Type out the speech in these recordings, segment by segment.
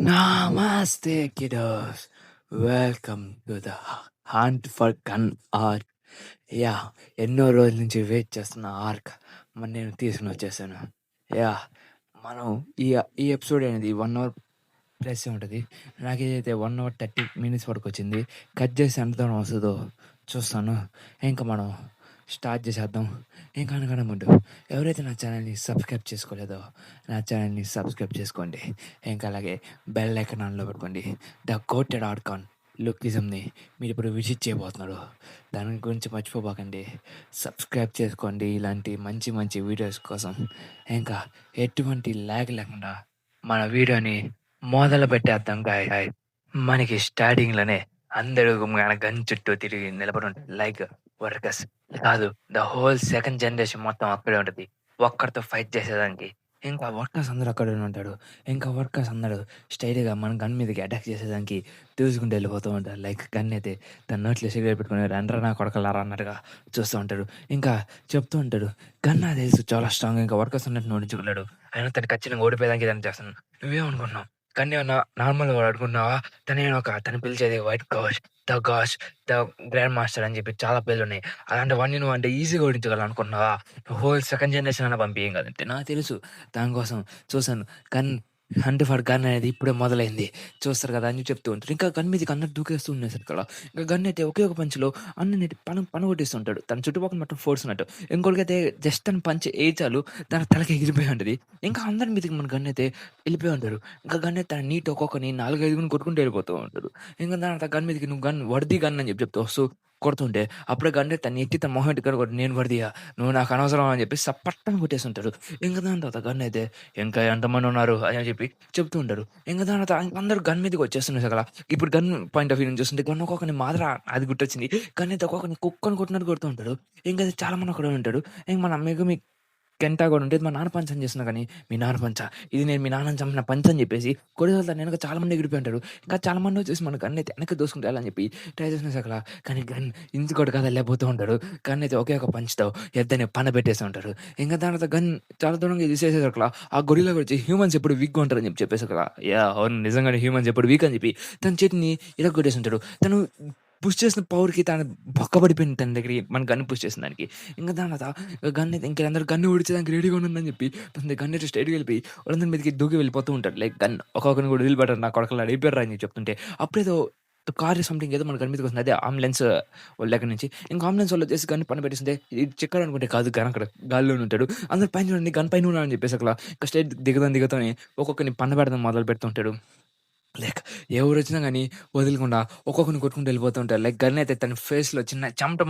Namaste, kiddos. Welcome to the Hunt for Gun arc. ఎన్నో రోజుల నుంచి వెయిట్ చేస్తున్న ఆర్క్ నేను తీసుకుని వచ్చేసాను. మనం ఈ ఈ ఎపిసోడ్ అనేది 1 అవర్ ప్లస్ ఉంటుంది. నాకేదైతే 1 అవర్ 30 మినిట్స్ వరకు వచ్చింది. కట్ చేసి ఎంత దూరం వస్తుందో చూస్తాను. ఇంకా మనం స్టార్ట్ చేసేద్దాం. ఇంకా అనగానే ముందు ఎవరైతే నా ఛానల్ని సబ్స్క్రైబ్ చేసుకోలేదో నా ఛానల్ని సబ్స్క్రైబ్ చేసుకోండి. ఇంకా అలాగే బెల్ ఐకాన్ ఆన్లో పెట్టుకోండి. ద కోటెడ్ ఆర్కాన్ లుకిజంని మీరు ఇప్పుడు విజిట్ చేయబోతున్నారు. దాని గురించి మర్చిపోబాకండి. సబ్స్క్రైబ్ చేసుకోండి ఇలాంటి మంచి మంచి వీడియోస్ కోసం. ఇంకా ఎటువంటి ల్యాగ్ లేకుండా మన వీడియోని మొదలు పెట్టేద్దాం గాయ్. మనకి స్టార్టింగ్లోనే అందరూ మన గన్ చుట్టూ తిరిగి నిలబడి ఉంటారు. లైక్ వర్కర్స్ కాదు, ద హోల్ సెకండ్ జనరేషన్ మొత్తం అక్కడే ఉంటుంది ఒక్కరితో ఫైట్ చేసేదానికి. ఇంకా వర్కర్స్ అందరూ అక్కడే ఉంటాడు. ఇంకా వర్కర్స్ అందరూ స్టైల్గా మన గన్ మీదకి అటాక్ చేసేదానికి దూసుకుంటూ వెళ్ళిపోతూ ఉంటారు. లైక్ గన్ అయితే తన నోట్లో సిగరెట్ పెట్టుకుని రండ్రా నా కొడకలారా అన్నట్టుగా చూస్తూ ఉంటాడు. ఇంకా చెప్తూ ఉంటాడు, గన్ నాకు తెలుసు చాలా స్ట్రాంగ్, ఇంకా వర్కర్స్ అన్నట్టు నోడించుకున్నాడు, అయినా తను ఖచ్చితంగా ఓడిపోయేదానికి ఏదైనా చేస్తాను. నువ్వేమనుకున్నావు? కానీ నార్మల్గా వాడు అనుకున్నావా? తను పిలిచేది white Ghosh, the Ghosh, the grand master అని చెప్పి చాలా పేర్లు ఉన్నాయి. అలాంటి వాడిని నువ్వు అంటే ఈజీగా ఓడించగలవు అనుకున్నావా? హోల్ సెకండ్ జనరేషన్ అన్న పంపించేం కదంటే నాకు తెలుసు. దానికోసం చూసాను. కానీ హంట్ ఫర్ గన్ అనేది ఇప్పుడే మొదలైంది, చూస్తారు కదా అని చెప్తూ ఉంటారు. ఇంకా గన్ మీదకి అన్నట్టు దూకేస్తూ ఉండేసారు ఇక్కడ. ఇంకా గన్ అయితే ఒకే ఒక పంచ్లో అన్నని పనగొట్టేస్తుంటాడు. తన చుట్టుపక్కల మొత్తం ఫోర్స్ ఉన్నట్టు. ఇంకోటికైతే జస్ట్ తన పంచ్ చాలు దాని తలకి ఎగిరిపోయి ఉంటుంది. ఇంకా అందరి మీదకి మన గన్ అయితే వెళ్ళిపోయి ఉంటారు. ఇంకా గన్ అయితే తన నీట్ ఒక్కొక్కని 4, 5 కొట్టుకుంటూ వెళ్ళిపోతూ ఉంటాడు. ఇంకా దాని తర్వాత గన్ మీదకి నువ్వు గన్ వడిది గన్ అని చెప్తూ వస్తూ కొడుతుంటే అప్పుడే గన్ తను ఎత్తి తన మొహం ఎట్టి కొట్టి నేను వడిదియా, నువ్వు నాకు అనవసరం అని చెప్పి సప్పట్టని కొట్టేస్తుంటాడు. ఇంకా దాని తర్వాత గన్ అయితే ఇంకా ఎంతమంది ఉన్నారు అని చెప్పి చెప్తూ ఉంటారు. ఇంకా దాని తర్వాత అందరూ గన్ మీదకి వచ్చేస్తున్నారు కదా. ఇప్పుడు గన్ పాయింట్ ఆఫ్ వ్యూ నుంచి చూస్తుంటే గన్ ఒక్కొక్కరిని మాత్రం అది గుర్తొచ్చింది. గన్ అయితే ఒక్కొక్కరిని కుక్కని కొట్టినట్టు కొడుతూ ఉంటాడు. ఇంకా చాలా మంది అక్కడ ఉంటాడు. ఇంక మన మీ కెంటా కూడా ఉంటది. మా నాన్న పంచ్ అని చేస్తున్నా కానీ, మీ నాన్న పంచా? ఇది నేను మీ నాన్నని చంపిన పంచ్ అని చెప్పేసి కొడవలి దాని వెనక చాలా మంది ఎగిరిపోయి ఉంటారు. ఇంకా చాలా మంది వచ్చేసి మన గన్ అయితే వెనక్కి దూసుకుంటూ వెళ్ళాలని చెప్పి ట్రై చేసిన సకల. కానీ గన్ ఇంచుకోటి కాదు వెళ్ళిపోతూ ఉంటాడు. గన్ అయితే ఒకే ఒక పంచ్‌తో ఎద్దని పెట్టేసి ఉంటారు. ఇంకా దాని తర్వాత గన్ చాలా దూరంగా తీసేసేసకల ఆ గొరిల్లా వచ్చి హ్యూమన్స్ ఎప్పుడు వీక్‌గా ఉంటారని చెప్పేసి అక్కడ అవును నిజంగానే హ్యూమన్స్ ఎప్పుడు వీక్ అని చెప్పి తన చేతిని ఇరగ్గొట్టేసి ఉంటాడు. తను పుష్ చేసిన పవర్‌కి తను బొక్కబడిపోయింది తన దగ్గరికి మన గన్ పుష్ చేసిన దానికి. ఇంకా దాని తర్వాత గన్ అయితే ఇంక గన్ ఓడిచేదానికి రెడీగా ఉందని చెప్పి తన గన్ అయితే స్ట్రెయిట్‌గా వెళ్ళిపోయి వాళ్ళందరి మీదకి దూకి వెళ్ళిపోతూ ఉంటాడు. లైక్ గన్ ఒక్కొక్కరిని కూడా వదిలిపెట్టరు. నా కొడకల్లారా అయిపోయారురా అని చెప్తుంటే అప్పుడేదో కార్ సంథింగ్ ఏదో మన గన్ మీదకి వస్తుంది. అదే అంబులెన్స్ వాళ్ళ దగ్గర నుంచి. ఇంకా అంబులెన్స్ వాళ్ళు వచ్చేసి గన్ పైన పెట్టేస్తుంటే ఇది చెక్కర్ అనుకుంటే కాదు, గన్ అక్కడ గాల్లోనే ఉంటాడు. అందరూ పైన చూడండి గన్ పైన ఉన్నాడని చెప్పేసి అక్కడ ఇంకా స్ట్రెయిట్ దిగుతానే ఒక్కొక్కరిని పెడతం మొదలు పెడుతూ ఉంటాడు. లైక్ ఎవరొచ్చినా గానీ వదలకుండా ఒక్కొక్కరిని కొట్టుకుంటూ వెళ్ళిపోతూ ఉంటారు. లైక్ గన్ అయితే తన ఫేస్‌లో చిన్న చెమట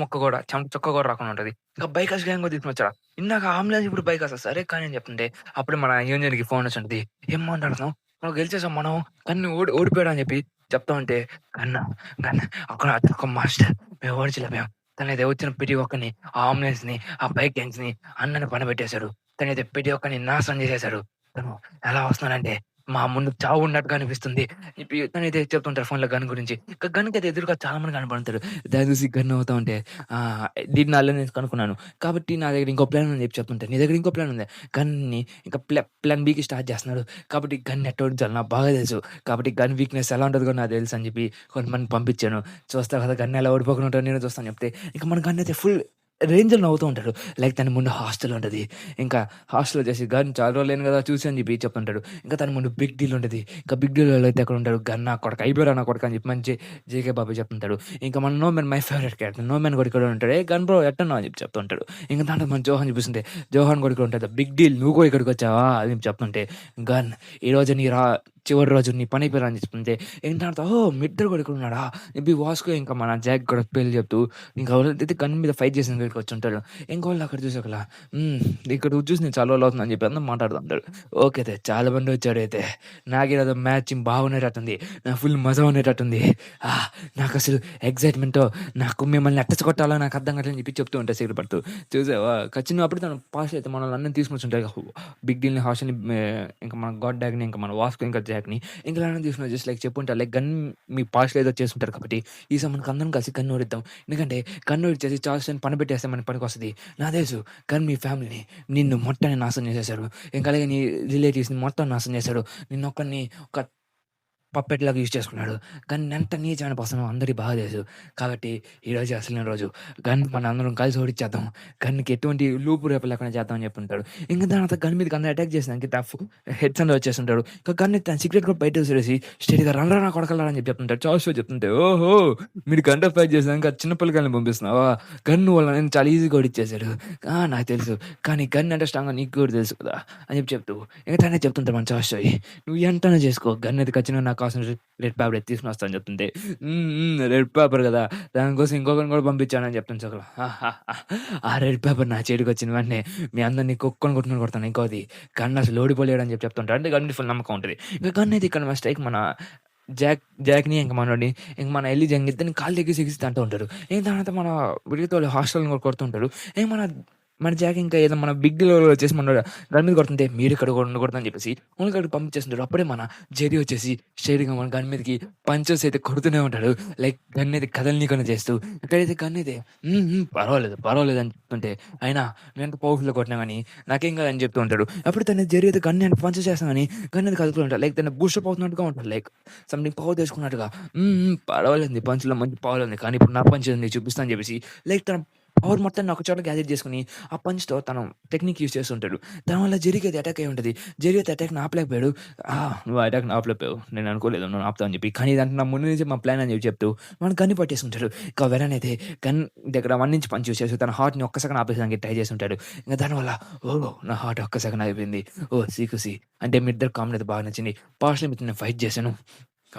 చుక్క కూడా రాకుండా ఉంటది. ఇంకా బైకర్స్ గ్యాంగ్ కూడా తీసుకొనొచ్చారా? ఇందాక అంబులెన్స్ ఇప్పుడు బైకర్సా? సరే కానీ అని చెప్తుంటే అప్పుడే మన యూనియన్‌కి ఫోన్ వచ్చుంటది. "ఏం మాట్లాడుతున్నావు? మనం గెలిచేసాం మనం. కానీ ఓడిపోయాడు" అని చెప్పి చెప్తా ఉంటే "గన్నా గన్ అక్కడ అతనొక మాస్టర్. మేము ఓడించలేకపోయాం. తనైతే వచ్చిన ప్రతి ఒక్కరిని, ఆ అంబులెన్స్‌ని, ఆ బైక్ గ్యాంగ్స్‌ని అన్నని పనబెట్టేశాడు. తనైతే ప్రతి ఒక్కరిని నాశనం చేసేశాడు. తను ఎలా వస్తున్నాడంటే మా ముందు చావు ఉన్నట్టుగా అనిపిస్తుంది." తనైతే చెప్తుంటారు ఫోన్‌లో గన్ గురించి. గన్‌కైతే ఎదురుగా చాలా మంది కనపడుతారు. దాన్ని చూసి గన్ అవుతా ఉంటే దీన్ని నేను కనుక్కున్నాను. కాబట్టి నా దగ్గర ఇంకో ప్లాన్ ఉందని చెప్పి చెప్తుంటే, నీ దగ్గర ఇంకో ప్లాన్ ఉందా? గన్‌ని ఇంకా ప్లాన్ బికి స్టార్ట్ చేస్తున్నాడు. కాబట్టి గన్ ఎట్ట ఓడించాలో నాకు బాగా తెలుసు. కాబట్టి గన్ వీక్‌నెస్ ఎలా ఉంటదో కూడా నాకు తెలుసు అని చెప్పి కొంతమందిని పంపించాను. చూస్తావు కదా గన్ ఎలా ఓడిపోకుండా ఉంటాడో నేను చూస్తాను చెప్తే, ఇక మన గన్ అయితే ఫుల్ రేంజ్‌లో నవ్వుతూ ఉంటాడు. లైక్ తన ముందు హాస్టల్ ఉంటది. ఇంకా హాస్టల్‌లో వచ్చేసి గన్ చాలా రోజులయింది కదా చూసి అని చెప్పి చెప్తుంటాడు. ఇంకా తన ముందు బిగ్ డీల్ ఉంటది. ఇంకా బిగ్ డీల్‌లో అయితే ఎక్కడుంటాడు? గన్ నా కొడకా అయిపోయావురా నా కొడకా అని చెప్పి మంచి జేకే బాబాయ్ చెప్తుంటాడు. ఇంకా మన no man my favourite character no man కూడా ఇక్కడ ఉంటాడు. "ఏ గన్ బ్రో ఎట్టున్నావు?" అని చెప్పి చెప్తుంటాడు. ఇంక దాంట్లో మన జోహాన్ చూపిస్తుంటే, జోహాన్ కూడా ఇక్కడ ఉంటాడు. బిగ్ డీల్ నువ్వు కూడా ఇక్కడికొచ్చావా? అని చెప్పి చెప్తుంటే, గన్ ఈరోజు చివరి రోజు నీ పని అయిపోయారా అని చెప్తుంటే, ఇంక దాంతో ఓహ్! మీ ఇద్దరు కూడా ఇక్కడ ఉన్నాడా? చెప్పి వాస్కో ఇంకా మన జాక్ కూడా పేర్లు చెప్తూ ఇంకా ఎవరైతే గన్ మీద ఫైట్ చేసిన దగ్గరికి వచ్చుంటాడో ఇంకోళ్ళు అక్కడ చూసాకలా ఇక్కడ చూసి నేను చాలా రోజులు అవుతుంది అని చెప్పి అందరూ మాట్లాడుతుంటారు. ఓకే అయితే చాలా మంది వచ్చారైతే. నాకేదో మ్యాచింగ్ బాగునేటట్టుంది. నాకు ఫుల్ మజా ఉండేటట్టుంది. నాకసలు ఎక్సైట్‌మెంట్‌తో నాకు మిమ్మల్ని ఎట్ట కొట్టాలో నాకు అర్థం కావట్లేదు అని చెప్పి చెప్తూ ఉంటా సిగరెట్ పడుతూ. చూసావా ఖచ్చితంగా అప్పుడు తను పాస్ అయితే మనల్ని అందరిని తీసుకొచ్చుంటాడు. బిగ్ డీల్‌ని, హాషల్‌ని ఇంకా మన గాడ్ డాగ్‌ని, ఇంకా మన వాస్కో, ఇంకా జాక్‌ని ఇంకా ఇలానే తీసుకొని జస్ట్ లైక్ చెప్పుంటారు. లైక్ గన్ మీ పాస్ట్‌లో ఏదో చేసుంటారు కాబట్టి ఈసారి మనకు అందరం కలిసి గన్ ఓడిద్దాం. ఎందుకంటే గన్ ఓడిచ్చేసి చార్ల్స్‌ని పనిపెట్టేస్తే మనకి పనికొస్తది. నాకు తెలుసు కానీ మీ ఫ్యామిలీని నిన్ను మొత్తాన్ని నాశనం చేసేశాడు. ఇంకా అలాగే నీ రిలేటివ్స్‌ని మొత్తం నాశనం చేశాడు. నిన్నొక్కడిని ఒక పప్పెట్‌లాగా యూజ్ చేసుకున్నాడు. గన్ ఎంత నీచమైన పర్సనో అందరికి బాగా తెలుసు. కాబట్టి ఈరోజు అసలైన రోజు. గన్ మనందరం కలిసి ఓడించేద్దాం. గన్‌కి ఎటువంటి లూపు రేపు లేకుండా చేద్దాం అని చెప్పుంటాడు. ఇంక దాని తర్వాత గన్ మీదకి అందరూ అటాక్ చేసినంక టఫ్ హెడ్స్ అందరూ వచ్చేస్తుంటాడు. ఇక గన్ తన సిగరెట్ కూడా బయట విసిరేసి స్ట్రెయిట్‌గా రండ్రా నా కొడకల్లారా అని చెప్పి చెప్తుంటాడు. చార్ల్స్ చెప్తుంటే, "ఓహో! మీరు గన్‌తో ఫైట్ చేసినంక చిన్న పిల్లకాయల్ని పంపిస్తున్నావా? గన్ వల్ల నేను చాలా ఈజీగా ఓడిచ్చేసాడు. ఆ! నాకు తెలుసు. కానీ గన్ అంటే స్ట్రాంగో నీకు కూడా తెలుసు కదా!" అని చెప్పి చెప్తూ ఇంక తనే చెప్తుంటాడు మన చార్ల్స్ "నువ్వు ఎంతైనా చేసుకో. గన్ అయితే ఖచ్చితంగా నాకు కావాల్సిన రెడ్ పేపర్ ఎత్తి తీసుకొని వస్తా" అని చెప్తుంటే, రెడ్ పేపర్ కదా! దానికోసం ఇంకొకరిని కూడా పంపించానని చెప్తుంది సగం. ఆ రెడ్ పేపర్ నా చేతికొచ్చిన వెంటనే మీ అందరిని కుక్కని కొట్టుకొని కొడతాను. ఇంకోది గన్ అసలు ఓడిపోలేడు అని చెప్పి చెప్తుంటాడు. అంటే గన్ మీద ఫుల్ నమ్మకం ఉంటది. ఇంక గన్ అయితే ఇక్కడ స్ట్రైక్ మన జాక్‌ని ఇంక మనోడిని ఇంక మన ఎల్లి జంగ్ ఇద్దరిని కాళ్ళు ఎగిసి ఎగిసి తంటూ ఉంటారు. ఇంక తర్వాత మన వీళ్ళతో హాస్టల్‌ని కూడా కొడుతుంటారు. ఇంక మన జాక్ ఇంకా ఏదో మన బిగ్ డీల్ వచ్చేసి మనోడు గన్ మీద కొడుతుంటే మీరిక్కడ ఉండకూడదు అని చెప్పేసి ఓన్లీ అక్కడికి పంపించేస్తుంటారు. అప్పుడే మన జెర్రీ వచ్చేసి స్ట్రెయిట్‌గా మన గన్ మీదకి పంచెస్ అయితే కొడుతూనే ఉంటాడు. లైక్ గన్ అయితే కదలనీయకుండా చేస్తూ. ఇక్కడైతే గన్ అయితే పర్వాలేదు, పర్వాలేదు అని చెప్తుంటే అయినా నేనెంత పవర్‌ఫుల్‌గా కొట్టినా గాని నాకేం కాదని చెప్తూ ఉంటాడు. అప్పుడు తను జెర్రీ అయితే గన్ పంచెస్ చేస్తాను గాని గన్ అయితే కదులుతూ ఉంటాడు. లైక్ తను బూస్టప్ అవుతున్నట్టుగా ఉంటాడు. లైక్ సంథింగ్ పవర్ తెచ్చుకున్నట్టుగా. పర్వాలేదు పంచ్‌లో మంచి పవర్ ఉంది. కానీ ఇప్పుడు నా పంచ్ ఉంది చూపిస్తా అని చెప్పేసి లైక్ తన పవర్ మొత్తాన్ని ఒక చోట గ్యాదర్ చేసుకొని ఆ పంచ్‌తో తను టెక్నిక్ యూజ్ చేస్తుంటాడు. దానివల్ల జెర్రీకి అది అటాక్ అయ్యి ఉంటది. జెర్రీ అయితే అటాక్‌ని ఆపలేకపోయాడు. నువ్వు అటాక్‌ని ఆపలేకపోయావు. నేను అనుకోలేదు నువ్వు ఆపుతావు అని చెప్పి. కానీ ఇదంతా నా ముందు నుంచే మా ప్లాన్ అని చెప్పి చెప్తూ వాడిని గన్ను పట్టేసుకుంటాడు. ఇక వెరన్ అయితే గన్ దగ్గర 1 ఇంచ్ పంచ్ యూజ్ చేసి తన హార్ట్‌ని ఒక్క సెకన్ ఆపేయడానికి ట్రై చేస్తుంటాడు. ఇంక దానివల్ల నా హార్ట్ ఒక్క సెకన్ అయిపోయింది. సీ. అంటే మీ ఇద్దరి కాంబినేషన్ అయితే బాగా నచ్చింది. పార్షియల్లీ మీతో నేను ఫైట్ చేశాను.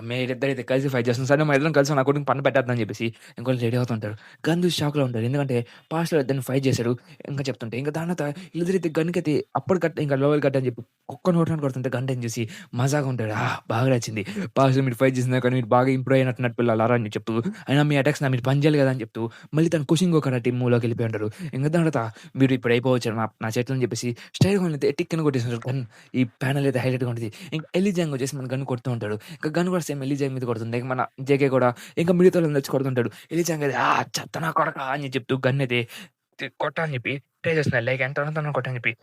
మీరిద్దరైతే కలిసి ఫైట్ చేస్తాం. సరే మన ఇద్దరం కలిసి నా కొడుకుని పని పెట్టేద్దాం అని చెప్పేసి ఇంకోళ్ళు రెడీ అవుతుంటారు. గన్ చూసి షాక్‌లో ఉంటారు. ఎందుకంటే పాస్ట్‌లో ఇద్దరిని ఫైట్ చేశాడు. ఇంకా చెప్తుంటే ఇంక దాని తర్వాత వీళ్ళిద్దరైతే గన్‌కైతే అప్పుడు కట్ ఇంకా లోయర్ కట్ అని చెప్పి కుక్క నోట్లోని కొడుతుంటే గన్ టైం చూసి మజాగా ఉంటాడు. బాగా నచ్చింది. పాస్ట్‌లో మీరు ఫైట్ చేసినా కానీ మీరు బాగా ఇంప్రూవ్ అయినట్టు పిల్లలారా అని చెప్తూ అయినా మీ అటాక్స్ నా మీరు పని చేయాలి కదా అని చెప్తూ మళ్ళీ తను కుషింగో కరాటే మూవ్‌లోకి వెళ్ళిపోయి ఉంటారు. ఇంక దాని తర్వాత మీరు ఇప్పుడు అయిపోవచ్చు నా చేతిలో అని చెప్పేసి స్టైల్‌గా అయితే టిక్కని కొట్టేస్తుంటారు గన్. ఈ ప్యానెల్ అయితే హైలైట్‌గా ఉంటది. ఇంక ఎల్లీ జంగ్ వచ్చేసి మన గన్ కొడుతూ ఉంటాడు. ఇంక గన్ కూడా సేమ్ ఎల్లీ జంగ్ మీద కొడుతుంది. ఇంక మన జేకే కూడా ఇంకా మిగతావాళ్ళని తెచ్చి కొడుతుంటాడు. ఎల్లీ జంగ్ అయితే చెత్త నా కొడకా అని చెప్తూ గన్ అయితే కొట్టాలని చెప్పి ట్రై చేస్తున్నాడు. లైక్ ఎంత కొట్టని చెప్పి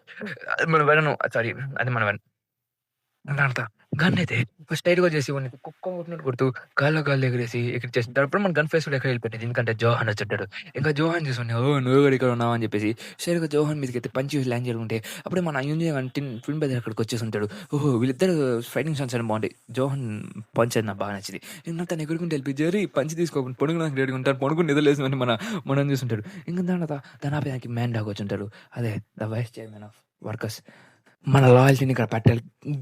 అది మన వెనను సారీ అది మన వెన్ దాంతో గన్నయితే స్ట్రెయిట్‌గా వచ్చేసి వాడిని కుక్క కొట్టినట్టు కొడుతూ గాల్లో ఎగిరేసి ఎగిరిచేసింది. అప్పుడు మన గన్ ఫేస్ కూడా ఎక్కడ వెళ్ళిపోయింది. ఎందుకంటే జోహాన్ వచ్చుంటాడు. ఇంకా జోహాన్ చూసుకొని నువ్వు కూడా ఇక్కడ ఉన్నావా అని చెప్పేసి స్ట్రెయిట్‌గా జోహాన్ మీదకైతే పంచ్ చేసి ల్యాండ్ చేసుకుంటే అప్పుడే మన యూనియన్ ట్విన్ బ్రదర్ అక్కడికి వచ్చేసుంటాడు. వీళ్ళిద్దరు ఫైటింగ్ ఛాన్స్ అని బాగుంటాయి. జోహాన్ పంచ్ అది నాకు బాగా నచ్చింది. ఇంక తను ఎగురుకుంటూ వెళ్ళిపోయి జెర్రీ పంచ్ తీసుకోకుండా పడుకోడానికి రెడీగా ఉంటాడు. పడుకొని నిద్రలేసినవన్నీ మనం చూస్తుంటాడు. ఇంక దాని ఆపేదానికి మ్యాన్ డాగ్ వచ్చుంటాడు. అదే the vice chairman of workers. మన లాయల్టీని ఇక్కడ పెట్టాలి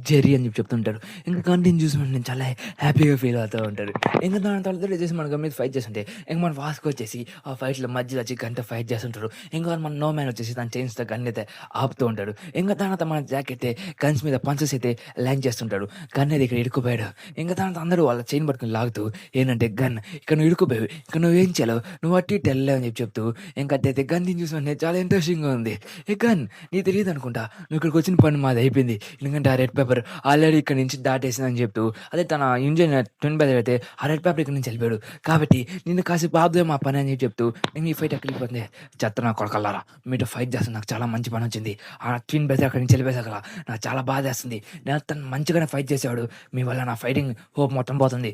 జెర్రీ అని చెప్పి చెప్తుంటారు. ఇంక గన్‌ని చూసి నేను చాలా హ్యాపీగా ఫీల్ అవుతూ ఉంటారు. ఇంక దాని తర్వాత వచ్చేసి మన గన్ మీద ఫైట్ చేస్తుంటే ఇంక మన వాస్కో వచ్చేసి ఆ ఫైట్‌లో మధ్యలో వచ్చి గన్‌తో ఫైట్ చేస్తుంటారు. ఇంకా మన నో మ్యాన్ వచ్చేసి తన చైన్స్‌తో గన్ అయితే ఆపుతూ ఉంటాడు. ఇంక దాని తర్వాత మన జాక్ అయితే గన్స్ మీద పంచెస్ అయితే ల్యాండ్ చేస్తుంటాడు. గన్ అయితే ఇక్కడ ఇరుక్కుపోయాడు. ఇంక దాని తర్వాత అందరూ వాళ్ళ చైన్ పట్టుకొని లాగుతూ ఏంటంటే గన్ ఇక్కడ నువ్వు ఇరుక్కుపోయావు. ఇక్కడ నువ్వేం చేయాలో నువ్వు అటు ఇటు వెళ్ళలేవు అని చెప్పి చెప్తూ ఇంక అట్టయితే గన్‌ని చూసి చాలా ఇంట్రెస్టింగ్‌గా ఉంది. ఏ గన్ నీకు తెలీదు అనుకుంటా. నువ్వు ఇక్కడికి వచ్చిన పని మాది అయిపోయింది. ఎందుకంటే ఆ రెడ్ పేపర్ ఆల్రెడీ ఇక్కడి నుంచి దాటేసిందని చెప్తూ అదే తన ఇంజిన్ ట్విన్ బ్రదర్ అయితే ఆ రెడ్ పేపర్ ఇక్కడి నుంచి వెళ్ళిపోయాడు. కాబట్టి నిన్ను కాసేపు ఆపుదే మా పని అని చెప్తూ నేను ఈ ఫైట్ ఎక్కడికి వెళ్ళిపోతుంది. చెత్త నా కొడకల్లారా మీతో ఫైట్ చేస్తాను నాకు చాలా మంచి పని వచ్చింది. ఆ ట్విన్ బ్రదర్ అక్కడి నుంచి వెళ్ళిపోయాక నాకు చాలా బాధేస్తుంది. నేను తను మంచిగానే ఫైట్ చేసేవాడు. మీ వల్ల నా ఫైటింగ్ హోప్ మొత్తం పోతుంది.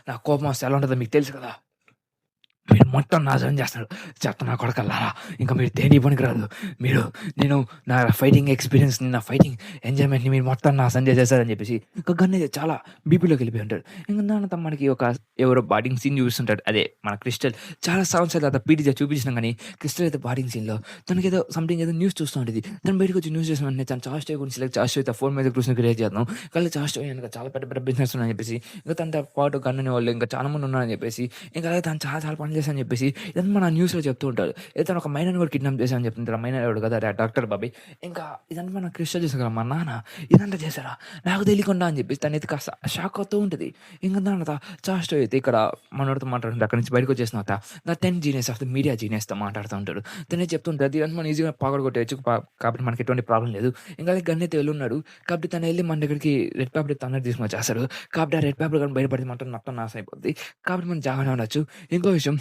నా కోపం వస్తే ఎలా ఉంటుందో మీకు తెలుసు కదా. మీరు మొత్తం నాశనం చేస్తారు. చెత్త నా కొడకల్లారా! ఇంక మీరు దేనికి పనికిరాదు. నేను నా ఫైటింగ్ ఎక్స్‌పీరియన్స్‌ని, నా ఫైటింగ్ ఎంజాయ్‌మెంట్‌ని మీరు మొత్తం నాశనం చేసేసారని చెప్పేసి ఇంక గన్ అయితే చాలా బీపీలోకి వెళ్ళిపోయి ఉంటాడు. ఇంక దాని తర్వాత మనకి ఎవరో బాటింగ్ సీన్ చూపిస్తుంటాడు. అదే మన క్రిస్టల్ చాలా సంవత్సరాల తర్వాత పీటీజే చూపించినా గానీ క్రిస్టల్ అయితే బాటింగ్ సీన్‌లో తనకేదో సంథింగ్ ఏదో న్యూస్ చూస్తూ ఉంటది. తను బయటకొచ్చి న్యూస్ చూసిన వెంటనే తను చార్జ్ గురించి లైక్ చార్జ్ అయితే ఫోన్ మీద కూర్చొని క్రియేట్ చేద్దాం. కానీ చార్జ్ వెనక చాలా పెద్ద పెద్ద బిజినెస్ ఉన్నాయని చెప్పేసి ఇంకా తనతో పాటు గన్ అనేవాళ్ళు ఇంకా చాలా మంది ఉన్నారని చెప్పేసి ఇంకా అలాగే తను చాలా చాలా పనులు చేశానని చెప్పేసి ఇదంతా మన న్యూస్‌లో చెప్తూ ఉంటాడు. ఇతను ఒక మైనర్‌ని కూడా కిడ్నాప్ చేశానని చెప్తుంటారు. ఆ మైనర్ ఎవడు కదా! డాక్టర్ బాబీ. ఇంకా ఇదంతా మన క్రిస్టల్ చూసాం కదా! మా నాన్న ఇదంతా చేశారా? నాకు తెలియకుండా అని చెప్పేసి తనైతే కాస్త షాక్ అవుతూ ఉంటది. ఇంక దాని తర్వాత చాస్ట్ అయితే ఇక్కడ మనోడితో మాట్లాడుతుంటే అక్కడి నుంచి బయటకు వచ్చేసిన తర్వాత the 10 genius of the media జీనియస్‌తో మాట్లాడుతూ ఉంటాడు. తనే చెప్తుంటాడు ఇదంతా మనం ఈజీగా పగలగొట్టేయొచ్చు. కాబట్టి మనకి ఎటువంటి ప్రాబ్లమ్ లేదు. ఇంకా అలాగే గన్ అయితే వెళ్ళున్నాడు. కాబట్టి తను వెళ్ళి మన దగ్గరికి రెడ్ పేపర్ తననే తీసుకొని వచ్చేస్తాడు. కాబట్టి ఆ రెడ్ పేపర్ గాని బయటపడితే మొత్తం నాశనం అయిపోద్ది. కాబట్టి మనం జాగ్రత్తగా ఉండొచ్చు. ఇంకో విషయం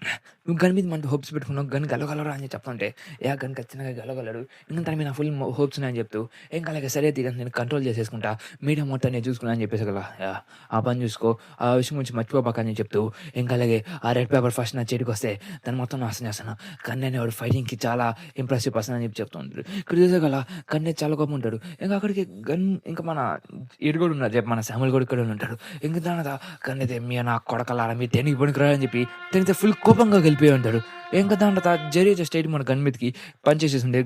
నువ్వు గన్ మీద మంచి హోప్స్ పెట్టుకున్నావు. గన్ గెలవగలరా అని చెప్తుంటే, యాహ్! గన్ ఖచ్చితంగా గెలవగలడు. ఇంక తన మీద ఫుల్ హోప్స్ ఉన్నాయని చెప్తూ, ఇంకా అలాగే సరే తీగ నేను కంట్రోల్ చేసేసుకుంటా. మీడియా మొత్తం నేను చూసుకున్నా అని చెప్పేసి కదా! యాహ్! ఆ పని చూసుకో. ఆ విషయం గురించి మర్చిపోబాక అని చెప్తూ, ఇంకా అలాగే ఆ రెడ్ పేపర్ ఫస్ట్ నా చేతికొస్తే దాన్ని మొత్తం నాశనం చేస్తాను. కన్నయ్య అనేవాడు ఫైటింగ్‌కి చాలా ఇంప్రెసివ్ పర్సన్ అని చెప్పి చెప్తూ ఉంటాడు. ఇక్కడ చూసావు కదా! కన్నయ్య చాలా కోపం ఉంటాడు. ఇంకా అక్కడికి ఇంకా మన ఈడు కూడా ఉన్నారు. మన సాముel కూడా ఇక్కడే ఉంటాడు. ఇంక తర్వాత కన్నయ్య మీ నా కొడకలారా మీరు దేనికి పనికిరారు అని చెప్పి తనైతే ఫుల్ కోపంగా వెళ్ళిపోయి ఉంటాడు. ఇంక దాంట్లో జెర్రీ అయితే స్ట్రెయిట్ మన గన్ మీదకి పంచ్ చేసేసుంటే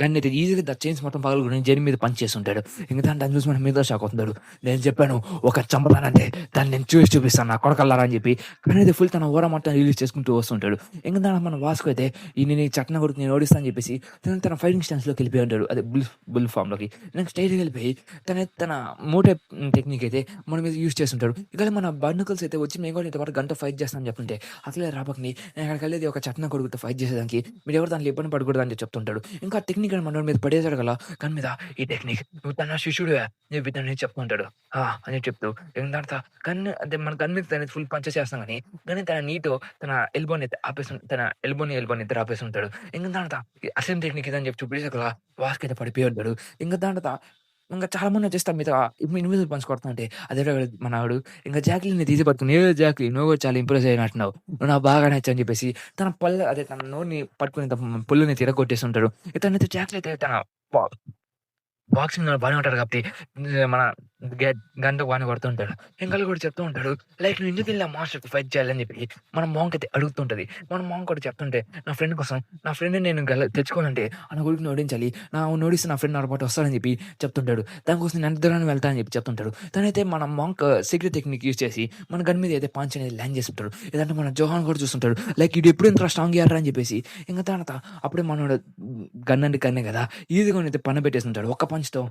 గన్ అయితే ఈజీగా చైన్స్ మొత్తం పగలగొట్టి జెర్రీ మీద పంచ్ చేసుంటాడు. ఇంక దాన్ని చూసి మన మీద షాక్ అవుతున్నాడు. నేను చెప్పాను ఒక చంపతానంటే దాన్ని నేను చూసి చూపిస్తాను నా కొడకల్లారా అని చెప్పి కన్నైతే ఫుల్ తన ఓరా మొత్తం రిలీజ్ చేసుకుంటూ వస్తుంటాడు. ఇంక దాంట్లో మన వాస్కో అయితే నేను ఈ చట్న కొడుకు నేను ఓడిస్తా అని చెప్పేసి తన ఫైటింగ్ స్టాన్స్‌లోకి వెళ్ళిపోయి ఉంటాడు. అదే బుల్ ఫామ్‌లోకి. నెక్స్ట్ స్ట్రెయిట్‌గా వెళ్ళిపోయి తన మోటే టెక్నిక్ అయితే మన మీద యూజ్ చేస్తుంటాడు. ఇక మన బర్నకల్స్ అయితే వచ్చి మేము కూడా నీతో పాటు గన్‌తో ఫైట్ చేస్తాను అని చెప్తుంటే అసలే రాబక్‌ని నేను అక్కడికెళ్ళేది ఒక చట్న కొడుకుతో ఫైట్ చేసేదానికి మీరెవరు దాంట్లో ఇబ్బంది పడకూడదు అని చెప్తుంటాడు. ఇంకా టెక్నిక్ అని మనోడి మీద పడేసాడు కదా! కన్ను మీద ఈ టెక్నిక్ నువ్వు తన శిష్యుడివే అని చెప్పి తనని చెప్తుంటాడు. ఆ! అని చెప్తూ ఇంక తర్వాత గన్ అంటే మన గన్ మీద తనని ఫుల్ పంచెస్ చేస్తాం గానీ, కానీ తన నీతో తన ఎల్బోని అయితే తన ఎల్బోని ఇద్దరు ఆపేసుంటాడు. ఇంక తర్వాత అసేం టెక్నిక్ ఇదని చెప్పి చూపించాక వాస్‌కి అయితే పడిపోయి ఉంటాడు. ఇంక దాని తర్వాత ఇంక చాలా మందొచ్చేసి తన మీద ఇన్విజిబుల్ పంచ్ కొడుతుంటే అదేడో మనోడు ఇంక జాక్లీన్‌ని తీసి పట్టుకొని, "ఏ జాక్లీన్ నువ్వు కూడా చాలా ఇంప్రెస్ అయినట్టున్నావు. నువ్వు నాకు బాగా నచ్చావు" అని చెప్పేసి తన నోరుని పట్టుకొని పుల్లుని తిరగొట్టేస్తుంటాడు. ఇతనైతే జాక్లీ అయితే తన పా బాక్సింగ్‌లో బానే ఉంటాడు కాబట్టి మన గె గన్‌తో బానే కొడుతుంటాడు. ఇంకళ్ళు కూడా చెప్తూ ఉంటాడు. లైక్ "నువ్వు ఎందుకెళ్ళి ఆ మాన్‌స్టర్‌తో ఫైట్ చేయాలని" చెప్పి మన మాంక్ అయితే అడుగుతుంటది. మన మాంక్ కూడా చెప్తుంటే నా ఫ్రెండ్ కోసం నా ఫ్రెండ్‌ని నేను తెచ్చుకోవాలంటే ఆ నా కొడుకుని ఓడించాలి. ఓడిస్తే నా ఫ్రెండ్ నాతో పాటు వస్తాడని చెప్పి చెప్తుంటాడు. దానికోసం నేను ఎంత దూరానికి వెళ్తా అని చెప్పి చెప్తుంటాడు. తనైతే మన మాంక్ సీక్రెట్ టెక్నిక్ యూజ్ చేసి మన గన్ మీద అయితే పంచ్ అనేది ల్యాండ్ చేసుంటాడు. ఇదంటే మన జోహాన్ కూడా చూస్తుంటాడు. లైక్ ఈడు ఎప్పుడు ఇంత స్ట్రాంగ్ అయ్యాడురా అని చెప్పేసి. ఇంక తర్వాత అప్పుడే మనోడు గన్ అంటే గన్నే కదా! ఈజీగానైతే పనబెట్టేసుంటాడు. ఒక్క పంచ్‌తో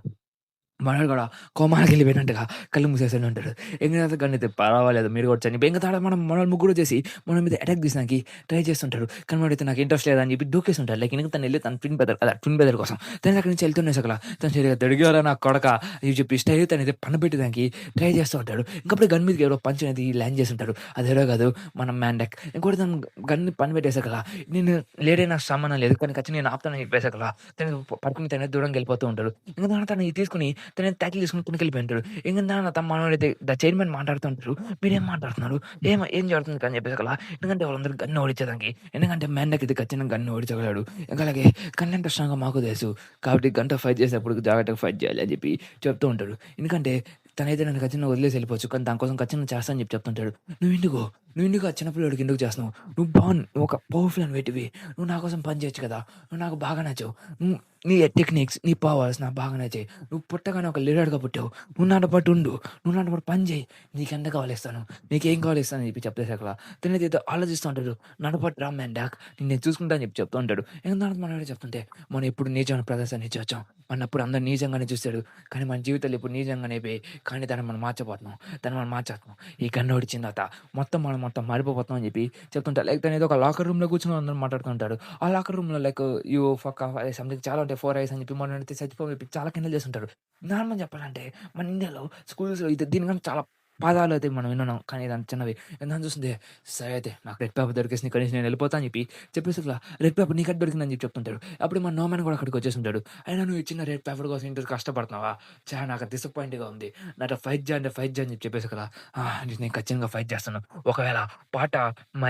మనోడు కూడా కోమాలోకెళ్ళిపోయినట్టుగా కళ్ళు మూసేసుకొని ఉంటాడు. ఇంక తర్వాత గన్నయితే పర్వాలేదు మీరు కూడా చనిపోయి ఇంక తర్వాత మనోళ్ళు ముగ్గురు వచ్చేసి మన మీద అటాక్ తీసడానికి ట్రై చేస్తుంటారు. కానీ వాడైతే నాకు ఇంట్రెస్ట్ లేదని చెప్పి దూకేసుంటాడు. లైక్ ఎనక తనెళ్ళి తన ట్విన్ బ్రదర్ కోసం. తను అక్కడి నుంచి వెళ్తున్న సకల తను సరిగ్గా "దొరికావురా నా కొడకా" అని చెప్పి స్టైల్ తనైతే పనబెట్టడానికి ట్రై చేస్తూ ఉంటాడు. ఇంకప్పుడు గన్ మీదకి ఎవరో పంచ్ అనేది ల్యాండ్ చేసుంటాడు. అదెవరో కాదు మన మ్యాండక్. ఇంకోటి తను గన్‌ని పనబెట్టేసాకల నేను లేడీ నాకు సంబంధం లేదు. కానీ ఖచ్చితంగా నేను ఆపుతానని చెప్పేసాకల తను పట్టుకొని తనే దూరంగా వెళ్ళిపోతూ ఉంటాడు. ఇంక తర్వాత తనని తీసుకొని తనని ట్యాకిల్ చేసుకొని వెనకెళ్ళిపోయింటాడు. ఇంక దాని మనోడైతే చైర్మన్ మాట్లాడుతూ ఉంటారు. మీరేం మాట్లాడుతున్నారు? ఏం జరుగుతుంది అని చెప్పేసకల ఎందుకంటే వాళ్ళందరూ గన్ను ఓడించేదానికి. ఎందుకంటే మ్యాండక్ ఇది ఖచ్చితంగా గన్ను ఓడించగలడు. ఇంకా అలాగే కన్నెంత స్ట్రాంగ్‌గా మాకు తెలుసు. కాబట్టి గన్‌తో ఫైట్ చేసేటప్పుడు జాగ్రత్తగా ఫైట్ చేయాలి అని చెప్పి చెప్తూ ఉంటాడు. ఎందుకంటే తనైతే నన్ను ఖచ్చితంగా వదిలేసి వెళ్ళిపోవచ్చు. కానీ దానికోసం ఖచ్చితంగా చేస్తా అని చెప్పి చెప్తుంటాడు. నువ్వెందుకు ఆ చిన్న పిల్లోడికి ఎందుకు చేస్తున్నావు? నువ్వు ఒక పవర్‌ఫుల్ అండ్ వెయిట్‌వి. నువ్వు నా కోసం పని చేయొచ్చు కదా! నువ్వు నాకు బాగా నచ్చావు. నువ్వు నీ టెక్నిక్స్, నీ పవర్స్ నాకు బాగా నచ్చాయి. నువ్వు పుట్టగానే ఒక లీడర్‌గా పుట్టావు. నువ్వు నాతో పాటు ఉండు. నువ్వు నాతో పాటు పని చేయి. నీకెంత కావాలో ఇస్తాను. నీకేం కావాలో ఇస్తాను అని చెప్పి చెప్పేసాకల తనైతే ఏదో ఆలోచిస్తూ ఉంటాడు. నాతో పాటు రా మ్యాన్ డాక్ నేను చూసుకుంటా అని చెప్పి చెప్తూ ఉంటాడు. ఇంక తర్వాత మనోడు చెప్తుంటే మనం ఎప్పుడు నీచమైన ప్రదర్శన ఇచ్చి వచ్చాం. మనప్పుడు అందరూ నీచంగానే చూసాడు. కానీ మన జీవితాలు ఇప్పుడు నీచంగానే అయిపోయాయి. కానీ దాన్ని మనం మార్చబోతున్నాం. మార్చేస్తున్నాం. ఈ గన్ను ఓడించిన తర్వాత మొత్తం మారిపోతున్నాం అని చెప్పి చెప్తుంటాడు. లైక్ తనేదో ఒక లాకర్ రూమ్‌లో కూర్చొని అందరూ మాట్లాడుతుంటాడు. ఆ లాకర్ రూమ్‌లో like you fuck off something చాలా ఉంటాయి. 4 ఐస్ అని చెప్పి మనోడైతే చచ్చిపోయి చాలా కిండల్ చేస్తుంటాడు. నార్మల్‌గా చెప్పాలంటే మన ఇండియాలో స్కూల్స్‌లో దీనికన్నా చాలా పదాలు అయితే మనం వినున్నాం. కానీ ఇదంతా చిన్నవి. దాన్ని చూస్తుంటే సరే అయితే నాకు రెడ్ పేపర్ దొరికేసింది కనీసం నేను వెళ్ళిపోతా అని చెప్పి చెప్పేసి ఇట్లా రెడ్ పేపర్ నీకెక్కడ దొరికిందని చెప్పి చెప్తుంటాడు. అప్పుడు మన నోమాన్ కూడా అక్కడికి వచ్చేసుంటాడు. అయినా నువ్వు ఇచ్చిన రెడ్ పేపర్ కోసం ఇంత కష్టపడుతున్నావా? నాకు డిసప్పాయింట్‌గా ఉంది. నాతో ఫైట్ చేయి అంటే ఫైట్ చేయి అని చెప్పి చెప్పేసి కదా! నేను ఖచ్చితంగా ఫైట్ చేస్తాను. ఒకవేళ పాట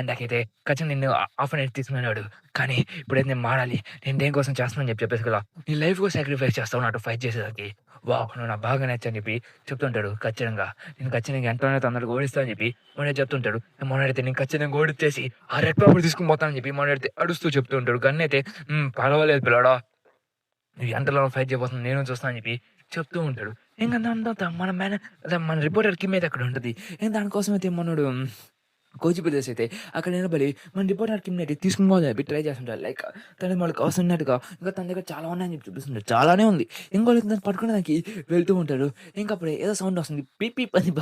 నాకైతే ఖచ్చితంగా నిన్ను హాఫ్ అన్ అవర్ తీసుకునేవాడు. కానీ ఇప్పుడైతే నేను మారాలి. నేను దేనికోసం చేస్తున్నానని చెప్పేసి కదా! నీ లైఫ్ కూడా సాక్రిఫైస్ చేస్తావు నాతో ఫైట్ చేసేదానికి. వావ్! నువ్వు నాకు బాగా నచ్చావు అని చెప్పి చెప్తుంటాడు ఖచ్చితంగా. నేను ఖచ్చితంగా ఎంతైనా తొందరగా ఓడిస్తా అని చెప్పి మనోడు చెప్తుంటాడు. మనోడైతే నేను ఖచ్చితంగా ఓడిచ్చేసి ఆ రెడ్ పేపర్ తీసుకొని పోతానని చెప్పి మనోడైతే అడుస్తూ చెప్తూ ఉంటాడు. గన్నయితే పర్వాలేదు పిల్లోడా! నువ్వు ఎంతలో ఫైట్ చేయబోతున్నావు నేను చూస్తా అని చెప్పి చెప్తూ ఉంటాడు. ఇంక దాని తర్వాత మన రిపోర్టర్ కిమ్ అయితే అక్కడ ఉంటది. దానికోసమైతే మనోడు కోచి బ్రదర్స్ అయితే అక్కడ నిలబడి మన రిపోర్టర్ కిమ్‌నైతే తీసుకొని పోదామని చెప్పి ట్రై చేస్తుంటారు. లైక్ తనకి వాళ్ళకి అవసరమైనట్టుగా ఇంకా తన దగ్గర చాలా ఉన్నాయని చెప్పి చూపిస్తుంటాడు. చాలానే ఉంది. ఇంకోళ్ళు దాన్ని పట్టుకోవడానికి వెళ్తూ ఉంటాడు. ఇంకప్పుడే ఏదో సౌండ్ వస్తుంది. పీప్ పీప్ అని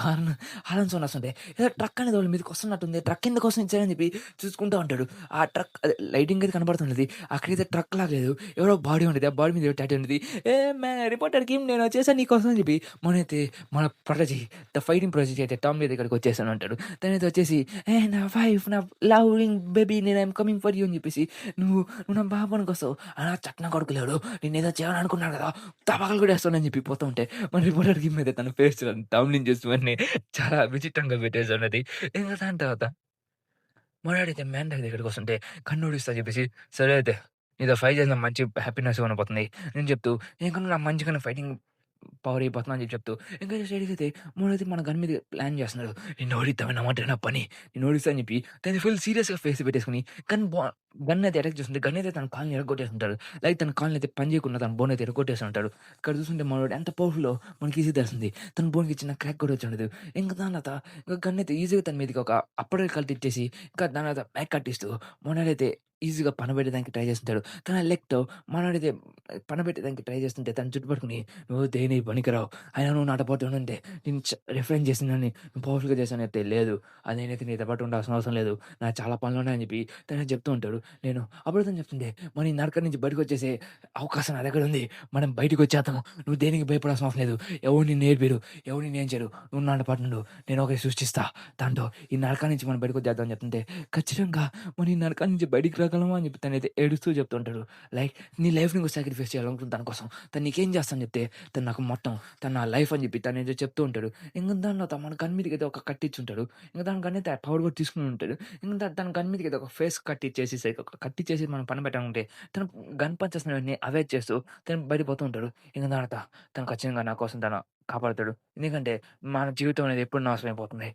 హారన్ సౌండ్ వస్తుంటే ఏదో ట్రక్ అనేది వాళ్ళ మీదకి వస్తున్నట్టుంది. ట్రక్ ఎందుకోసం ఇచ్చారని చెప్పి చూసుకుంటూ ఉంటాడు. ఆ ట్రక్ అదే లైటింగ్ అయితే కనబడుతున్నది. అక్కడైతే ట్రక్ లాగా లేదు. ఎవరో బాడీ ఉండేది. ఆ బాడీ మీద ఏదో టాటూ ఉండేది. "ఏ మ్యాన్ రిపోర్టర్ కిమ్ నేను వచ్చేసాను నీకోసం" అని చెప్పి మనైతే మన ప్రొటెజీ ద ఫైటింగ్ ప్రొటెజీ అయితే టామ్ దగ్గరికి వచ్చేసాను అంటాడు. తనైతే వచ్చేసి నా వైఫ్, నా లవింగ్ బేబీ, నేను ఐయామ్ కమింగ్ ఫర్ యూ అని చెప్పేసి, నువ్వు నా బాబు పనికొస్తావు. చట్నం కొడుకులేడు. నిన్నేదో చేయాలనుకున్నాడు కదా! తపాకులు కూడా ఏస్తానని చెప్పి పోతూ ఉంటే, మన రిపోర్టర్‌కి మీద తన ఫేస్ డౌన్‌లోడ్ చేసుకొని చాలా విచిత్రంగా పెట్టేసున్నది. ఇంక దాని తర్వాత మా డాడీ అయితే మ్యాన్ దగ్గరికొస్తుంటే కన్నూడిస్తా చెప్పేసి, సరే అయితే నీతో ఫైట్ చేద్దాం మంచి హ్యాపీనెస్‌గా ఉండబోతుంది. నేను చెప్తూ ఇంక నాకు మంచిగానే ఫైటింగ్ పవర్ అయిపోతున్నా అని చెప్పి చెప్తూ ఇంకా స్టడీకైతే మూడోది మన గన్ మీద ప్లాన్ చేస్తున్నాడు. నిన్ను ఓడిద్దాం నా మాట నా పని. నిన్ను ఓడిస్తా అని చెప్పి తను ఫుల్ సీరియస్‌గా ఫేస్ పెట్టేసుకొని గన్ బా గన్ అయితే అటాక్ చేస్తుంటే గన్ అయితే తన కాలుని ఇరగ్గొట్టేస్తుంటాడు. లైక్ తన కాలుని అయితే పని చేయకుండా తన బోన్ అయితే ఇరగ్గొట్టేస్తుంటాడు. ఇక్కడ చూస్తుంటే మనోడు ఎంత పవర్‌ఫుల్లో మనకి ఈజీగా తెలిసింది. తన బోన్‌కి చిన్న క్రాక్ కూడా వచ్చుండదు. ఇంకా దాని తర్వాత ఇంక గన్ అయితే ఈజీగా తన మీదకి ఒక అప్పర్ కట్ ఇచ్చేసి ఇంకా దాని తర్వాత బ్యాక్ కట్టిస్తూ మనోడైతే ఈజీగా పనబెట్టడానికి ట్రై చేస్తుంటాడు. తన లెగ్‌తో మనోడైతే పనబెట్టడానికి ట్రై చేస్తుంటే తను చుట్టుపట్టుకొని నువ్వు దేనికి పనికిరావు. అయినా నువ్వు నాతో పాటు ఉండుంటే నేను రిఫైన్ చేసిందాన్ని నువ్వు పవర్‌ఫుల్‌గా చేశాను చెప్తే, లేదు అది నేనైతే నీతో పాటు ఉండాల్సిన అవసరం లేదు. నాకు చాలా పనులున్నాయని చెప్పి తను చెప్తూ ఉంటాడు. నేను అప్పుడు తను చెప్తుంది, మరి ఈ నరకం నుంచి బయటకొచ్చేసే అవకాశం నా దగ్గర ఉంది. మనం బయటికొచ్చేద్దాం. నువ్వు దేనికి భయపడాల్సిన అవసరం లేదు. ఎవరు నిన్ను నేర్పిరు. ఎవరు నిన్నేం చేయరు. నువ్వు నాతో పాటు ఉండు. నేను ఒకటి సృష్టిస్తా. దాంతో ఈ నరకం నుంచి మనం బయటకొచ్చేద్దాం అని చెప్తుంటే, ఖచ్చితంగా మనం ఈ నరకం నుంచి బయటికి రాగలమా అని చెప్పి తనైతే ఏడుస్తూ చెప్తుంటాడు. లైక్ నీ లైఫ్‌ని కూడా సాక్రిఫైస్ చేయాలనుకుంటున్న దాని కోసం. తను నీకేం చేస్తా అని చెప్తే తను నాకు మొత్తం తను నా లైఫ్ అని చెప్పి తనేదో చెప్తూ ఉంటాడు. ఇంక దాని తర్వాత మన గన్ మీదకైతే ఒక కట్టిచ్చుంటాడు. ఇంక దాని గన్ అయితే పవర్ కూడా తీసుకొని ఉంటాడు. ఇంక తన గన్ మీదకైతే ఒక ఫేస్ కట్టిచ్చేసేసి ఒక కట్టిచ్చేసి మనం పని పెట్టాలంటే తను గన్ పంచెస్ అన్నీ అవాయిడ్ చేస్తూ తను బయటకి పోతూ ఉంటాడు. ఇంక దాని తర్వాత తను ఖచ్చితంగా నా కోసం తను కాపాడుతాడు. ఎందుకంటే మన జీవితం అనేది ఎప్పుడు నాశనం అయిపోతుంది.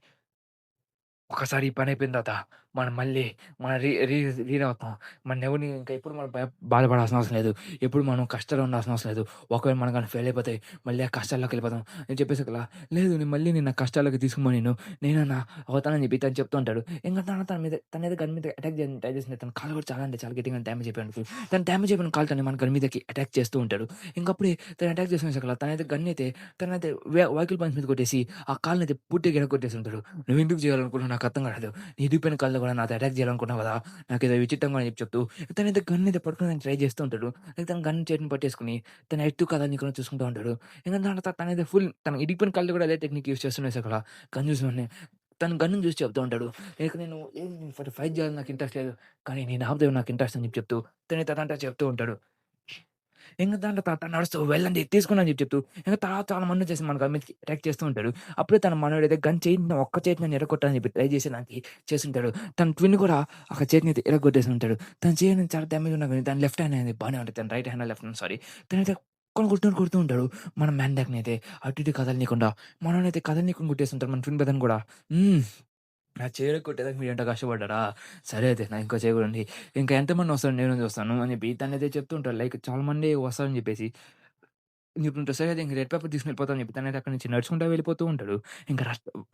ఒకసారి ఈ పనయిపోయిన తర్వాత మనం మళ్ళీ మన రీ రీ రీన్ అవుతాం. మనెవరిని ఇంకా ఎప్పుడు మనం బాధపడాల్సిన అవసరం లేదు. ఎప్పుడు మనం కష్టాల్లో ఉండాల్సిన అవసరం లేదు. ఒకవేళ మనం గాని ఫెయిల్ అయిపోతే మళ్ళీ ఆ కష్టాల్లోకెళ్ళిపోతాం. నేను చెప్పేసరికల్లా లేదు నేను మళ్ళీ నిన్ను ఆ కష్టాల్లోకి తీసుకుపోను నేను. నేనన్నా అవుతానని చెప్పి తను చెప్తూ ఉంటాడు. ఇంక తన మీద గన్ మీద అటాక్ చేయడానికి ట్రై చేసింది. తన కాలు కూడా చాలా అంటే చాలా గట్టిగా డ్యామేజ్ అయిపోయింది. తను డ్యామేజ్ అయిపోయిన కాలుతోని మన గన్ మీదకి అటాక్ చేస్తూ ఉంటాడు. ఇంకప్పుడే తను అటాక్ చేసేసరికల్లా తనైతే వెహికల్ పంచ్ మీద కొట్టేసి ఆ కాలునైతే పూర్తిగా ఇరగ్గొట్టేసి ఉంటాడు. నువ్వెందుకు చేయాలనుకున్నావు నాకు అర్థం కాలేదు. నీ ఇరిగిపోయిన కళ్ళు కూడా నాతో అటాక్ చేయాలనుకున్నావు కదా! నాకేదో విచిత్రంగా అని చెప్పి చెప్తూ తనైతే గన్ అయితే పట్టుకోవడానికి ట్రై చేస్తూ ఉంటాడు. అయితే తన గన్ చేతిని పట్టేసుకొని తన ఎటు కదలనీయకుండా చూసుకుంటూ ఉంటాడు. ఇంక దాని తర్వాత తనైతే ఫుల్ తన ఇరిగిపోయిన కళ్ళు కూడా అదే టెక్నిక్ యూజ్ చేస్తుండేసి అక్కడ గన్ చూసిన వెంటనే తను గన్నుని చూసి చెప్తూ ఉంటాడు. ఇక నేను ఫైట్ చేయాలని నాకు ఇంట్రెస్ట్ లేదు. కానీ నేను ఆపుతే నాకు ఇంట్రెస్ట్ అని చెప్పి చెప్తూ తనైతే అదంతా చెప్తూ ఉంటాడు. ఇంక దాంట్లో తను నడుస్తూ వెళ్ళండి తీసుకోండి అని చెప్పి చెప్తూ ఇంక తర్వాత చాలా మందొచ్చేసి మన గన్ మీదకి అటాక్ చేస్తూ ఉంటాడు. అప్పుడే తన మనోడైతే గన్ చేతిని ఒక్క చేతిని ఇరగొట్టాలని చెప్పి ట్రై చేసేదానికి చేసుంటాడు. తన ట్విన్ కూడా ఒక చేతిని అయితే ఇరగ్గొట్టేసి ఉంటాడు. తన చేయి అనేది చాలా డ్యామేజ్ ఉన్నా గాని తన లెఫ్ట్ హ్యాండ్ అనేది బానే ఉంటది. తన right hand left hand sorry. తనైతే కొడుతూ ఉంటాడు. మన మ్యాన్‌డాక్‌నైతే అటు ఇటు కదలనీయకుండా మనోడినైతే కదలనీయకుండా కొట్టేస్తుంటాడు మన ట్విన్ బ్రదర్‌ని కూడా. హ్మ్. నా చెయ్యి కొట్టేదానికి మీరెంత కష్టపడ్డారా? సరే అయితే నా ఇంకో చెయ్యి కూడా ఉంది. ఇంకా ఎంతమందొస్తారు నేను చూస్తాను అని చెప్పి తనైతే చెప్తూ ఉంటాడు. లైక్ చాలా మంది వస్తారని చెప్పేసి. చెప్తుంటాడు. సరే అయితే ఇంక రెడ్ పేపర్ తీసుకొని వెళ్ళిపోతా అని చెప్పి తనైతే అక్కడి నుంచి నడుచుకుంటా వెళ్ళిపోతూ ఉంటాడు. ఇంకా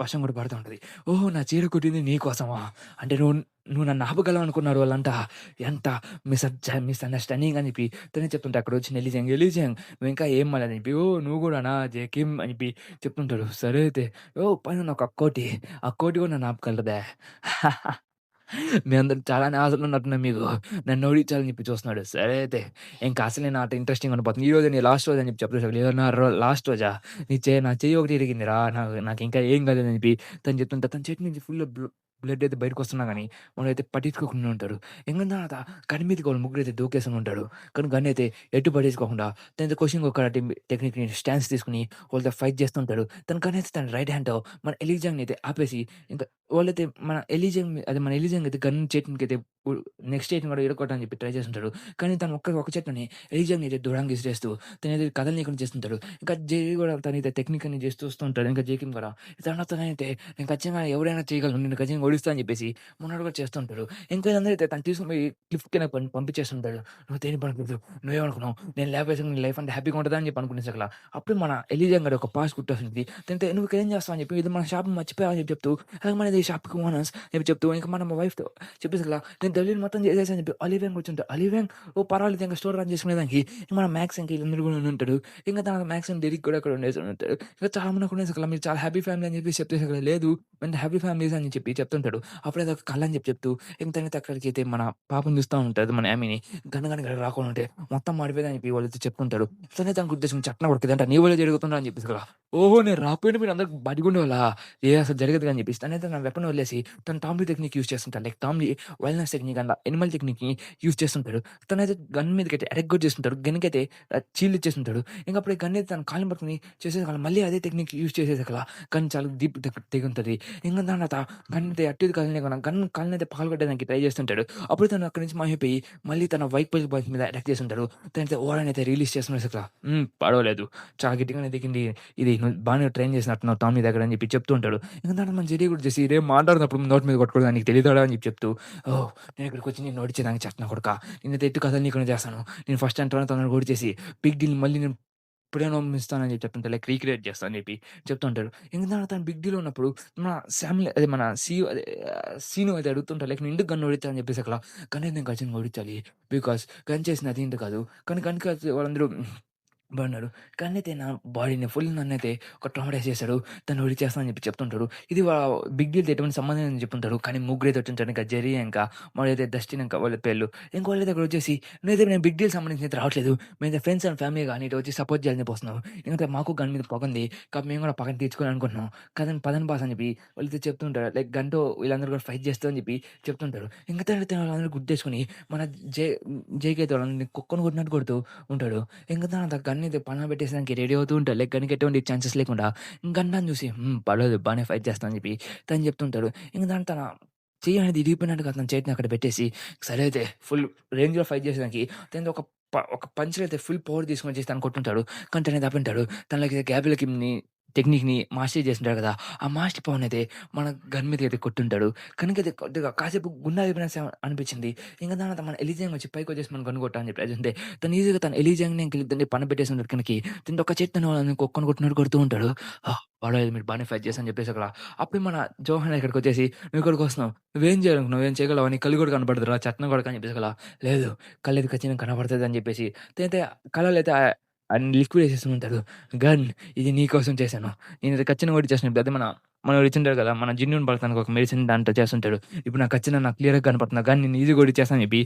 వర్షం కూడా పడతా ఉంటది. ఓహో! నా చీర కుట్టింది నీ కోసమా? అంటే నువ్వు నన్ను ఆపగలవు అనుకున్నారు వాళ్ళంతా. ఎంత మిస్‌అండర్‌స్టాండింగ్ అని చెప్పి తనే చెప్తుంటే అక్కడొచ్చి ఎలీజంగ్ నువ్వు ఇంకా ఏం అని చెప్పి ఓహ్! నువ్వు కూడానా జేకిమ్ అని చెప్పి చెప్తుంటాడు. సరే అయితే ఓహ్! పైన ఒక అక్కోటి. అక్కోటి కూడా నన్ను ఆపగలదే. మీ అందరూ చాలానే ఆశలున్నట్టున్నాయి మీకు. నన్ను ఓడించాలని చెప్పి చూస్తున్నాడు. సరే అయితే ఇంక అసలే నా ఆట ఇంట్రెస్టింగ్ ఉండిపోతుంది. ఈరోజే నీ లాస్ట్ రోజు అని చెప్పి చెప్పేసాడు. "లేదు నా లాస్ట్ రోజా? నా చెయ్యి ఒకటి ఇరిగిందిరా. నాకింకా ఏం కాలేదని" చెప్పి తను చెప్తుంటే తన చేతి నుంచి ఫుల్ బ్లడ్ అయితే బయటకొస్తున్నా గాని వాడైతే పట్టించుకోకుండా ఉంటాడు. ఇంక తర్వాత గన్ మీదకి వాళ్ళు ముగ్గురైతే దూకేసుకొని ఉంటాడు. కానీ గన్ అయితే ఎటు పడేసుకోకుండా తనైతే క్వెషన్‌కి ఒక టెక్నిక్‌ని స్టాన్స్ తీసుకొని వాళ్ళతో ఫైట్ చేస్తుంటాడు. తన గన్ అయితే తన రైట్ హ్యాండ్‌తో మన ఎలీజాంగ్‌ని అయితే ఆపేసి ఇంకా వాళ్ళైతే మన ఎలిజంగ్ అయితే గన్ చేతినికైతే ఉ నెక్స్ట్ చేతిని కూడా ఇరక్కొట్టాలని చెప్పి ట్రై చేస్తుంటాడు. కానీ తను ఒక చేత్తోనే ఎలిజంగ్‌ని అయితే దూరంగా విసిరేస్తూ తనైతే కదలనీయకుండా చేస్తుంటాడు. ఇంకా జే కూడా తనైతే టెక్నిక్ అని చేసి చూస్తూ ఉంటాడు. ఇంకా జేకిమ్ కూడా తనైతే నేను ఖచ్చితంగా ఎవరైనా చేయగలను. నిన్ను ఖచ్చితంగా ఓడిస్తా అని చెప్పేసి మొన్నటి కూడా చేస్తూ ఉంటాడు. ఇంకా వీళ్ళందరూ అయితే తను తీసుకొని పోయి క్లిఫ్ కింద పంపించేస్తుంటాడు. నువ్వు దేనికి పనికిరాదు. నువ్వేమనుకున్నావు నేను లేపేసాక నీ లైఫ్ అంటే హ్యాపీగా ఉంటదా అని చెప్పి అనుకునేసకల అప్పుడు మన ఎలిజంగ్ గాడు ఒక పాస్ గుర్తొస్తుంది. తనతో "నువ్వు ఇక్కడ ఏం చేస్తావు" అని చెప్పి "ఇది మన షాప్ మర్చిపోయావు" అని చెప్పి చెప్తూ అలాగే మనది షాప్‌కి ఓనర్స్ చెప్పి చెప్తూ ఇంకా మన వైఫ్‌తో చెప్పేసరికలా నేను డెలివరీ మొత్తం చేసేసా అని చెప్పి అలివేంగ్ కూర్చుంటే అలివేంగ్ ఓ పర్వాలేదు ఇంక స్టోర్ రన్ చేసుకునేదానికి ఇంక మన మ్యాక్స్ ఇంక వీళ్ళందరూ కూడా ఉంటాడు. ఇంకా తన మ్యాక్స్ అండ్ డెరిక్ కూడా అక్కడ ఉండేసి ఉంటాడు. ఇంకా చాలా మంది అక్కడ ఉండేసరికల్లా మీరు చాలా హ్యాపీ ఫ్యామిలీ అని చెప్పేసి చెప్తేసరికల్లా లేదు మేము హ్యాపీ ఫ్యామిలీస్ అని చెప్పి చెప్తూ చెప్తుంటాడు. అప్పుడే అదొక కల అని చెప్తూ ఇంక తనైతే అక్కడికైతే మన పాపని చూస్తా ఉంటది. మన యామీని. గనగన ఇక్కడికి రాకుండా ఉంటే మొత్తం మాడిపోయిందని చెప్పి వాళ్ళతో చెప్తుంటాడు. తనే దానికి ఉద్దేశం చట్నం ఉడికిందంట నీ వల్లే జరుగుతుందా అని చెప్పేసి కదా! ఓహో! నేను రాకపోయింటే మీరందరూ బతికుండేవాళ్ళా? అసలు జరగదుగా అని చెప్పేసి తనైతే నా వెపన్ వదిలేసి తను టామ్‌లీ టెక్నిక్ యూజ్ చేస్తుంటాడు. లైక్ టామ్‌లీ వెల్‌నెస్ టెక్నిక్ అంట యానిమల్ టెక్నిక్‌ని యూజ్ చేస్తుంటాడు. తనైతే గన్ మీదకైతే అటాక్ కూడా చేస్తుంటాడు. గన్‌కైతే చీల్డ్ ఇచ్చేస్తుంటాడు. ఇంక అప్పుడు గన్ అయితే తన కాళ్ళని పట్టుకొని చేసేసరికి మళ్ళీ అదే టెక్నిక్ యూజ్ చేసేసరికి గన్ చాలా డీప్ తెగుంటది. ఇంక దాని తర్వాత గన్ అయితే అటు ఇటు కదలనీయకుండా కాళ్ళనైతే పగలగొట్టడానికి ట్రై చేస్తుంటాడు. అప్పుడు తను అక్కడి నుంచి మాయమైపోయి మళ్ళీ తన వెహికల్ బాయ్స్ మీద అటాక్ చేసుంటాడు. తనైతే ఓడనైతే రిలీజ్ చేస్తున్నారు. పడవలేదు. చాలా గట్టిగానే దిగింది. ఇది నువ్వు బానే ట్రైన్ చేసినట్టున్నావు టామ్ నీ దగ్గర అని చెప్పి చెప్తూ ఉంటాడు. ఇంక దాంట్లో మన జెర్రీ కూడా చేసి "రేయ్ మాట్లాడినప్పుడు నోటి మీద కొట్టకూడదు నీకు తెలీదాడా" అని చెప్పి చెప్తూ, "ఓహ్! నేను ఇక్కడికొచ్చి నిన్ను ఓడించేదానికి చెప్తున్నా కొడకా. నిన్ను ఎట్టు కదలనీయకుండా చేస్తాను. నేను ఫస్ట్ అంతలోనే తనని ఓడిచేసి బిగ్ డీల్ మళ్ళీ నేను పునర్నిర్మిస్తానని చెప్పి చెప్తుంటాడు. లైక్ రీక్రియేట్ చేస్తా అని చెప్పి చెప్తూ ఉంటాడు. ఇంక దాంట్లో తను బిగ్ డీల్‌లో ఉన్నప్పుడు మన సామ్‌లే అదే మన సీను అయితే అడుగుతుంటాడు. లైక్ "నువ్వు ఎందుకు గన్ ఓడించావు" అని చెప్పేసి "గన్ నేను ఖచ్చితంగా ఓడించాలి. బికాజ్ గన్ చేసింది అది ఇంత కాదు. కానీ గన్ కాదు వాళ్ళందరూ బాగున్నాడు. కానైతే నా బాడీని ఫుల్ నన్నైతే ఒక ట్రామటైజ్ చేశాడు. దాన్ని ఓడిచేస్తా అని చెప్పి చెప్తుంటాడు. ఇది బిగ్ డీల్‌తో ఎటువంటి సంబంధం లేదని చెప్పుంటాడు. కానీ ముగ్గురైతే వచ్చుంటారు. ఇంకా జెర్రీ ఇంకా వాడైతే డస్టిన్ ఇంకా వాళ్ళ పేర్లు. ఇంక వాళ్ళైతే అక్కడొచ్చేసి "నువ్వైతే నేను బిగ్ డీల్ సంబంధించి అయితే రావట్లేదు. మేమైతే ఫ్రెండ్స్ అండ్ ఫ్యామిలీగా నీతో వచ్చి సపోర్ట్ చేయాలని చెప్పి వస్తున్నాం. ఎందుకంటే మాకు గన్ మీద పగుంది. కాబట్టి మేము కూడా పగని తీర్చుకోవాలనుకుంటున్నాం. కదండి పదండి బాస్" అని చెప్పి వాళ్ళైతే చెప్తుంటారు. లైక్ గన్‌తో వీళ్ళందరూ కూడా ఫైట్ చేస్తూ అని చెప్పి చెప్తుంటారు. ఇంక తర్వాత వాళ్ళందరూ గుర్తేసుకొని మన జే జేకైతే వాళ్ళని కుక్కను కొట్టినట్టు కొడుతూ ఉంటాడు. ఇంక తర్వాత గన్ అయితే పక్కన పెట్టేసడానికి రెడీ అవుతూ ఉంటాడు. లైక్ గన్‌కి ఎటువంటి ఛాన్సెస్ లేకుండా గన్‌ని చూసి పర్లేదు బానే ఫైట్ చేస్తా అని చెప్పి తను చెప్తుంటాడు. ఇంక దాని తన చెయ్యి అనేది ఇరిగిపోయినట్టుగా తన చేతిని అక్కడ పెట్టేసి సరే అయితే ఫుల్ రేంజ్‌లో ఫైట్ చేసేదానికి తనది ఒక పంచ్‌లో అయితే ఫుల్ పవర్ తీసుకొనొచ్చేసి తను కొట్టుంటాడు. కానీ తనైతే దబ్బుంటాడు. తనకి గ్యాబ్రిల్ కిమ్‌ని టెక్నిక్‌ని మాస్టర్ చేసింటాడు కదా! ఆ మాస్టర్ పవర్‌నయితే మన గన్ మీదకైతే కొట్టుంటాడు. కనుకైతే కొద్దిగా కాసేపు గుండె ఆగిపోయినట్టు అనిపించింది. ఇంక దాని తర్వాత మన ఎలీజియాంగ్ వచ్చి పైకొచ్చేసి మనం గన్ కొట్టా అని చెప్పి అదంతే తను ఈజీగా తను ఎలీజియాంగ్‌ని ఇంక పనబెట్టేసాడు కిందకి. తింటే ఒక చేత్తోని వాళ్ళని కుక్కని కొట్టినట్టు కొడుతూ ఉంటాడు. పర్వాలేదు మీరు బానే ఫైట్ చేశారని చెప్పేసి అప్పుడు మన జోహాన్ ఇక్కడికొచ్చేసి "నువ్వు ఇక్కడికొస్తున్నావు. నువ్వేం చేయాలనుకున్నావు? ఏం చేయగలవా? నీ కళ్ళు కూడా కనపడదురా చెత్తన కొడకా" అని చెప్పేసి లేదు కళ్ళైతే ఖచ్చితంగా కనపడతది అని చెప్పేసి తనైతే కళ్ళలో అయితే లిక్విడ్ ఏసేస్తూ ఉంటాడు. "గన్ ఇది నీకోసం చేశాను. నేనైతే ఖచ్చితంగా ఒకటి చేశాను." అదే మనోడు ఇచ్చుంటాడు కదా! మన జిన్యూన్ పడతానికి ఒక మెడిసిన్ దాంట్లో చేస్తుంటాడు. ఇప్పుడు నాకు ఖచ్చితంగా నాకు క్లియర్‌గా కనపడుతుంది. ఆ గన్ నేను ఈజీగా కొట్టిచ్చేస్తా అని చెప్పి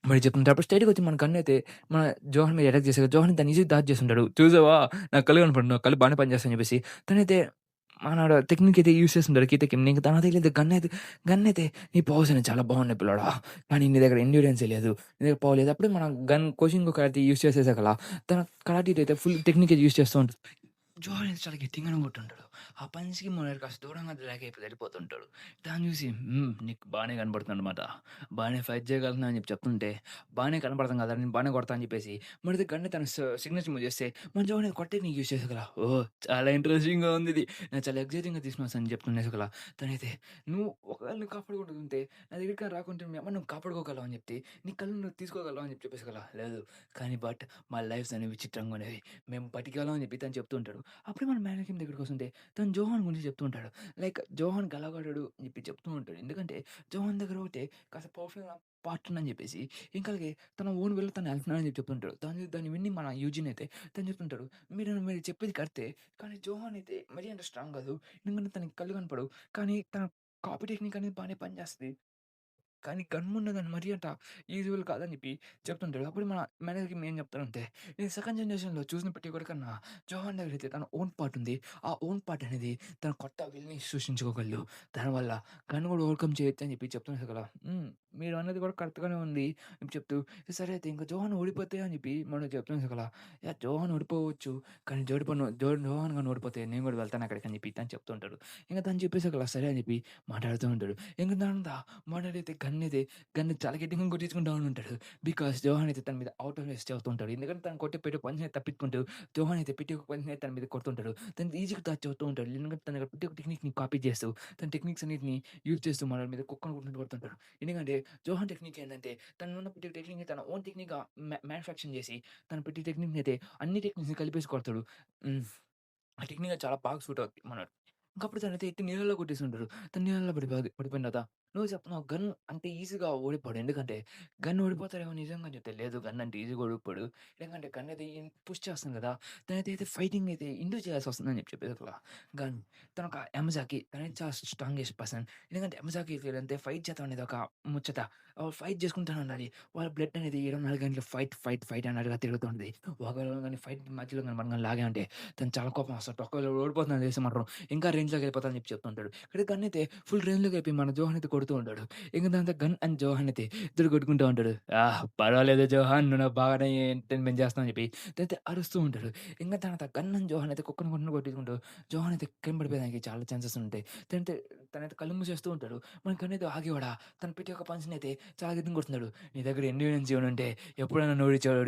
మరి చెప్తుంటాడు. అప్పుడు స్ట్రెయిట్‌గొచ్చి మన గన్నయితే మన జోహన్ మీద అటాక్ చేసాడు. జోహన్ దాన్ని ఈజీగా డార్జ్ చేసుంటాడు. చూసావా నా కళ్ళు కనపడుతుంది. నా కళ్ళు బానే పనిచేస్తాయని చెప్పేసి తనైతే మనోడు టెక్నిక్ అయితే యూజ్ చేస్తుంటాడు. కీత కిమ్ నీకు తర్వాత తెలీదు గన్ అయితే నీ పవర్స్ అనేవి చాలా బాగున్నాయి పిల్లోడా. కానీ నీ దగ్గర ఎండ్యూరెన్సే లేదు. నీ దగ్గర పవర్ లేదు. అప్పుడే మన గన్ కోషింగ్ కరాటే యూజ్ చేసేసాకల తన కరాటీతో అయితే ఫుల్ టెక్నిక్ అయితే యూజ్ చేస్తూ ఉంటాడు. జోహన్ అయితే చాలా గట్టిగానే కొట్టుంటాడు. ఆ పంచ్‌కి మనోడు కాస్త దూరంగా డ్రాగ్ అయిపోయి వెళ్ళిపోతుంటాడు. దాన్ని చూసి నీకు బానే కనపడుతుందనమాట. బానే ఫైట్ చేయగలుగుతున్నావు అని చెప్పి చెప్తుంటే, బానే కనపడతాం కదా! నేను బానే కొడతా అని చెప్పేసి, మరిది గన్‌ని తన సిగ్నేచర్ మూవ్ చేస్తే, మన జోన్ కొట్టి నీకు యూజ్ చేసాకలా, ఓహ్! చాలా ఇంట్రెస్టింగ్‌గా ఉందిది. నాకు చాలా ఎక్సైటింగ్‌గా తీసుకున్నాను అని చెప్తుండేసకలా, తనైతే "నువ్వు ఒకవేళ నువ్వు కాపాడుకుంటుంటే, నా దగ్గరికి రాకుంటే మీ అమ్మని నువ్వు కాపాడుకోగలవు" అని చెప్తే, "నీ కళ్ళు నువ్వు తీసుకోగలవా" అని చెప్పేసకలా, లేదు కానీ మా లైఫ్స్ అనేవి విచిత్రంగా ఉండేవి. మేము బతికగలం అని చెప్పి తను చెప్తూ ఉంటాడు. అప్పుడే మన మేనకిమ్ దగ్గరికొస్తుంటే, తను జోహాన్ గురించి చెప్తూ ఉంటాడు. లైక్ జోహాన్ గలగడడు అని చెప్పి చెప్తూ ఉంటాడు. ఎందుకంటే, జోహాన్ దగ్గర ఒకటే కాస్త పవర్‌ఫుల్ పార్ట్‌నర్ అని చెప్పేసి, ఇంకా అలాగే తన ఓన్ వేలో తను వెళ్తున్నాడని చెప్పి చెప్తుంటాడు. దాన్ని విని మన యూజిన్ అయితే తను చెప్తుంటాడు. మీరు చెప్పేది కరెక్టే. కానీ జోహాన్ అయితే మరీ అంత స్ట్రాంగ్ కాదు. ఎందుకంటే తనకి కళ్ళు కనపడవు. కానీ తన కాపీ టెక్నిక్ అనేది బానే పనిచేస్తది. కానీ గన్‌మున్నదని మరీ అంత యూజువల్ కాదని చెప్పి చెప్తుంటాడు. అప్పుడు మన మేనేజర్‌కి ఏం చెప్తారంటే, నేను సెకండ్ జనరేషన్‌లో చూసిన ప్రతి ఒక్కడి కన్నా జోహాన్ దగ్గరైతే తన ఓన్ పార్ట్ ఉంది. ఆ ఓన్ పార్ట్ అనేది తన కొత్త విల్‌ని సృష్టించుకోగలడు. దానివల్ల గన్ కూడా ఓవర్‌కమ్ చేయొచ్చు అని చెప్పి చెప్తున్నారు కదా! మీరు అన్నది కూడా కరెక్ట్‌గానే ఉంది అని చెప్తూ, సరే అయితే ఇంక జోహాన్ ఓడిపోతే అని చెప్పి మనం చెప్తున్నాం కదా! యాహ్! జోహాన్ ఓడిపోవచ్చు. కానీ జోహాన్ గాని ఓడిపోతే నేను కూడా వెళ్తాను అక్కడికి అని చెప్పి తను చెప్తుంటాడు. ఇంక తను చెప్పేసకలా సరే అని చెప్పి మాట్లాడుతూ ఉంటాడు. ఇంక దానంత మనోడైతే గన్‌ని చాలా గట్టిగా కొట్టించుకుంటా ఉంటాడు. బికాజ్ జోహాన్ అయితే తన మీద ఔట్ ఆఫ్ వేస్ట్ అవుతూ ఉంటాడు. ఎందుకంటే తను పెట్టే పంచ్‌ని తప్పించుకుంటూ జోహాన్ అయితే ప్రతి ఒక్క పంచ్‌ని తన మీద కొడుతుంటాడు. తను ఈజీగా డచ్ అవుతూ ఉంటాడు. ఎందుకంటే తన ప్రతి ఒక్క టెక్నిక్‌ని కాపీ చేస్తూ, తన టెక్నిక్స్ అన్నిటిని యూజ్ చేస్తూ మనోడి మీద కుక్కను కొట్టినట్టు కొడుతుంటాడు. ఎందుకంటే జోహాన్ టెక్నిక్ ఏంటంటే తనలో ప్రతి టెక్నిక్‌ని తన ఓన్ టెక్నిక్‌గా మ్యానుఫ్యాక్చరింగ్ చేసి తన ప్రతి టెక్నిక్‌ని అయితే అన్ని టెక్నిక్స్‌ని కలిపేసి కొడతాడు. హ్మ్. ఆ టెక్నిక్ చాలా బాగా సూట్ అవుద్ది మనోడికి. ఇంకప్పుడు తనైతే ఎత్తి నీళ్ళలో కొట్టేసుంటాడు. తను నీళ్ళలో పడిపోయిన తర్వాత నువ్వు చెప్తున్నావు గన్ అంటే ఈజీగా ఓడిపోడు. ఎందుకంటే గన్ ఓడిపోతాడేమో నిజంగా చెప్తే లేదు గన్ అంటే ఈజీగా ఓడిపోడు. ఎందుకంటే గన్ అయితే పుష్ చేస్తుంది కదా! తనైతే అయితే ఫైటింగ్ అయితే ఇండూస్ చేయాల్సొస్తుందని చెప్పేది అసల. గన్ తనొక యమజాకి తనైతే చాలా స్ట్రాంగెస్ట్ పర్సన్. ఎందుకంటే యమజాకి అంటే ఫైట్ చేద్దాం అనేది ఒక ముచ్చట. ఫైట్ చేసుకుంటూనే ఉండాలి. వాళ్ళ బ్లడ్ అనేది 24 గంటలు ఫైట్, ఫైట్, ఫైట్ అన్నట్టుగా తిరుగుతూ ఉంటది. ఒకవేళ గాని ఫైట్ మధ్యలో గాని మనం గాని లాగామంటే తనకు చాలా కోపం వస్తది. ఒకవేళ ఓడిపోతున్నాను తెలిసి మాత్రం ఇంకా రేంజ్‌లోకెళ్ళిపోతా అని చెప్పి చెప్తుంటాడు. ఇక్కడ గన్ అయితే ఫుల్ రేంజ్‌లోకి వెళ్ళిపోయి మన జోహాన్ అయితే కొడుతూ ఉంటాడు. ఇంక దాంతో గన్ అండ్ జోహాన్ అయితే ఇద్దరు కొట్టుకుంటూ ఉంటాడు. పర్వాలేదు జోహాన్ నువ్వు నాకు బాగానే ఎంటర్‌టైన్‌మెంట్ చేస్తున్నావు అని చెప్పి అయితే అరుస్తూ ఉంటాడు. ఇంక తర్వాత గన్ అండ్ జోహాన్ అయితే కుక్కని కొట్టుకుంటూ కొట్టించుకుంటూ జోహాన్ అయితే కింద పడిపోయేదానికి చాలా ఛాన్సెస్ ఉంటాయి. తనైతే తనైతే కళ్ళు మూసేస్తూ ఉంటాడు. మన గన్ అయితే ఆగేవాడా తను పెట్టి ఒక పంచ్‌ని అయితే చాలా గట్టిగా కొడుతున్నాడు. నీ దగ్గర ఎండ్యూరెన్స్ ఏమైనా ఉంటే ఎప్పుడైనా ఓడించావు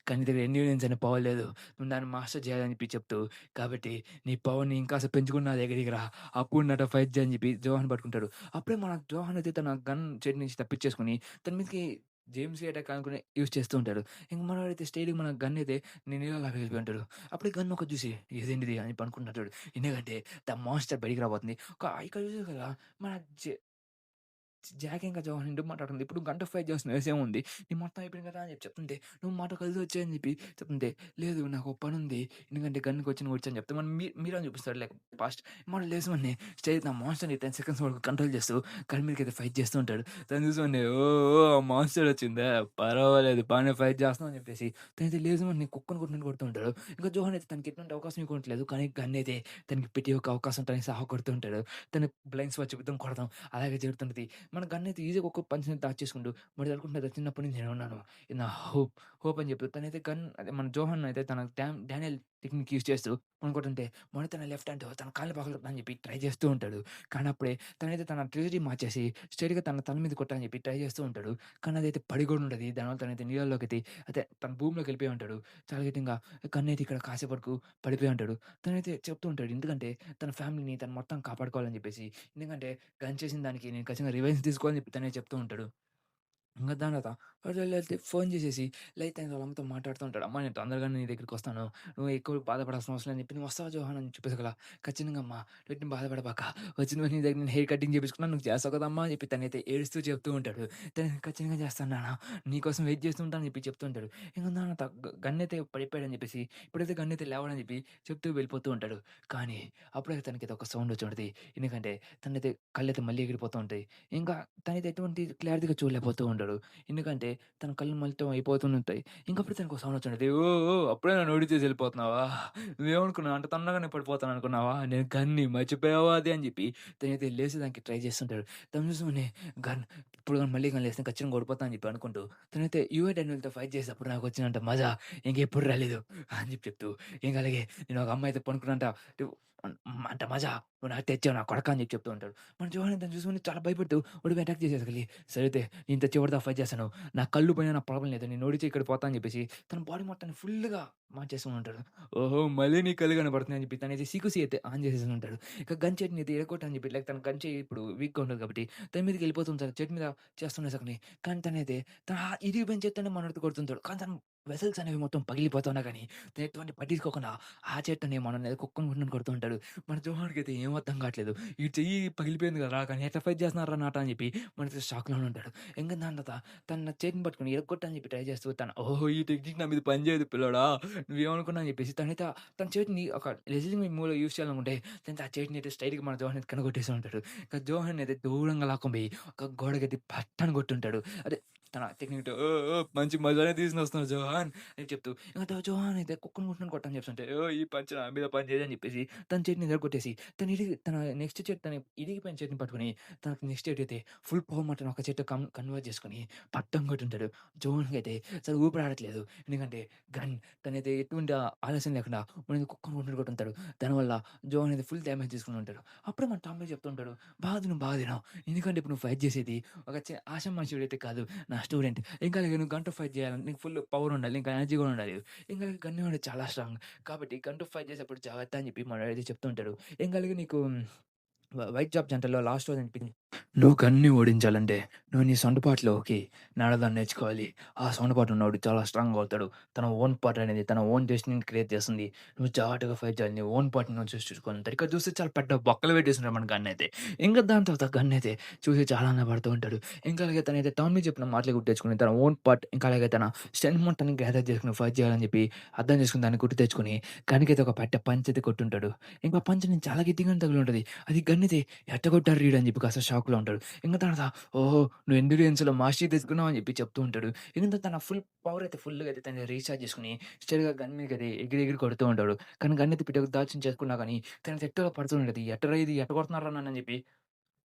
కానీ నీ దగ్గర ఎండ్యూరెన్స్ అనే పవర్ లేదు. నువ్వు దాన్ని మాస్టర్ చేయాలని చెప్పి చెప్తూ కాబట్టి నీ పవర్‌ని ఇంకాస్త పెంచుకొని నా దగ్గరికి రా. అప్పుడు నాతో ఫైట్ చెయ్యి అని చెప్పి జోహాన్ పట్టుకుంటాడు. అప్పుడే మన జోహాన్ అయితే తన గన్ చేతి నుంచి తప్పించేసుకొని తన మీదకి జేమ్స్ అటాక్ అనుకుని యూజ్ చేస్తూ ఉంటాడు. ఇంక మనోడైతే స్ట్రెయిట్‌గా మన గన్ అయితే నీళ్ళలోకి వెళ్ళిపోయి ఉంటాడు. అప్పుడే గన్ ఒకటి చూసి ఇదేంటిది అని చెప్పి అనుకుంటున్నాడు. ఎందుకంటే ద మాన్స్టర్ బయటికి రాబోతుంది. ఇక్కడ చూసావు కదా! మన జె జాక్ ఇంకా జోహన్ ఎందుకు మాట్లాడుతుంది. ఇప్పుడు గంట ఫైట్ చేస్తున్న యేసేముంది. "నీ మొత్తం అయిపోయింది కదా!" అని చెప్పి చెప్తుంటే, "నువ్వు మాతో కలిసి వచ్చేయి" అని చెప్పి చెప్తుంటే, "లేదు నాకు ఒక పనుంది. ఎందుకంటే గన్‌కొచ్చి నువ్వు వచ్చని చెప్తే" మనం మీరా చూపిస్తాడు లైక్ పాస్ట్. మనం లేసివన్నీ స్ట్రెయిట్ ఆ మాన్స్టర్‌ని 10 సెకండ్స్ వరకు కంట్రోల్ చేస్తూ కళ్ళ మీదకైతే ఫైట్ చేస్తూ ఉంటాడు. తను చూసి ఓహ్! మాన్స్టర్ వచ్చిందా? పర్వాలేదు బానే ఫైట్ చేస్తున్నావు అని చెప్పేసి తనైతే లేసివన్నీ కుక్కని కొట్టినట్టు కొడుతూ ఉంటాడు. ఇంకా జోహన్ అయితే తనకి ఎటువంటి అవకాశం ఇవ్వట్లేదు. కానీ గన్ అయితే తనకి పెట్టి ఒక అవకాశం తనకి సహా కొడుతూ ఉంటాడు. తను బ్లైండ్ స్పాట్ చూపిద్దాం కొడదాం అలాగే జరుగుతుంటది. మన గన్నయితే ఈజీగా ఒక్కొక్క పంచ్‌ని దాచేసుకుంటూ మరి అనుకుంటున్నది చిన్నప్పటి నుంచి నేనున్నాను. ఇది నా హోప్, హోప్ అని చెప్పి తనైతే గన్ అదే మన జోహన్ అయితే తన డానియల్ టెక్నిక్ యూజ్ చేస్తూ మనకోటంటే మొన్న తన లెఫ్ట్ హ్యాండ్‌తో తన కాళ్ళు పగలగొట్టాలని చెప్పి ట్రై చేస్తూ ఉంటాడు. కానీ అప్పుడే తనైతే తన ట్రెజరీ మార్చేసి స్ట్రెయిట్‌గా తన తల మీద కొట్టాలని చెప్పి ట్రై చేస్తూ ఉంటాడు. కానీ అదైతే పడి కూడా ఉండది. దానివల్ల తనైతే నీళ్ళలోకైతే అదే తన భూమిలోకి వెళ్ళిపోయి ఉంటాడు. చాలా గట్టిగా గన్నయితే ఇక్కడ కాసేపు వరకు పడిపోయి ఉంటాడు. తనైతే చెప్తూ ఉంటాడు. ఎందుకంటే తన ఫ్యామిలీని తను మొత్తం కాపాడుకోవాలని చెప్పేసి. ఎందుకంటే గన్ చేసిన దానికి నేను ఖచ్చితంగా రివెంజ్ తీసుకోవాలని చెప్పి తనే చెప్తూ ఉంటాడు. ఇంక దాని తర్వాత వాడెళ్ళైతే ఫోన్ చేసేసి లైక్ తను వాళ్ళ అమ్మతో మాట్లాడుతూ ఉంటాడు. "అమ్మ నేను తొందరగానే నీ దగ్గరికొస్తాను. నువ్వు ఎక్కువ బాధపడాల్సిన అవసరం లేదని చెప్పి నువ్వు వస్తావా జోహాన్" అని చెప్పేసగల "ఖచ్చితంగా అమ్మా నువ్వు బాధపడబాక. వచ్చిన వెంటనే నీ దగ్గర నేను హెయిర్ కటింగ్ చేపించుకున్నాను. నువ్వు చేస్తావు కదమ్మా" అని చెప్పి తనైతే ఏడుస్తూ చెప్తూ ఉంటాడు. తను "ఖచ్చితంగా చేస్తాను నాన్న. నీకోసం వెయిట్ చేస్తూ ఉంటాను" అని చెప్పి చెప్తూ ఉంటాడు. ఇంక దాని తర్వాత గన్నయితే పడిపోయాడని చెప్పేసి ఇప్పుడైతే గన్నయితే లేవడని చెప్పి చెప్తూ వెళ్ళిపోతూ ఉంటాడు. కానీ అప్పుడే తనకైతే ఒక సౌండ్ వచ్చి ఉంటది. ఎందుకంటే తనైతే కళ్ళైతే మళ్ళీ ఎగిరిపోతూ ఉంటాయి. ఇంకా తనైతే ఎటువంటి క్లారిటీగా చూడలేకపోతూ ఉంటాడు. ఎందుకంటే తన కళ్ళు మొత్తం అయిపోతుంటాయి. ఇంకప్పుడు తనకో సౌండ్ వచ్చుంటది. "ఓహ్! ఓహ్! అప్పుడే నన్ను ఓడించేసి ఎళ్ళిపోతున్నావా? నువ్వేమనుకున్నావు అంత తొందరగానే పడిపోతాను అనుకున్నావా? నేను గన్ని మర్చిపోయావా అది" అని చెప్పి తనైతే లేసేదానికి ట్రై చేస్తుంటాడు. తను చూసుకొని గన్ ఇప్పుడు గాని మళ్ళీ గాని లేస్తే ఖచ్చితంగా ఓడిపోతా అని చెప్పి అనుకుంటూ తనైతే యువ డానియల్‌తో ఫైట్ చేసేటప్పుడు నాకొచ్చినంత మజా ఇంకెప్పుడు రాలేదు అని చెప్పి చెప్తూ ఇంక అలాగే నేను ఒక అమ్మాయితో పనుకున్నంత అంత మజా నువ్వు నాకు తెచ్చావు నా కొడకా అని చెప్పి చెప్తూ ఉంటాడు. మన జోహాన్ తను చూసుకొని చాలా భయపడుతూ వాడికి అటాక్ చేసేసరికి సరైతే నేను ఇంత చివరిదాకా ఫైట్ చేశాను. నా కళ్ళు పోయినా నాకు ప్రాబ్లమ్ లేదు. నేను ఓడిచి ఇక్కడ పోతా అని చెప్పేసి తన బాడీ మొత్తాన్ని ఫుల్‌గా మార్చేస్తూ ఉంటాడు. ఓహో! మళ్ళీ నీ కళ్ళు కనపడుతున్నాయి అని చెప్పి తనైతే సీక్రెసీ అయితే ఆన్ చేసేసి ఉంటాడు. ఇక గన్ చెయ్యిని అయితే ఇరగొట్టని చెప్పి లైక్ తన గన్ చెయ్యి ఇప్పుడు వీక్‌గా ఉంటది కాబట్టి తన మీదకి వెళ్ళిపోతుంటాడు. చెట్టు మీద చేస్తున్న సగని కానీ తనైతే తన ఇరిగిపోయిన చేత్తోనే మనోడితో కొడుతుంటాడు. కానీ తన వెసల్స్ అనేవి మొత్తం పగిలిపోతున్నా గానీ తను ఎటువంటి పట్టించుకోకుండా ఆ చెట్టుని మనల్ని కుక్కని కొడుతూ ఉంటాడు. మన జోహాన్‌కైతే ఏం అర్థం కావట్లేదు. ఈ చెయ్యి పగిలిపోయింది కదరా! కానీ ఎట్లా ఫైట్ చేస్తున్నారురా నాట అని చెప్పి మనతో షాక్‌లోనే ఉంటాడు. ఇంక దాని తర్వాత తన చేతిని పట్టుకొని ఇరగ్గొట్టని చెప్పి ట్రై చేస్తూ ఓహో! ఈ టెక్నిక్ నా మీద పని చేయదు పిల్లోడా! నువ్వేమనుకున్నావు అని చెప్పేసి తనైతే తన చేతిని ఒక రెజ్లింగ్ మూవ్‌లో యూజ్ చేయాలనుకుంటే తనైతే ఆ చేతిని అయితే స్ట్రెయిట్‌గా మన జోహాన్ కింద కొట్టేసి ఉంటాడు. ఇక జోహాన్ అయితే దూరంగా లాక్కొని పోయి ఒక గోడకైతే పట్టని కొట్టుంటాడు. అదే తన టెక్నిక్‌తో ఓహ్! ఓహ్! మంచి మజానే తీసుకొస్తున్నావు జోహాన్ అని చెప్తూ ఇంక జోహాన్ అయితే కుక్కని కొట్టని చెప్తుంటే ఓహ్! ఈ పంచ్ నా మీద పని చేయదని చెప్పేసి తన చేతిని ఇరగ్గొట్టేసి తన నెక్స్ట్ చేతి తన ఇరిగిపోయిన చేతిని పట్టుకొని తనకి నెక్స్ట్ ఏటైతే ఫుల్ పవర్ మటన్ ఒక చేత్తో కన్వర్ట్ చేసుకొని పట్టం కొట్టుంటాడు. జోన్‌కైతే అసలు ఊపిరాడట్లేదు. ఎందుకంటే గన్ తనైతే ఎటువంటి ఆలస్యం లేకుండా మనకి కుక్కని కొట్టుంటాడు. దానివల్ల జో అనేది ఫుల్ డ్యామేజ్ తీసుకొని ఉంటాడు. అప్పుడే మన టామ్ చెప్తుంటాడు. బాగా తినవు. ఎందుకంటే ఇప్పుడు నువ్వు ఫైట్ చేసేది ఒక ఆషామాషీడైతే కాదు. నా స్టూడెంట్. ఇంకా అలాగే నువ్వు గన్‌తో ఫైట్ చేయాలంటే నీకు ఫుల్ పవర్ ఉండాలి. ఇంకా ఎనర్జీ కూడా ఉండాలి. ఇంకా గన్ అనేది చాలా స్ట్రాంగ్. కాబట్టి గన్‌తో ఫైట్ చేసేటప్పుడు జాగ్రత్త అని చెప్పి మనోడైతే చెప్తూ ఉంటాడు. ఏం కలిగి నీకు వైట్ జాబ్ జంటలో లాస్ట్ రోజు అనిపించింది. నువ్వు గన్‌ని ఓడించాలంటే నువ్వు నీ సొంతపాటులోకి నడవడం నేర్చుకోవాలి. ఆ సొంతపాటు ఉన్నోడు చాలా స్ట్రాంగ్‌గా అవుతాడు. తన ఓన్ పార్ట్ అనేది తన ఓన్ డెస్టినీని క్రియేట్ చేస్తుంది. నువ్వు జాగ్రత్తగా ఫైట్ చేయాలి. నీ ఓన్ పార్ట్‌ని నువ్వు చూసుకుంటాడు. ఇక్కడ చూస్తే చాలా పెద్ద బొక్కలు పెట్టేసుంటాడు మన గన్నయితే. ఇంకా దాని తర్వాత గన్నయితే చూసి చాలా ఆనందపడుతూ ఉంటాడు. ఇంకా అలాగే తనైతే టామీ చెప్పిన మాటలు గుర్తు తన ఓన్ పార్ట్ ఇంకా అలాగే తన స్ట్రెంత్ మొత్తాన్ని గ్యాదర్ చేసుకొని ఫైట్ చేయాలని చెప్పి అర్థం చేసుకొని దాన్ని గుర్తు తెచ్చుకొని గన్‌కైతే ఒక పెద్ద పంచ్ అయితే కొట్టుంటాడు. ఇంకా పంచ్ నుంచి చాలా గట్టిగానే తగిలుంటది. అది గన్నయితే ఎట్టగొట్టారు ఈడు అని చెప్పి కాస్త షాక్‌లో ఉంటాడు. ఇంక తర్వాత ఓహో! నువ్వు ఎండ్యూరెన్స్‌లో మాస్టరీ తెచ్చుకున్నావు అని చెప్పి చెప్తూ ఉంటాడు. ఇంక తన ఫుల్ పవర్ అయితే ఫుల్‌గా అయితే తను రీచార్జ్ చేసుకొని స్ట్రెయిట్‌గా గన్ మీదకైతే ఎగిరి ఎగిరి కొడుతూ ఉంటాడు. కానీ గన్ అయితే పిట్టకు దాచిన చేసుకున్నా కానీ తనకి ఎట్టో పడుతూ ఉంటది. ఎట్టరా ఇది ఎట్ట కొడుతున్నారా నన్నని చెప్పి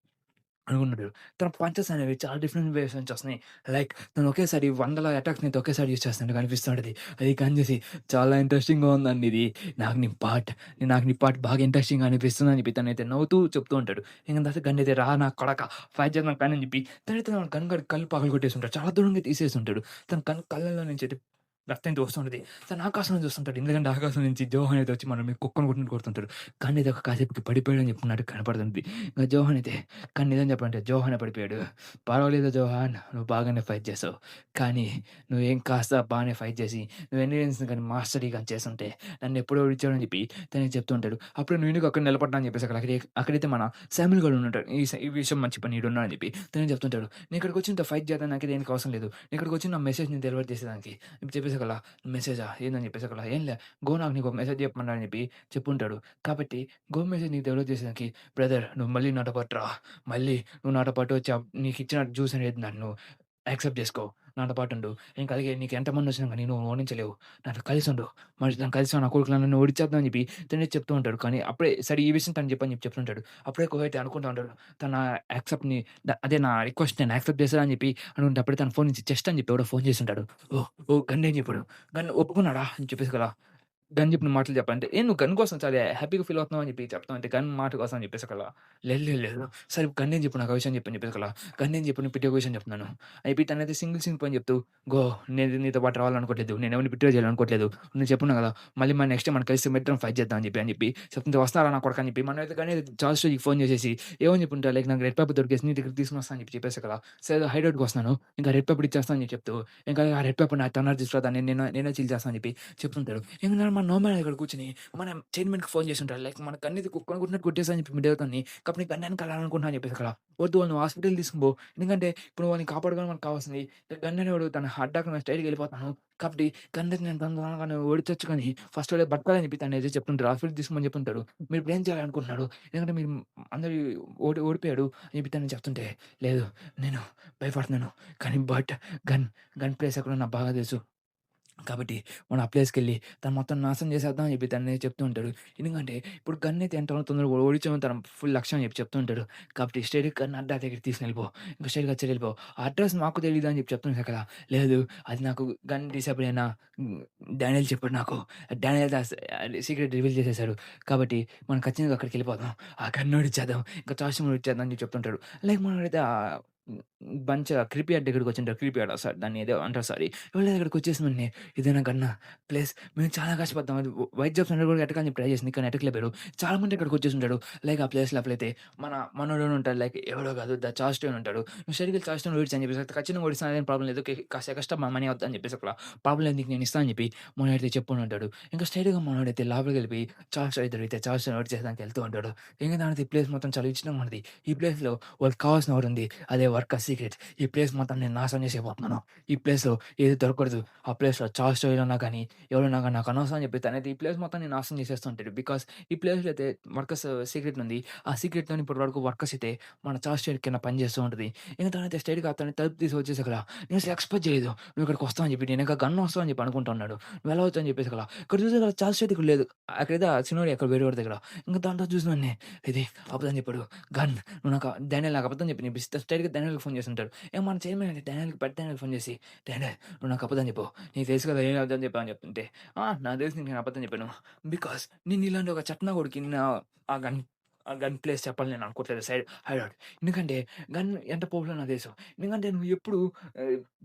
అనుకున్నాడు. తన పంచెస్ అనేవి చాలా డిఫరెంట్ వేస్ నుంచి వస్తున్నాయి. లైక్ తను ఒకేసారి వందల అటాక్స్‌ని అయితే ఒకేసారి యూజ్ చేస్తున్నట్టు కనిపిస్తుంటది. అది గన్ చూసి చాలా ఇంట్రెస్టింగ్‌గా ఉందండి ఇది. నాకు నీ పార్ట్ నాకు నీ పార్ట్ బాగా ఇంట్రెస్టింగ్‌గా అనిపిస్తుంది అని చెప్పి తనైతే నవ్వుతూ చెప్తూ ఉంటాడు. ఇంక తర్వాత గన్ అయితే రా నా కొడకా ఫైట్ చేద్దాం కానీ అని చెప్పి తనైతే గన్ గాడి కళ్ళు పగలగొట్టేసి ఉంటాడు. చాలా దూరంగా తీసేసుంటాడు. తన కళ్ళలో నుంచి అయితే రక్తం అయితే వస్తుంటది. తను ఆకాశం చూస్తుంటాడు. ఎందుకంటే ఆకాశం నుంచి జోహాన్ అయితే వచ్చి మన మీద కుక్కను కొట్టినట్టు కొడుతుంటాడు. కానీ ఇది ఒక కాసేపుకి పడిపోయాడని చెప్పినట్టు కనపడుతుంది. ఇంక జోహాన్ అయితే కానీ నిజం చెప్పాలంటే జోహానే పడిపోయాడు. "పర్వాలేదు జోహాన్ నువ్వు బాగానే ఫైట్ చేసావు. కానీ నువ్వేం కాస్త బాగానే ఫైట్ చేసి నువ్వు ఎండియన్స్‌ని గాని మాస్టరీ గాని చేసుంటే నన్నెప్పుడో ఓడించావు" అని చెప్పి తనకి చెప్తూ ఉంటాడు. అప్పుడు నువ్వు ఎందుకు అక్కడ నిలబడ్డా అని చెప్పేసి అక్కడైతే మన శామ్యూల్ గూడా ఉండుంటాడు. ఈ విషయం మర్చిపోయాను ఈడున్నాడని చెప్పి తనే చెప్తుంటాడు. "నేను ఇక్కడికొచ్చి నీతో ఫైట్ చేయడానికి నాకే దేనికి అవసరం లేదు. నేను ఇక్కడికొచ్చి నా మెసేజ్ నీకు డెలివర్ చేసేదానికి" చెప్పేసకల్లా "మెసేజా? ఏందని" చెప్పేసకల్లా "ఏంలే గో నాకు నీకో మెసేజ్ చెప్పమన్నాడు" అని చెప్పి చెప్పుంటాడు. కాబట్టి గో మెసేజ్ నీకు డెలివర్ చేసేదానికి బ్రదర్ నువ్వు మళ్ళీ నాతో పాటు రా. మళ్ళీ నువ్వు నాతో పాటు వచ్చి నీకిచ్చిన జ్యూస్ అనేది నన్ను యాక్సెప్ట్ చేసుకో. నాతో పాటుండు. ఇంకా అలాగే నీకు ఎంతమందొచ్చినా గాని నువ్వు ఓడించలేవు. నాతో కలిసుండు. మరి నాతో కలిసి నా కొడుకులను ఓడించేద్దాం అని చెప్పి తనే చెప్తూ ఉంటాడు. కానీ అప్పుడే సరే ఈ విషయం తను చెప్పని చెప్పి చెప్తుంటాడు. అప్పుడే కోహైతే అనుకుంటా ఉంటాడు. తన యాక్సెప్ట్‌ని అదే నా రిక్వెస్ట్ నేను యాక్సెప్ట్ చేశాడా అని చెప్పి అనుకుంటే అప్పుడే తన ఫోన్ నుంచి జస్ట్ అని చెప్పి ఎవడో ఫోన్ చేసుంటాడు. ఓహ్! ఓహ్! గన్ ఏం చెప్పాడు. గన్ ఒప్పుకున్నాడా అని చెప్పేసి కదా! గన్ చెప్పిన మాటలు చెప్పంటే, "ఏ నువ్వు గన్ కోసం చాలా హ్యాపీగా ఫీల్ అవుతున్నావు" అని చెప్పి చెప్తాం అంటే, గన్ మాట కోసం అని చెప్పేసకల్లా, "లేదు లేదు లేదు. సరే గన్ ఏం చెప్పు నాకు ఆ విషయం చెప్పు" అని చెప్పేసకల్లా, "గన్ ఏం చెప్పు నేను పిట్టి ఒక విషయం చెప్తున్నాను." అని చెప్పి తనైతే సింగిల్ పాయింట్ చెప్తూ, "గో నేను నీతో పాటు రావాలనుకోవట్లేదు. నేను ఎవరిని బిట్రేయ్ చేయాలనుకోవట్లేదు. నేను చెప్పున్నా కదా! మళ్ళీ మనం నెక్స్ట్ టైమ్ మనం కలిసి ఇద్దరం ఫైట్ చేద్దాం" అని చెప్పి చెప్తుంటే, "వస్తారా నా కొడకా" అని చెప్పి మనమైతే కానీ చార్ల్స్ స్టోరీకి ఫోన్ చేసేసి ఏమని చెప్పుంటా లైక్ నాకు రెడ్ పేపర్ దొరికేసింది నీ దగ్గరికి తీసుకొనొస్తా అని చెప్పేసి కదా! సరే హైడౌట్‌కి వస్తున్నాను. ఇంకా రెడ్ పేపర్ ఇచ్చేస్తా అని చెప్తూ, ఇంకా ఆ రెడ్ పేపర్ నా టన్నర్ తీసుకురా దాన్ని నేనే చీల్ చేస్తా అని చెప్పి చెప్తుంటాడు. ఇంక మన నోర్మల్ ఇక్కడ కూర్చొని మన చైర్మన్‌కి ఫోన్ చేసుంటాడు. లైక్ మన గన్నేది కుక్కని కొట్టినట్టు కొట్టేసా అని చెప్పి మిడతోని. కాబట్టి నీ గన్ ఎనకాలాలనుకుంటున్నా అని చెప్పేసి అక్కడ. వద్దు వాళ్ళని హాస్పిటల్‌కి తీసుకొని పో. ఎందుకంటే ఇప్పుడు వాళ్ళని కాపాడుకోవడం మనకు కావాల్సింది. గన్ అనేవాడు తన అడ్డాక నేను స్ట్రెయిట్‌గా వెళ్ళిపోతాను. కాబట్టి గన్ అయితే నేను తొందరగానే ఓడించొచ్చు కానీ ఫస్ట్ వాడే బతకాలని చెప్పి తనైతే చెప్తుంటారు. హాస్పిటల్‌కి తీసుకోమని చెప్పుంటాడు. మీరు ఇప్పుడేం చేయాలనుకుంటున్నారు? ఎందుకంటే మీరు అందరూ ఓడిపోయాడు అని చెప్పి తను చెప్తుంటే, లేదు నేను భయపడుతున్నాను. కానీ గన్ ప్లేస్ ఎక్కడో నాకు బాగా తెలుసు. కాబట్టి మనం ఆ ప్లేస్‌కెళ్ళి తను మొత్తం నాశనం చేసేద్దాం అని చెప్పి తననే చెప్తూ ఉంటాడు. ఎందుకంటే ఇప్పుడు గన్ అయితే ఎంత తొందరగా ఓడించామని తన ఫుల్ లక్ష్యం అని చెప్పి చెప్తూ ఉంటాడు. కాబట్టి స్ట్రెయిట్‌గా గన్ అడ్డా దగ్గరికి తీసుకెళ్ళిపో. ఇంక స్ట్రెయిట్‌గా వచ్చి వెళ్ళిపో. ఆ అడ్రెస్ మాకు తెలీదు అని చెప్పి చెప్తున్నాడు కదా! లేదు అది నాకు గన్ తీసేప్పుడు హ్మ్, డానియేల్ చెప్పాడు నాకు. డానియేల్ సీక్రెట్ రివీల్ చేసేసాడు. కాబట్టి మనం ఖచ్చితంగా అక్కడికెళ్ళిపోదాం. ఆ గన్ ఓడిచ్చేద్దాం. ఇంకా చార్ల్స్‌ని ఓడిచ్చేద్దాం అని చెప్పి చెప్తుంటాడు. లైక్ మనమైతే బంచ్ క్రీపీ యార్డ్ దగ్గరికొచ్చుంటారు. క్రీపీ యార్డ్ సారీ దాన్ని ఏదో అంటారు సారీ. వీళ్ళ దగ్గరికొచ్చేసిన వెంటనే ఇదేనా గన్నా ప్లేస్ మేము చాలా కష్టపడ్డాం. అది వైట్ జాబ్స్ అందరూ కూడా ఎతకాలని చెప్పి ట్రై చేసింది. కానీ ఎతకలేపోయారు. చాలా మంది ఇక్కడికొచ్చేసుంటాడు. లైక్ ఆ ప్లేస్‌లో అప్పుడైతే మనోడు ఉంటాడు. లైక్ ఎవడో కాదు చార్ల్స్ టోన్ ఉంటాడు. "నువ్వు సరిగ్గా చార్ల్స్ టోన్ ఓడిచు" అని చెప్పేసి ఖచ్చితంగా ఓడిస్తాను అదేం ప్రాబ్లమ్ లేదు. కాస్త ఎక్స్‌ట్రా మనీ అవుద్ది అని చెప్పేసి అక్కడ ప్రాబ్లమ్ లేదు నీకు నేను ఇస్తా అని చెప్పి మనోడైతే చెప్పుకొని ఉంటాడు. ఇంకా స్ట్రెయిట్‌గా మనోడైతే లోపలికెళ్ళిపోయి చార్ల్స్ అడిగితే చార్ల్స్ ఓడిచేయడానికి వెళ్తూ ఉంటాడు. ఇంక దానికి ఈ ప్లేస్ మొత్తం చాలా విచిత్రంగా ఉంటది. ఈ ప్లేస్‌లో వాళ్ళకి కావాల్సిన ఒకటుంది. అదే వర్కర్ సీక్రెట్. ఈ ప్లేస్ మొత్తం నేను నాశనం చేసేయబోతున్నాను. ఈ ప్లేస్‌లో ఏది దొరకకూడదు. ఆ ప్లేస్‌లో చార్ల్స్ టోయిల్ ఉన్నా గానీ, ఎవరున్నా గానీ నాకు అనవసరం అని చెప్పి తనైతే ఈ ప్లేస్ మొత్తాన్ని నాశనం చేసేస్తూ ఉంటాడు. బికాజ్ ఈ ప్లేస్‌లో అయితే వర్కర్స్ సీక్రెట్ ఉంది. ఆ సీక్రెట్‌తోని ఇప్పటి వరకు వర్కర్స్ అయితే మన చార్ల్స్ టోయిల్ కింద పని చేస్తూ ఉంటది. ఇంక తనైతే స్ట్రెయిట్‌గా అతన్ని తలుపు తీసి వచ్చేసాక నేను అసలు ఎక్స్‌పెక్ట్ చేయలేదు. నువ్వు ఇక్కడికి వస్తావు అని చెప్పి. నేను ఇంకా గన్ వస్తావు అని చెప్పి అనుకుంటా ఉన్నాడు. నువ్వు ఎలా వచ్చావు అని చెప్పేసి ఇక్కడ చూస్తే చార్ల్స్ టోయిల్ ఇక్కడ లేదు. అక్కడైతే ఆ సినోడి అక్కడ వేరేవాడి దగ్గర. ఇంక దాంతో చూసిన వెంటనే ఇది అబద్ధం చెప్పాడు. గన్ నువ్వు నాకు డానియేల్ నాకు అబద్ధం చెప్పి నేను స్ట్రెయిట్‌గా డానియేల్‌కి ఫోన్ చేసుంటాడు. మన చైర్మన్ అయితే డానియేల్‌కి ఫోన్ చేసి, "డానియేల్ నువ్వు నాకు అబద్ధం చెప్పు. నీకు తెలుసు కదా! ఏం అబద్ధం చెప్పావు" అని చెప్తుంటే, "ఆ! నాకు తెలుసు నీకు నేను అబద్ధం చెప్పాను. బికాజ్ నేను నీలాంటి ఒక చెత్తనాకొడుకి ఆ గన్ గన్ ప్లేస్ చెప్పాలని నేను అనుకోవట్లేదు. హైడౌట్. ఎందుకంటే గన్ ఎంత పవర్‌ఫుల్లో నాకు తెలుసు. ఎందుకంటే నువ్వు ఎప్పుడు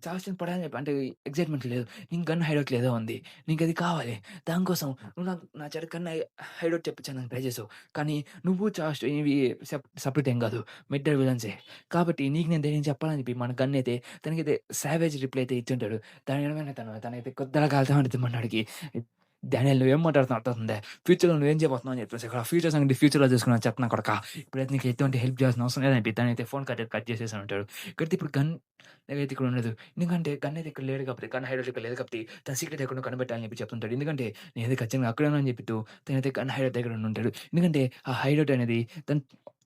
చాన్స్‌ని పడాలని చెప్పి అంటే ఎక్సైట్‌మెంట్ లేదు. నీకు గన్ హైడౌట్ ఏదో ఉంది. నీకది కావాలి. దానికోసం నువ్వు నాకు నా చేత గన్ హైడౌట్ చెప్పించడానికి ట్రై చేసావు. కానీ నువ్వు చాస్ట్ ఇవి సెపరేట్ ఏం కాదు. మిడ్డర్ విలన్సే. కాబట్టి నీకు నేను ధైర్యం చెప్పాలని చెప్పి మన గన్ అయితే తనకైతే సావేజ్ రిప్లై అయితే ఇచ్చుంటాడు. దాని ఎడమనే తనైతే కొద్దిగా కాలుతా ఉంటది మనోడికి. డానియేల్ నువ్వేం మాట్లాడుతున్నావు అర్థమవుతుందా? ఫ్యూచర్‌లో నువ్వేం చేయబోతున్నావు అని చెప్పేసి ఇక్కడ ఫ్యూచర్ సంగతి ఫ్యూచర్‌లో చూసుకుందాం చెప్పనా కొడకా. ఇప్పుడైతే నీకు ఎటువంటి హెల్ప్ చేయాల్సిన అవసరం లేదని చెప్పి తనైతే ఫోన్ కట్ చేసేసి ఉంటాడు. ఇక్కడైతే ఇప్పుడు గన్ అయితే ఇక్కడ ఉండదు. ఎందుకంటే గన్ అయితే ఇక్కడ లేడు కాబట్టి గన్ హైడౌట్ ఇక్కడ లేదు కాబట్టి తన సీక్రెట్ ఎక్కడో కనిపెట్టాలని చెప్పి చెప్తుంటాడు. ఎందుకంటే నేనైతే ఖచ్చితంగా అక్కడే ఉన్నానని చెప్తూ తనైతే గన్ హైడౌట్ దగ్గర ఉండుంటాడు. ఎందుకంటే ఆ హైడౌట్ అనేది తను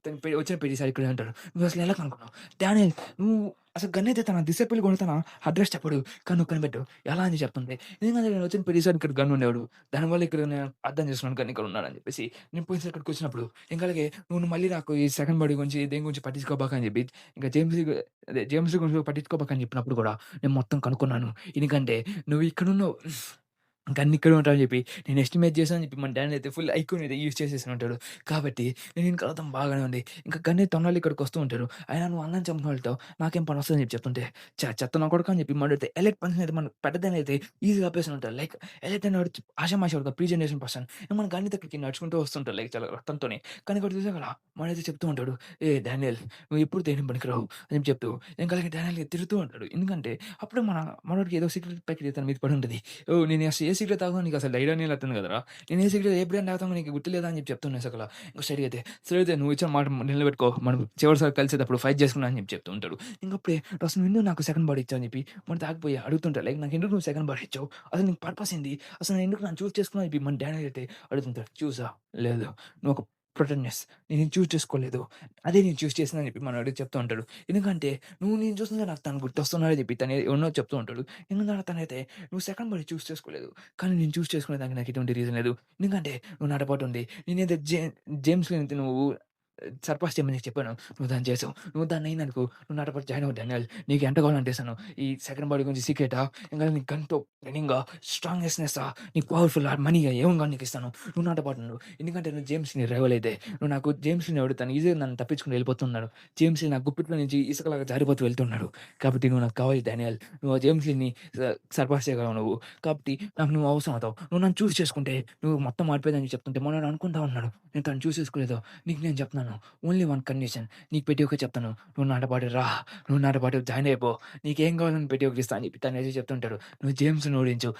తను వచ్చిన ప్రతిసారి ఇక్కడే ఉంటాడు. నువ్వు అసలు ఎలా కనుక్కున్నావు? డానియేల్ నువ్వు అసలు గన్ అయితే తన డిసైపుల్ కూడా తన అడ్రెస్ చెప్పడు. కానీ నువ్వు కనిపెట్టావు. ఎలా అని చెప్తుంది. ఎందుకంటే నేను వచ్చిన ప్రతిసారి ఇక్కడ గన్ ఉండేవాడు. దానివల్ల ఇక్కడ నేను అర్థం చేసుకున్నాను గన్ ఇక్కడ ఉన్నాడని చెప్పేసి. నేను పోయినసారి ఇక్కడికి వచ్చినప్పుడు ఇంకా అలాగే నువ్వు మళ్ళీ నాకు ఈ సెకండ్ బాడీ గురించి దేని గురించి పట్టించుకోబాక అని చెప్పి ఇంకా జేమ్స్ గురించి పట్టించుకోబాక అని చెప్పినప్పుడు కూడా నేను మొత్తం కనుక్కున్నాను. ఎందుకంటే నువ్వు ఇక్కడున్నావు. గన్ ఇక్కడే ఉంటాడని చెప్పి నేను ఎస్టిమేట్ చేశానని చెప్పి మన డాడీ అయితే ఫుల్ ఐక్యూని అయితే యూజ్ చేసేసి ఉంటాడు. కాబట్టి నేను ఇంకా అర్థం బాగానే ఉంది. ఇంకా గన్ అయితే తొన్నాళ్ళు ఇక్కడికి వస్తూ ఉంటారు. అయినా నువ్వు అన్నం చంపిన వాళ్ళతో నాకేం పని వస్తదని చెప్పి చెప్తుంటే చెత్త నా కొడుకు అని చెప్పి మాట్లాడితే ఎలైట్ పర్సన్ అయితే మన పెద్దదాన్ని అయితే ఈజీగా ఆపేసి ఉంటారు. లైక్ ఎలైట్ అనేవాడు ఆషామాషి ఒక ప్రీ జనరేషన్ పర్సన్. మన గన్ అయితే ఇక్కడికి నడుచుకుంటూ వస్తుంటారు లైక్ చాలా రక్తంతోనే. కానీ ఇక్కడ చూసాక మనైతే చెప్తూ ఉంటాడు. ఏ డానియేల్ నువ్వు ఎప్పుడు దేనికి పనికిరావు అని చెప్పి చెప్తూ ఇంకా అలాగే డానియేల్ తిరుగుతూ ఉంటాడు. ఎందుకంటే అప్పుడే మనోడికి ఏదో సీక్రెట్ ప్యాకెట్ తన మీద పడి ఉంటది. ఓహ్! నేను అసలు ఏ సిగరెట్ తాగానో నీకు అసలు ఐడియానే లేతుంది కదరా! నేను ఏ సిగరెట్ ఏ బ్రాండ్ తాగుతానో నీకు గుర్తులేదా అని చెప్పి చెప్తున్నా అసల. ఇంక స్ట్రెయిట్‌గా అయితే, సరే అయితే నువ్వు ఇచ్చిన మాట నిలబెట్టుకో. మనం చివరిసారి కలిసేటప్పుడు ఫైట్ చేసుకుందాం అని చెప్పి చెప్తూ ఉంటాడు. ఇంకప్పుడే అసలు నువ్వెందుకు నాకు సెకండ్ బాడీ ఇచ్చావు అని చెప్పి మన తాగిపోయి అడుగుతుంటా. లైక్ నాకెందుకు నువ్వు సెకండ్ బాడీ ఇచ్చావు? అసలు నీకు పర్పస్ ఏంది? అసలు ఎందుకు నన్ను చూజ్ చేసుకున్నావు అని చెప్పి మన డాడీ అయితే అడుగుతుంటాడు. చూసా? లేదు. నువ్వు ఒక ప్రొటెక్ట్‌నెస్. నేను నిన్ను చూజ్ చేసుకోలేదు. అదే నేను చూజ్ చేసింది అని చెప్పి మనోడు చెప్తూ ఉంటాడు. ఎందుకంటే నువ్వు నేను చూస్తుంటే నాకు తను గుర్తొస్తున్నాడని చెప్పి తను ఎన్నో చెప్తూ ఉంటాడు. ఎందుకంటే తనైతే నువ్వు సెకండ్ బాడీ చూజ్ చేసుకోలేదు. కానీ నేను చూజ్ చేసుకునేదానికి నాకు ఎటువంటి రీజన్ లేదు. ఎందుకంటే నువ్వు నాతో పాటు ఉండి నేనైతే జేమ్స్‌ని అయితే నువ్వు సర్పాస్ చేయమని నీకు చెప్పాను. నువ్వు దాన్ని చేసావు. నువ్వు దాన్ని అయిందనుకో నువ్వు నాతో పాటు జాయిన్ అవ్వు డానియేల్. నీకు ఎంత కావాలంటే ఇస్తాను. ఈ సెకండ్ బాడీ గురించి సీక్రెటా? ఇంకా నీకు గన్‌తో ట్రైనింగా, స్ట్రాంగెస్‌నెస్సా, నీకు పవర్‌ఫుల్ మనీగా ఏం కావాలో నీకు ఇస్తాను. నువ్వు నాతో పాటు ఉండు. ఎందుకంటే నువ్వు జేమ్స్‌ని రైవల్ అయితే నువ్వు నాకు జేమ్స్‌ని తను ఈజీగా నన్ను తప్పించుకొని వెళ్ళిపోతున్నాడు. జేమ్స్‌ని నా గుప్పిట్లో నుంచి ఇసుకలాగా జారిపోతూ వెళ్తున్నాడు. కాబట్టి నువ్వు నాకు కావాలి డానియేల్. నువ్వు ఆ జేమ్స్‌ని సర్పాస్ చేయగలవు నువ్వు. కాబట్టి నాకు నువ్వు అవసరం అవుతావు. నువ్వు నన్ను చూస్ చేసుకుంటే నువ్వు మొత్తం మారిపోయేదని చెప్తుంటే మొన్న అనుకుంటా ఉన్నాడు. నేను తనను చూస్ చేసుకోలేదు. నీకు నేను చెప్తున్నాను. Only one condition. నీకు ప్రతి ఒక్కటి చెప్తాను. నువ్వు నాతో పాటు రా. నువ్వు నాతో పాటు జాయిన్ అయిపో. నీకేం కావాలని ప్రతి ఒక్కటి ఇస్తా అని చెప్పి తనైతే చెప్తుంటాడు. నువ్వు జేమ్స్‌ని ఓడించు.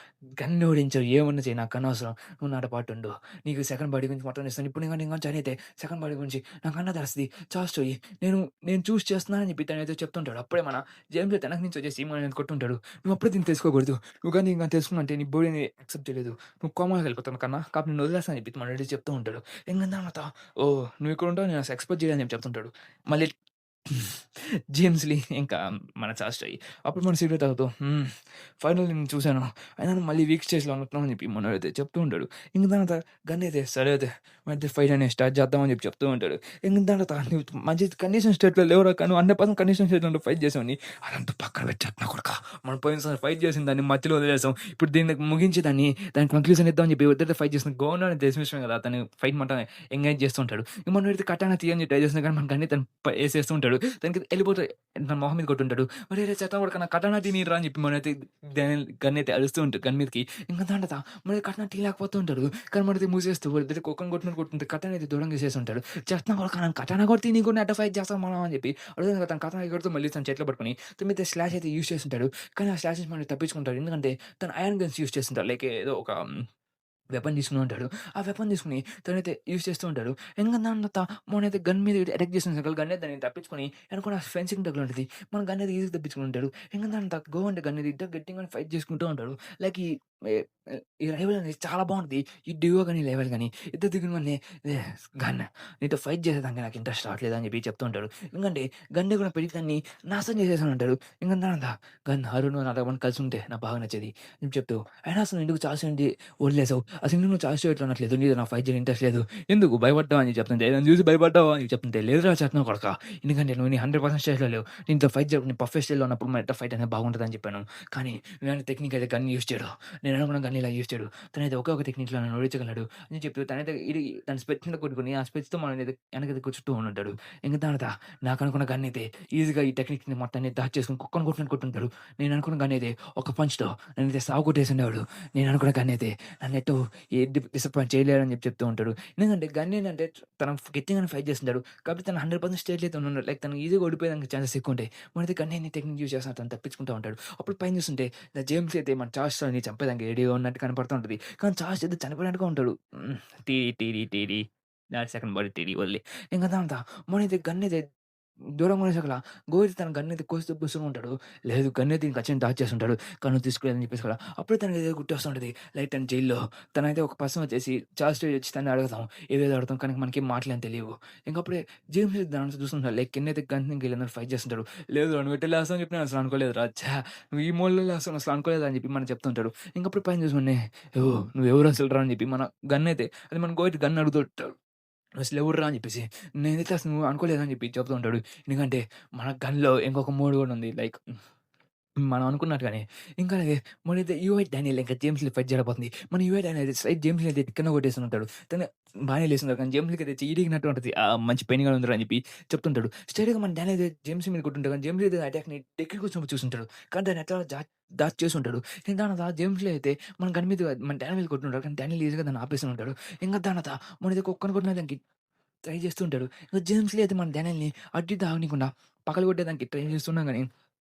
గన్‌ని ఓడించు. ఏమన్నా చెయ్యి నాకు అనవసరం. నువ్వు నాతో పాటు ఉండు. నీకు సెకండ్ బాడీ గురించి మొత్తం ఇస్తాను. ఇప్పుడు నేను జాయిన్ అయితే సెకండ్ బాడీ గురించి నాకన్నా తెలుస్తది. చాస్తోయి. నేను నేను చూస్ చేస్తున్నానని చెప్పి తనైతే చెప్తుంటాడు. అప్పుడే మన జేమ్స్ వెనక నుంచి వచ్చేసి మనల్ని కొట్టుంటాడు. నువ్వు అప్పుడే దీన్ని తెలుసుకోకూడదు. నువ్వు గాని ఇంకా తెలుసుకున్నావంటే నీ బాడీని యాక్సెప్ట్ చేయలేదు. నువ్వు కోమాలోకి వెళ్ళిపోతావు కన్నా. కాబట్టి నిన్ను వదిలేస్తా అని చెప్పి మన డాడీ చెప్తూ ఉంటాడు. ఇంక తర్వాత ఓహ్! నువ్వు ఇక్కడ ఉంటావు. నేను అసలు ఎక్స్‌పెక్ట్ చేయలేదు అని చెప్పి చెప్తుంటాడు. మళ్ళీ జేమ్స్ లీ ఇంకా మన చాస్టయి. అప్పుడు మన సిగరెట్ తాగుతూ ఫైనల్లీ నేను చూసాను. అయినా నువ్వు మళ్ళీ వీక్ స్టేజ్‌లో ఉన్నట్టున్నావు అని చెప్పి మనోడైతే చెప్తూ ఉంటాడు. ఇంక తర్వాత గన్ అయితే సరే అయితే మన ఇద్దరం ఫైట్ అనేది స్టార్ట్ చేద్దాం అని చెప్పి చెప్తూ ఉంటాడు. ఇంక తర్వాత నువ్వు మంచి కండిషన్ స్టేట్‌లో లేవురా కానీ నువ్వు 100% కండిషన్ స్టేట్‌లో ఫైట్ చేసావని అదంతా పక్కన పెట్టాకు నా కొడకా. మనం పోయినసారి ఫైట్ చేసిన దాన్ని మధ్యలో వదిలేసాం. ఇప్పుడు దీన్ని ముగించి దానికి కంక్లూజన్ ఇద్దాం అని చెప్పి ఇద్దరితో ఫైట్ చేసిన గవర్నర్ తెలిసిన కదా! అతను ఫైట్ మాట ఎంగేజ్ చేస్తూ ఉంటాడు. మనోడైతే కటానా తీయని ట్రై చేస్తున్నా కానీ మన గన్‌ని తను ఏసేస్తూ ఉంటాడు. తనకి ఎళ్ళిపోతాయి. తన మొహం మీద కొట్టుంటాడు. "ఒరేయ్! రేయ్ చెత్త కొడకా నా కటానా తీనిరా" అని చెప్పి మనైతే గన్ అయితే అరుస్తూ ఉంటాడు గన్ మీదకి. ఇంక దాంట్లో మరి కటానా తీయలేకపోతూ ఉంటాడు. కానీ మనైతే మూసేస్తూ వాళ్ళిద్దరు కుక్కని కొట్టినట్టు కొడుతుంటే కటానా అయితే దూరంగా ఏసేసి ఉంటాడు. "చెత్త కొడకా నన్ను కటానా కొడితే నీకు కూడా ఎట్ట ఫైట్ చేస్తాం మనం" అని చెప్పి అడుగుతాను తను కటానా ఎగురుతూ మళ్ళీ తన చేతిలో పట్టుకొని తన మీద స్లాష్ అయితే యూజ్ చేసుంటాడు. కానీ ఆ స్లాష్ నుంచి మనకి తప్పించుకుంటాడు. ఎందుకంటే తను ఐరన్ గన్స్ యూజ్ చేస్తుంటాడు. లైక్ ఏదో ఒక వెపన్ తీసుకొని ఉంటాడు. ఆ వెపన్ తీసుకొని తనైతే యూజ్ చేస్తూ ఉంటాడు. ఇంక దాని తర్వాత మనైతే గన్ మీద అటాక్ చేసిన గన్ అయితే దాన్ని తప్పించుకొని వెనకాల ఫెన్సింగ్ దగ్గర ఉంటది. మన గన్ అయితే ఈజీగా తప్పించుకొని ఉంటాడు. ఇంక దాని తర్వాత గో అంటే గన్ ఇద్దరు గట్టిగా ఫైట్ చేసుకుంటూ ఉంటాడు. లైక్ ఎ ఈ రైవల్ అనేది చాలా బావుంటది. ఈ డ్యూయో గాని, లెవెల్ గాని ఇద్దరు దిగంగానే గన్ నీతో ఫైట్ చేసేదానికి నాకు ఇంట్రెస్ట్ రావట్లేదు అని చెప్పి చెప్తూ ఉంటాడు. ఎందుకంటే గన్ కూడా పెరిగి దాన్ని నాశనం చేసేసాను అంటాడు. ఇంక తర్వాత గన్ అరుణ్ నాతో పాటు కలిసి ఉంటే నాకు బాగా నచ్చేది అని చెప్తూ అయినా అసలు ఎందుకు చాల్సి వదిలేసావు. అసలు నువ్వు చాయిస్ చేయట్లేదు అనట్లేదు. నీతో నాకు ఫైట్ చేయడం ఇంట్రెస్ట్ లేదు. ఎందుకు భయపడ్డావు అని చెప్తుంటే, నన్ను చూసి భయపడ్డావా అని చెప్తుంటే, లేదురా చెప్తున్నావు కొడకా. ఎందుకంటే నువ్వు నీ 100% స్టేజ్‌లో లేవు. నీతో ఫైట్ నీ పర్ఫెక్ట్ స్టేజ్‌లో ఉన్నప్పుడు మన ఇద్దరి ఫైట్ అనేది బాగుంటదని చెప్పాను. కానీ ఇలాంటి టెక్నిక్ అయితే గన్ యూజ్ చేయడు. నేను అనుకున్న గన్ ఇలా యూజ్ చేయడు. తనైతే ఒకే ఒక టెక్నిక్‌లో నన్ను ఓడించగలడు అని చెప్తూ తనైతే తన స్పెట్స్ మీద కొట్టుకొని ఆ స్పెట్స్‌తో మననైతే వెనకైతే చుట్టూ ఉండుంటాడు. ఇంక తర్వాత నాకనుకున్న గన్ అయితే ఈజీగా ఈ టెక్నిక్‌ని మొత్తాన్ని దాచి చేసుకొని కుక్కని కొట్టినట్టు కొట్టుంటాడు. నేను అనుకున్న గన్ అయితే ఒక పంచ్‌తో నన్నైతే సావగొట్టేసుండేవాడు. నేను అనుకున్న గన్ అయితే నన్నెటు డిసప్పాయింట్ చేయలేడని చెప్తూ ఉంటాడు. ఎందుకంటే గన్ ఏంటంటే తను గట్టిగానే ఫైట్ చేస్తుంటాడు. కాబట్టి తను 100% స్టేట్‌లో అయితే ఉన్నాడు. లైక్ తను ఈజీగా ఓడిపోయేదానికి ఛాన్సెస్ ఎక్కువుంటాయి. మనైతే గన్నేని టెక్నిక్ యూజ్ చేస్తాడు. తను తప్పించుకుంటా ఉంటాడు. అప్పుడు పైన చూస్తుంటే జేమ్స్ అయితే మన చార్ల్స్‌ని చంపేదానికి రెడీగా ఉన్నట్టు కనపడుతూ ఉంటది. కానీ చార్ల్స్ అయితే చనిపోయినట్టుగా ఉంటాడు. టీడీ టీడీ టీడీ దాని సెకండ్ బాడీ టీడీ వదిలి. ఇంక తర్వాత మనైతే గన్నయితే దూరంగా ఉండేసకల గోవింద్ తన గన్నయితే కోసి దొబ్బేస్తూ ఉంటాడు. లేదు గన్నయితే ఈయన ఖచ్చితంగా దాచేసుంటాడు. కానీ నువ్వు తీసుకోలేదని చెప్పేసి కూడా అప్పుడే తనకి ఏదో గుర్తొస్తూ ఉంటది. లైక్ తను జైల్‌లో తనైతే ఒక పర్సన్ వచ్చేసి చార్ల్స్ వచ్చి తనని అడుగుతాం. ఏవేదో అడుగుతాం. కానీ మనకేం మాటలేం తెలియవు. ఇంకప్పుడే జేమ్స్ దాన్ని చూస్తుంటాడు. లైక్ కిందైతే గన్ వీళ్ళందరూ ఫైట్ చేస్తుంటారు. లేదు నువ్వు ఎటు లేస్తావు అని చెప్పి నేను అసలు అనుకోలేదురా. నువ్వు ఈ మూలలో లేస్తావు అసలు అనుకోలేదు అని చెప్పి మనం చెప్తుంటాడు. ఇంకప్పుడు పైన చూసుకొని నువ్వెవరు అసలురా అని చెప్పి మన గన్ అయితే అది మన గోవింద్ గన్ అడుగుతుంటాడు. అసలెవర్రా అని చెప్పేసి. నేనైతే అసలు నువ్వు అనుకోలేదని చెప్పి చెప్తూ ఉంటాడు. ఎందుకంటే మన గన్‌లో ఇంకొక మోడ్ గూడా ఉంది. లైక్ మనం అనుకున్నట్టుగానే ఇంకా అలాగే మనైతే యూఐ డానియల్ ఇంకా జేమ్స్‌లి ఫైట్ జరగబోతుంది. మన యూఐ డానియల్ స్ట్రెయిట్ జేమ్స్‌ని అయితే కింద కొట్టేసుంటాడు. తను బానే లేస్తున్నాడు. కానీ జేమ్స్‌కి అయితే చెయ్యి ఇరిగినట్టు ఉంటది. మంచి పెయిన్‌గా ఉందిరా అని చెప్పి చెప్తుంటాడు. స్ట్రెయిట్‌గా మన డానియల్ అయితే జేమ్స్ మీద కొట్టుంటాడు. కానీ జేమ్స్ అయితే అటాక్‌ని దగ్గరికి వచ్చినప్పుడు చూసుంటాడు. కానీ దాన్ని ఎట్లా దాచి చేసుంటాడు. ఇంకా దాని తర్వాత జేమ్స్‌లో అయితే మన గన్ మీద మన డానియల్ మీద కొట్టుంటాడు. కానీ డానియల్ ఈజీగా దాన్ని ఆపేసి ఉంటాడు. ఇంకా దాని తర్వాత మనైతే కుక్కని కొట్టిన దానికి ట్రై చేస్తూ ఉంటాడు. ఇక జేమ్స్‌లీ అయితే మన డానియల్‌ని అడ్డు ఇటు ఆగనీయకుండా పగలగొట్టేదానికి ట్రై చేస్తున్నా గాని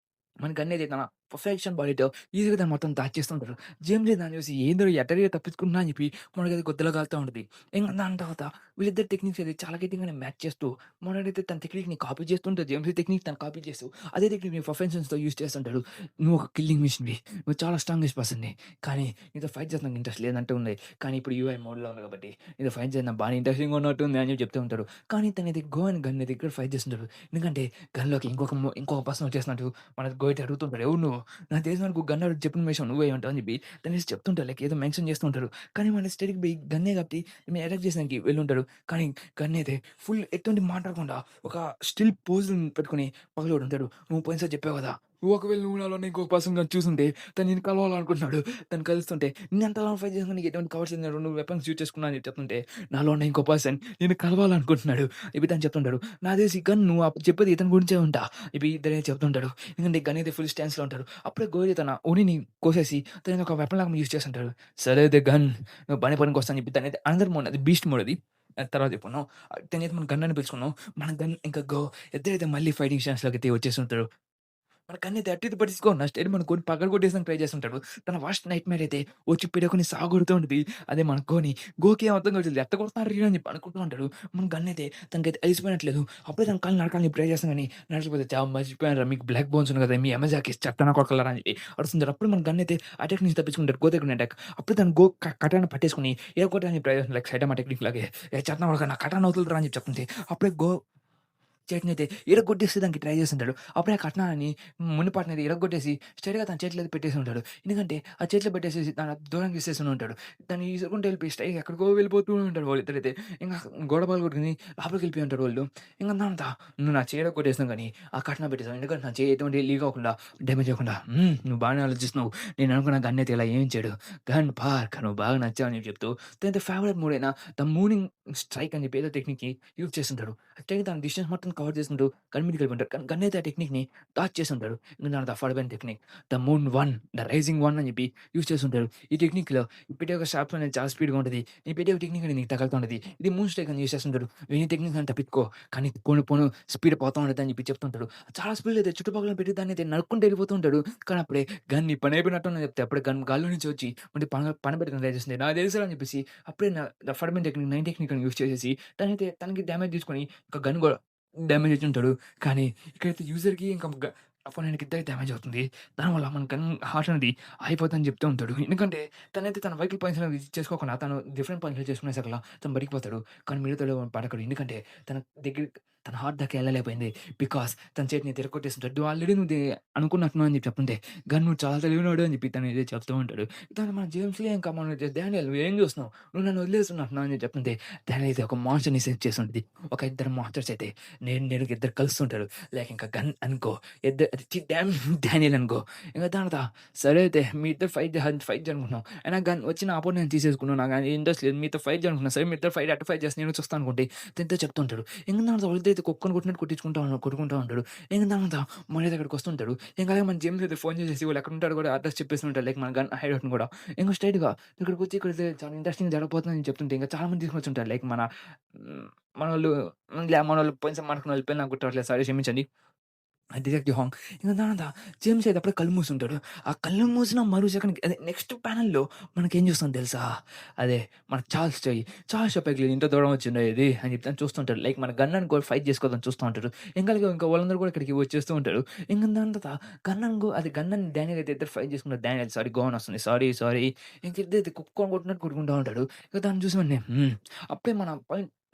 మన గన్నేది తన పర్ఫెక్షన్ బాడీతో ఈజీగా దాన్ని మొత్తం దాచేస్తుంటారు. జేమ్స్ దాన్ని చూసి ఏందో ఎట్టడిగా తప్పించుకున్నా అని చెప్పి మనకది గొద్దల కాలుతా ఉంటది. ఇంక దాని తర్వాత వీళ్ళిద్దరి టెక్నిక్స్ అయితే చాలా గట్టిగానే మ్యాచ్ చేస్తూ మనోడైతే తన టెక్నిక్‌ని కాపీ చేస్తుంటే జేమ్స్ టెక్నిక్ తను కాపీ చేస్తూ అదే టెక్నిక్‌ని పర్ఫెక్షన్స్‌తో యూజ్ చేస్తుంటాడు. "నువ్వు ఒక కిల్లింగ్ మెషిన్‌వి. నువ్వు చాలా స్ట్రాంగెస్ట్ పర్సన్‌వి. కానీ నీతో ఫైట్ చేస్తానికి ఇంట్రెస్ట్ లేదంటూ ఉంది. కానీ ఇప్పుడు యూఐ మోడ్‌లో ఉంది కాబట్టి నీతో ఫైట్ చేయడం నాకు బానే ఇంట్రెస్టింగ్‌గా ఉన్నట్టుంది" అని చెప్పి చెప్తూ ఉంటాడు. కానీ తనైతే గో అని గన్ దగ్గర ఫైట్ చేస్తుంటాడు. ఎందుకంటే గన్‌లోకి ఇంకొక పర్సన్ వచ్చేసినట్టు మనకు గోయితే అడుగుతుంటాడు. "ఎవరు నువ్వు? నాకు తెలిసిన వరకు గన్ అడిగి చెప్పిన విషయం నువ్వే ఉంటావు" అని చెప్పి తనేసి చెప్తుంటాడు. లైక్ ఏదో మెన్షన్ చేస్తూ ఉంటాడు. కానీ మన స్టడీకి పోయి గన్నే కాబట్టి ఈమె అటాక్ చేసానికి వెళ్ళుంటాడు. కానీ గన్ అయితే ఫుల్ ఎటువంటి మాట్లాడకుండా ఒక స్టిల్ పోజ్ పెట్టుకొని పగలగొడుంటాడు. "నువ్వు పోయినసారి చెప్పావు కదా! ఒకవేళ నువ్వు నాలోనే ఇంకొక పర్సన్ గాని చూసుంటే తను నిన్ను కలవాలనుకుంటున్నాడు. తను కలుస్తుంటే నేనంతలా ఫైట్ చేసినా నీకు ఎటువంటి కవర్స్ లేదు. 2 వెపన్స్ యూజ్ చేసుకున్నా" అని చెప్తుంటే నాలో ఉన్న ఇంకో పర్సన్ నిన్ను కలవాలనుకుంటున్నాడు. ఇవి తను చెప్తుంటాడు. నాకు తెలిసి గన్ నువ్వు చెప్పేది ఇతని గురించే ఉంటా. ఇవి ఇద్దరే చెప్తుంటాడు. ఎందుకంటే గన్ అయితే ఫుల్ స్టాన్స్‌లో ఉంటాడు. అప్పుడే గోరి తన ఉనిని కోసేసి తనని ఒక వెపన్ లాగా యూజ్ చేస్తుంటాడు. సరే అయితే గన్ నువ్వు పనికొస్తా అని చెప్పి తనైతే అనదర్ మోడ్ అది బీస్ట్ మోడ్ అది. అది తర్వాత చెప్పుకుందాం. తనైతే మనం గన్ అని పిలుచుకున్నాం. మన గన్ ఇంకా ఇద్దరైతే మళ్ళీ ఫైటింగ్ స్టాన్స్‌లోకైతే వచ్చేస్తుంటారు. మన కన్నైతే అటు ఇటు పట్టించుకోడు. నా స్టైల్ మన కొని పగలు కొట్టేసానికి ట్రై చేస్తుంటాడు. తన వర్స్ట్ నైట్‌మేర్ అయితే వచ్చి పిడకొని సావగొడుతూ ఉంటది. అదే మన గోకి ఏం అర్థం కావట్లేదు. ఎట్ట కొడుతున్నారు ఈడు అని చెప్పి అనుకుంటూ ఉంటాడు. మన గన్నయితే తనకైతే అలిసిపోయినట్లేదు. అప్పుడే తన కాళ్ళు నరకాలని ట్రై చేస్తాం గానీ నడచకపోతే చావు మర్చిపోయానురా మీకు బ్లాక్ బోన్స్ ఉన్నాయి కదా! మీ యమజాకి చెత్తన కొడకలరా అని చెప్పి అరుస్తుంటారు. అప్పుడు మన గన్నయితే అటాక్ నుంచి తప్పించుకుంటాడు. గో దగ్గర అటాక్. అప్పుడు తను కటానా పట్టేసుకొని ఇరగొట్టడానికి ట్రై చేస్తుంది. లైక్ సైటమా టెక్నిక్ లాగే. "ఏ చెత్తన కొడకా నా కటానా వదులురా" అని చెప్పి చెప్తుంటే అప్పుడే చేతినైతే ఇరగ్గొట్టేసి దానికి ట్రై చేస్తుంటాడు. అప్పుడే ఆ కట్నాన్ని మునిపాటినైతే ఇరగ్గొట్టేసి స్ట్రెయిట్‌గా తన చేతిలో అయితే పెట్టేసి ఉంటాడు. ఎందుకంటే ఆ చేతిలో పెట్టేసేసి దూరంగా విసిరేస్తూనే ఉంటాడు. దాన్ని ఈసుకుంటూ వెళ్ళిపోయి స్ట్రెయిట్‌గా ఎక్కడికో వెళ్ళిపోతూ ఉంటారు వాళ్ళిద్దరైతే. ఇంక గోడ పగలగొట్టుకొని లోపలికి వెళ్ళిపోయి ఉంటారు వాళ్ళు. ఇంక దానంతా "నువ్వు నా చెయ్యి ఇరగ్గొట్టేసినావు గానీ, ఆ కట్నం పెట్టేసావు. ఎందుకంటే నా చెయ్యి ఎటువంటి లీక్ అవ్వకుండా, డ్యామేజ్ అవ్వకుండా. నువ్వు బాగానే ఆలోచిస్తున్నావు. నేను అనుకున్న గన్ అయితే ఇలా ఏం చేయడు. గన్ పార్క్ నువ్వు బాగా నచ్చావు" అని చెప్తూ తనైతే ఫేవరెట్ మూడ్ అయిన ద మూనింగ్ స్ట్రైక్ అని చెప్పి ఏదో టెక్నిక్‌ని యూజ్ చేస్తుంటాడు. అయితే తన డిస్టెన్స్ మొత్తం కవర్ చేసుకుంటూ గన్ మీదకి వెళ్ళిపోతాడు. కానీ గన్ అయితే ఆ టెక్నిక్‌ని డాచ్ చేసుంటాడు. దాని affordable technique. The moon one, the rising one అని చెప్పి యూజ్ చేస్తుంటాడు. ఈ టెక్నిక్‌లో ఈ పెట్టే ఒక షార్ప్స్ అనేది చాలా స్పీడ్‌గా ఉంటది. ఈ పెట్టే ఒక టెక్నిక్ అనేది నీకు తగులుతా ఉంటది. ఇది మూన్ స్ట్రైక్ అని యూజ్ చేస్తుంటాడు. "ఈ టెక్నిక్ అని తప్పించుకో. కానీ పోను పోను స్పీడ్ పోతా ఉంటది" అని చెప్పి చెప్తుంటాడు. చాలా స్పీడ్ అయితే చుట్టుపక్కల పెట్టి దాన్ని అయితే నరుక్కుంటూ వెళ్ళిపోతూ ఉంటాడు. కానీ అప్పుడే గన్ నీ పని అయిపోయినట్టు చెప్తే అప్పుడే గన్ గాల్లో నుంచి వచ్చి మళ్ళీ పని పెట్టుకొని ట్రై చేస్తుంది. నాకు తెలుసురా అని చెప్పేసి అప్పుడే the ferment technique, nine technique అని యూజ్ చేసేసి తనైతే తనకి డ్యామేజ్ తీసుకొని ఒక గన్ కూడా డ్యామేజ్ ఇచ్చుంటాడు. కానీ ఇక్కడైతే యూజర్‌కి ఇంకా అపోనెంట్‌కి ఇద్దరికి డ్యామేజ్ అవుతుంది. దానివల్ల మన గన్ హార్ట్ అనేది ఆగిపోద్దని చెప్తూ ఉంటాడు. ఎందుకంటే తనైతే తన వెహికల్ పాయింట్స్ అనేవి చేసుకోకుండా తను డిఫరెంట్ పాయింట్స్‌లో చేసుకునేసరికల్లా తను బతికిపోతాడు. కానీ మిగతాడు బతకడు. ఎందుకంటే తన దగ్గర తన హార్ట్ దాకా ఎళ్ళలేకపోయింది. బికాజ్ తన చేతిని తిరగొట్టేసుంటాడు. "నువ్వు ఆల్రెడీ అనుకున్నట్టున్నావు" అని చెప్పి చెప్తుంటే, "నువ్వు చాలా తెలివైనోడు" అని చెప్పి తను ఏదో చెప్తూ ఉంటాడు. తను మన జేమ్స్‌లే ఇంకా మన డానియల్ "నువ్వేం చూస్తున్నావు? నువ్వు నన్ను వదిలేస్తున్నట్టున్నావు" అని చెప్తుంటే, డానియల్ అయితే ఒక మాన్స్టర్‌ని సెట్ చేసుంటది. ఒక ఇద్దరు మాన్స్టర్స్ అయితే నేను ఇద్దరు కలుస్తుంటారు. లైక్ ఇంకా గన్ అనుకో, ఇద్దరు డానియల్ అనుకో. ఇంక దాని తర్వాత సరే అయితే మీ ఇద్దరు ఫైట్ జరుపుకుంటున్నాం. అయినా గన్ వచ్చిన అపోనెంట్‌ని తీసేసుకున్నావు. నాకు ఇంట్రెస్ట్ లేదు. మీతో ఫైట్ జరుపుకుంటున్నా. సరే మీ ఇద్దరు ఫైట్ చేస్తే నేను చూస్తా అనుకుంటే తింటే చెప్తుంటాడు. ఇంక దాని తర్వాత వాళ్ళిద్దరైతే కుక్కని కొట్టినట్టు కొట్టుకుంటా ఉంటాడు. ఇంక దాని తర్వాత మన దగ్గరికి వస్తుంటాడు. ఇంక అలాగే మన జేమ్స్ అయితే ఫోన్ చేసేసి వాళ్ళు ఎక్కడుంటారో కూడా అడ్రెస్ చెప్పేసి ఉంటాడు. లైక్ మన గన్ హైడ్ అవుట్‌ని కూడా. ఇంక స్ట్రెయిట్‌గా ఇక్కడికొచ్చి ఇక్కడ చాలా ఇంట్రెస్టింగ్ జరగబోతుందని చెప్తుంటే ఇంక చాలా మంది తీసుకొచ్చి ఉంటారు. లైక్ హ్మ్, మనోళ్ళు మనోళ్ళు పోయినసారి మనకున్నోళ్ళు పేరు నాకు గుర్తు రావట్లేదు. సారీ క్షమించండి. Detective Hong. ఇంక దానంత జేమ్స్ అయితే అప్పుడే కళ్ళు మూసుంటాడు. ఆ కళ్ళు మూసిన మరు సెకండ్‌కి అదే నెక్స్ట్ ప్యానెల్‌లో మనకేం చూస్తాం తెలుసా? అదే మన చార్ల్స్ చెప్పేకి ఇంత దూరం వచ్చిందా ఇది అని చెప్పి తను చూస్తుంటాడు. లైక్ మన గన్ అనుకో ఫైట్ చేసుకోవద్దని చూస్తా ఉంటాడు. ఇంకా వాళ్ళందరూ కూడా ఇక్కడికి వచ్చేస్తూ ఉంటారు. ఇంక దాని తర్వాత గన్ అని డానియల్ అయితే ఇద్దరు ఫైట్ చేసుకుంటారు. డానియల్ సారీ గోవన్ వస్తుంది. సారీ ఇంక ఇద్దరైతే కుక్కని కొట్టినట్టు కొట్టుకుంటా ఉంటాడు. ఇక దాన్ని చూసి వెంటనే అప్పుడే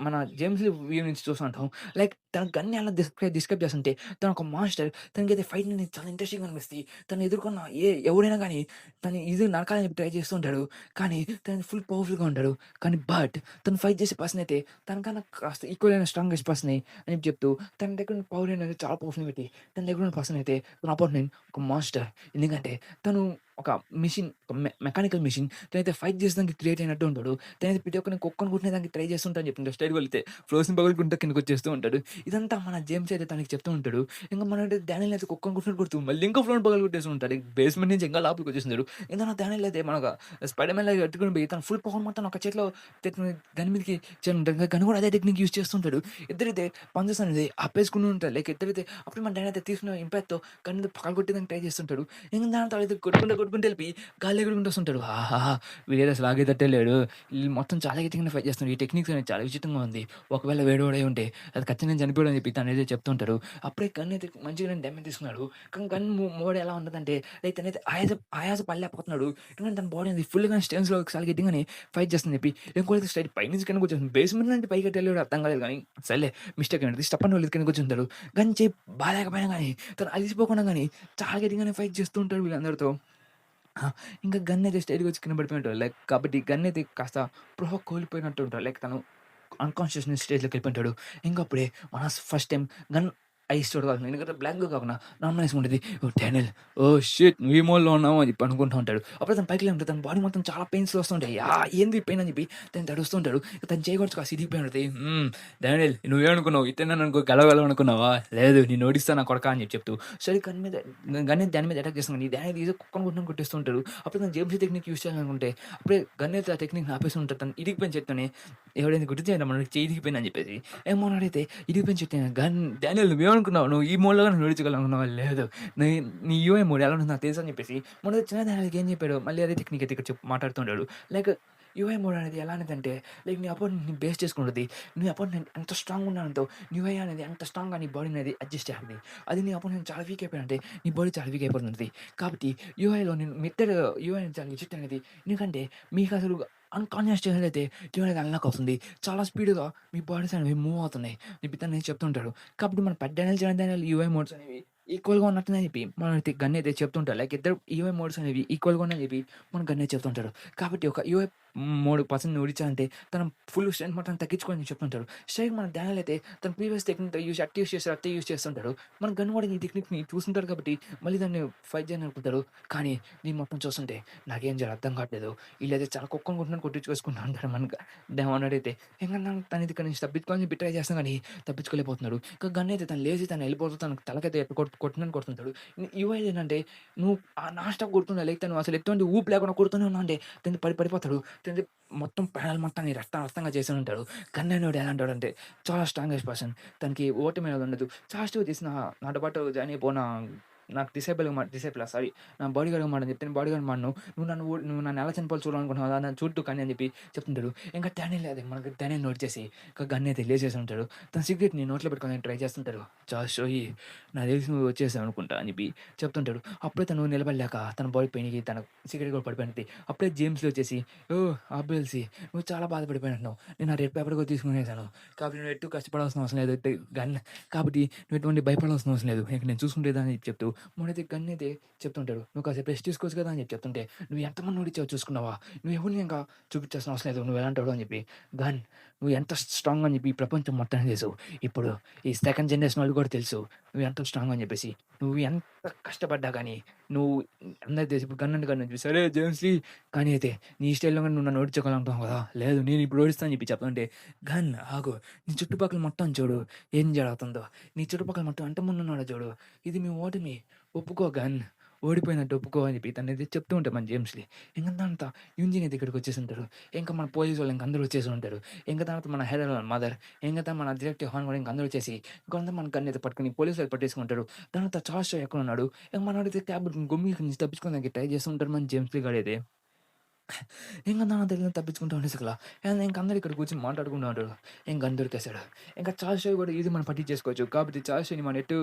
మన జేమ్స్ వ్యూ నుంచి చూస్తూ ఉంటాం. లైక్ తన గన్‌ని ఎలా డిస్క్రైబ్ చేస్తుంటే తను ఒక మాన్‌స్టర్. తనకైతే ఫైట్ అనేది చాలా ఇంట్రెస్టింగ్‌గా అనిపిస్తది. తను ఎదుర్కొన్న ఎవరైనా గాని తను ఈజీగా నరకాలని చెప్పి ట్రై చేస్తూ ఉంటాడు. కానీ తను ఫుల్ పవర్‌ఫుల్‌గా ఉంటాడు. కానీ తను ఫైట్ చేసే పర్సన్ అయితే తనకన్నా కాస్త ఈక్వల్ అయిన స్ట్రాంగెస్ట్ పర్సనే అని చెప్పి చెప్తూ తన దగ్గర ఉన్న పవర్ అనేది చాలా పవర్‌ఫుల్‌గా పెట్టి తన దగ్గర ఉన్న పర్సన్ అయితే తన అపోనెంట్ ఒక మాన్‌స్టర్. ఎందుకంటే తను ఒక మెషిన్ ఒక మెకానికల్ మెషిన్. తనైతే ఫైట్ చేసేదానికి క్రియేట్ అయినట్టు ఉంటాడు. తనైతే ప్రతి ఒక్కరిని కుక్కని కొట్టేదానికి ట్రై చేస్తుంటా అని చెప్తుంటాడు. స్ట్రెయిట్‌గా వెళ్తే ఫ్లోర్స్‌ని పగలగొట్టుకుంటా కిందకొచ్చేస్తూ ఉంటాడు. ఇదంతా మన జేమ్స్ అయితే తనకి చెప్తూ ఉంటాడు. ఇంక మనోడు డానియల్ అయితే కుక్కని కొట్టినట్టు కొడుతూ మళ్ళీ ఇంకో ఫ్లోర్‌ని పగలగొట్టేస్తూ ఉంటాడు. బేస్‌మెంట్ నుంచి ఇంకా లోపలికి వచ్చేసిండు. ఇంక డానియల్ అయితే మనగా స్పైడర్ మ్యాన్ లాగా ఎత్తుకొని పోయి తన ఫుల్ పవర్ మొత్తం ఒక చేతిలో తెచ్చుకొని గన్ మీదకి చేయనుంటాడు. ఇంకా గన్ కూడా అదే టెక్నిక్ యూజ్ చేస్తుంటాడు. ఇద్దరైతే పంచెస్ అనేది ఆపేసుకుని ఉంటారు. లైక్ ఇద్దరైతే అప్పుడు మన డానియల్ అయితే తీసుకున్న ఇంపాక్ట్‌తో గన్ పగలగొట్టేదానికి ట్రై చేస్తుంటాడు. ఇంక దాని తర్వాత అయితే కొట్టుకుంటూ వెళ్ళిపోయి గాల్లో ఎగురుకుంటూ వస్తుంటాడు. ఆహాహా! వీడేదో అసలు ఆగేటట్టే లేడు. ఈళ్ళు మొత్తం చాలా గట్టిగానే ఫైట్ చేస్తున్నారు. ఈ టెక్నిక్స్ అనేది చాలా విచిత్రంగా ఉంది. ఒకవేళ వేడోడై ఉంటే అది ఖచ్చితంగా చనిపోయాడు అని చెప్పి తనైతే చెప్తుంటాడు. అప్పుడే గన్ అయితే మంచిగానే డ్యామేజ్ తీసుకున్నాడు. కానీ గన్ మోడ్ ఎలా ఉంటదంటే లైక్ తనైతే ఆయాస పడలేకపోతున్నాడు. ఎందుకంటే తన బాడీ అనేది ఫుల్‌గా స్టెమ్స్‌లో ఒకసారి గట్టిగానే ఫైట్ చేస్తుందని చెప్పి ఇంకోటి స్ట్రెయిట్ పైనుంచి కిందకి వచ్చేస్తుంది. బేస్‌మెంట్ నుండి పైకి ఎట్ట ఎళ్ళాడో అర్థం కాలేదు కానీ సర్లే మిస్టేక్ అయింది. స్టప్పని వెళ్ళి కిందకి వచ్చుంటాడు. గన్ చేయి బాలేకపోయినా గానీ తను అలిసిపోకుండా గానీ చాలా గట్టిగానే ఫైట్ చేస్తూ ఉంటాడు వీళ్ళందరితో. ఆ! ఇంకా గన్నయితే స్ట్రెయిట్‌గా వచ్చి కింద పడిపోయుంటాడు. లైక్ కాబట్టి గన్నయితే కాస్త స్పృహ కోల్పోయినట్టు ఉంటాడు. లైక్ తను అన్‌కాన్షియస్‌నెస్ స్టేజ్‌లోకెళ్ళిపోయుంటాడు. ఇంకప్పుడే మన ఫస్ట్ టైమ్ గన్ ఐస్ చూడగలుగుతున్నాం. ఎందుకంటే బ్లాంక్‌గా కాకుండా నార్మలైజ్‌గా ఉంటది. ఓహ్! డానియల్ ఓహ్! షిట్! నువ్వు ఈ మోడ్‌లో ఉన్నావు అని చెప్పి అనుకుంటా ఉంటాడు. అప్పుడే తను పైకి లేవంటే తన బాడీ మొత్తం చాలా పెయిన్స్ వస్తుంటాయి. ఏంది ఈ పెయిన్ అని చెప్పి తను తడుస్తుంటాడు. తను చేయి కూడా కాస్త ఇరిగిపోయి ఉంటది. డానియల్ నువ్వేమనుకున్నావు? ఇతనేననుకో గెలవగలవనుకున్నావా? లేదు నిన్ను ఓడిస్తా నా కొడకా అని చెప్పి చెప్తూ సరే గన్ దాని మీద అటాక్ చేస్తుంది. డానియల్ ఈజీగా కుక్కని కొట్టినట్టు కొట్టేస్తూ ఉంటాడు. అప్పుడు తను జేమ్స్ టెక్నిక్ యూజ్ చేయాలనుకుంటే అప్పుడే గన్ అయితే ఆ టెక్నిక్‌ని ఆపేసి ఉంటాడు. తను ఇరిగిపోయిన చేత్తోనే ఎవడైనా గుర్తు చేయరా మనోడికి చెయ్యి ఇరిగిపోయిందని చెప్పేసి. మనోడైతే ఇరిగిపోయిన చేత్తో డానియల్ నువ్వేమనుకున్నావు? నువ్వు ఈ మోడ్‌లో గాని నడిచగలవనుకున్నావా? లేదు. నీ నీ యూఐ మోడ్ ఎలా ఉంటుందో నాకు తెలుసని చెప్పేసి మనోడు చిన్న డానియల్‌కి ఏం చెప్పాడో మళ్ళీ అదే టెక్నిక్ అయితే ఇక్కడ మాట్లాడుతుంటాడు. లైక్ యూఐ మోడ్ అనేది ఎలా అనేదంటే లైక్ నీ అపోనెంట్‌ని బేస్ చేసుకుంటది. నీ అపోనెంట్ ఎంత స్ట్రాంగ్‌గా ఉన్నాడంతో నీ యూఐ అనేది అంత స్ట్రాంగ్‌గా నీ బాడీ అనేది అడ్జస్ట్ చేస్తది. అది నీ అపోనెంట్ చాలా వీక్ అయిపోయాడంటే నీ బాడీ చాలా వీక్ అయిపోతుంటది. కాబట్టి యూఐలో మీ ఇద్దరు యూఐ చాలా విచిత్రం అనేది ఎందుకంటే మీకసలు అన్‌కాన్షియస్ స్టేజ్‌లో అయితే యూఐ అనేది అన్‌లాక్ అవుతుంది. చాలా స్పీడ్‌గా మీ బాడీస్ అనేవి మూవ్ అవుతున్నాయి. అని చెప్పి తను చెప్తుంటాడు. కాబట్టి మన పెద్ద డానియల్, చిన్న డానియల్ యూఐ మోడ్స్ అనేవి ఈక్వల్‌గా ఉన్నట్టున్నాయని చెప్పి మనమైతే గన్ అయితే చెప్తుంటారు. లైక్ ఇద్దరు యూఐ మోడ్స్ అనేవి ఈక్వల్‌గా ఉన్నాయని చెప్పి మన గన్ అయితే చెప్తుంటాడు. కాబట్టి ఒక యూఐ మోడ్ పర్సన్‌ని ఓడించాలంటే తన ఫుల్ స్ట్రెంత్ మొత్తం తగ్గించుకోని చెప్తుంటాడు. స్ట్రెయిట్ మన డానియల్ అయితే తన ప్రీవియస్ టెక్నిక్ అట్టే యూజ్ చేస్తుంటాడు. మన గన్ వాడు ఈ టెక్నిక్‌ని చూసుంటాడు కాబట్టి మళ్ళీ దాన్ని ఫైట్ చేయాలనుకుంటాడు. కానీ దీన్ని మొత్తం చూస్తుంటే నాకేం చేయాలో అర్థం కావట్లేదు. ఈళ్ళైతే చాలా కుక్కని కొట్టినట్టు కొట్టించుకొసుకుంటా ఉంటారు మనోడైతే. ఇంక తను ఇక్కడి నుంచి తప్పించుకోవాలని చెప్పి ట్రై చేస్తాం కానీ తప్పించుకోలేకపోతున్నాడు. ఇంకా గన్ అయితే తను లేచి తను వెళ్ళిపోతూ తన తలకైతే ఎట్ట కొట్టినట్టు కొడుతుంటాడు. యూఐ ఏంటంటే నువ్వు నాన్ స్టాప్ కొడుతున్నావు లైక్ తను అసలు ఎటువంటి ఊపు లేకుండా కొడుతూనే ఉన్నావు అంటే తను పడిపోతాడు. తనది మొత్తం ప్యానెల్ మొత్తాన్ని రక్తంగా చేసి ఉంటాడు. గన్ అనేవాడు ఎలా అంటాడంటే చాలా స్ట్రాంగెస్ట్ పర్సన్. తనకి ఓటమి అనేది ఉండదు. చాస్టివ్ తీసిన నాతో పాటు జాయిన్ అయిపోయిన నాకు డిసైపుల్ సారీ నా బాడీగార్డ్‌గా మారని చెప్తే, నేను బాడీగార్డ్ మారను. నువ్వు నన్ను ఎలా చంపాలో చూడాలనుకుంటున్నావు కదా! నన్ను చూడు కానీ అని చెప్పి చెప్తుంటాడు. ఇంకా డానియల్ అదే మనకి డానియల్ నోట్ చేసి ఒక గన్ అయితే లేసేసి ఉంటాడు. తన సిగరెట్‌ని నోట్లో పెట్టుకోవడానికి ట్రై చేస్తుంటాడు. జాషోయి నాకు తెలిసి నువ్వు వచ్చేసావు అనుకుంటా అని చెప్పి చెప్తుంటాడు. అప్పుడే తను నిలబడలేక తన బాడీ పెయిన్‌కి తన సిగరెట్ కూడా పడిపోయింది. అప్పుడే జేమ్స్‌లో వచ్చేసి ఓహ్! ఆబెల్సీ నువ్వు చాలా బాధపడిపోయినట్టున్నావు. నేను ఆ రెడ్ పేపర్ కూడా తీసుకునేసాను. కాబట్టి నువ్వు ఎటు కష్టపడాల్సిన అవసరం లేదు. గన్ కాబట్టి నువ్వు ఎటువంటి భయపడాల్సిన అవసరం లేదు. ఇక నేను చూసుకుంటేదా అని చెప్తూ మొన్నైతే గన్ అయితే చెప్తుంటాడు. "నువ్వు కాసేపు రెస్ట్ తీసుకోవచ్చు కదా!" అని చెప్పి చెప్తుంటే, "నువ్వు ఎంతమంది నూడిచ్చావో చూసుకున్నావా? నువ్వు ఎవరిని ఇంకా చూపించాల్సిన అవసరం లేదు. నువ్వు ఎలాంటోడివో" అని చెప్పి, "గన్ నువ్వు ఎంత స్ట్రాంగ్ అని చెప్పి ఈ ప్రపంచం మొత్తానికి తెలుసు. ఇప్పుడు ఈ సెకండ్ జనరేషన్ వాళ్ళు కూడా తెలుసు. నువ్వు ఎంత స్ట్రాంగ్ అని చెప్పేసి. నువ్వు ఎంత కష్టపడ్డా గానీ, నువ్వు అందరికి తెలుసు. ఇప్పుడు గన్ అంటే గన్ అని చెప్పి, సరే జేమ్స్ లీ కానీ అయితే నీ స్టైల్‌లో గాని నువ్వు నన్ను ఓడించగలనుకుంటున్నావు కదా! లేదు నేను ఇప్పుడు ఓడిస్తా అని చెప్పి చెప్తుంటే, గన్ ఆగు. నీ చుట్టుపక్కల మొత్తం చూడు. ఏం జరుగుతుందో. నీ చుట్టుపక్కల మొత్తం ఎంతమందున్నారో చూడు. ఇది మీ ఓటమి. ఒప్పుకో గన్. ఓడిపోయినట్టు ఒప్పుకో అని చెప్పి తనైతే చెప్తూ ఉంటాడు మన జేమ్స్‌లీ. ఇంక దాంతో యూజిన్ అయితే ఇక్కడికి వచ్చేసుంటారు. ఇంకా మన పోలీసోళ్ళు ఇంక అందరూ వచ్చేసి ఉంటారు. ఇంక తర్వాత మన హెదర్ వాళ్ళ మదర్, ఇంక తర్వాత మన డిటెక్టివ్ హాన్ కూడా ఇంక అందరూ వచ్చేసి కొంత మన గన్ అయితే పట్టుకొని పోలీసోళ్ళు పట్టేసుకుంటారు. దాని తర్వాత చార్జ్ ఎక్కడున్నాడు? ఇంక మనోడైతే క్యాబ్ గుమ్మి నుంచి తప్పించుకోవడానికి ట్రై చేస్తూ ఉంటారు మన జేమ్స్‌లీ గాడైతే. ఇంక నా దగ్గర తప్పించుకుంటూ ఉండేసకలా. అండ్ ఇంక అందరూ ఇక్కడ కూర్చొని మాట్లాడుకుంటూ ఉంటారు. ఇంక గన్ దొరికేసాడు. ఇంక చార్జ్ కూడా ఈజీ మనం పట్టించేసుకోవచ్చు. కాబట్టి చార్జ్‌ని మనం ఎటు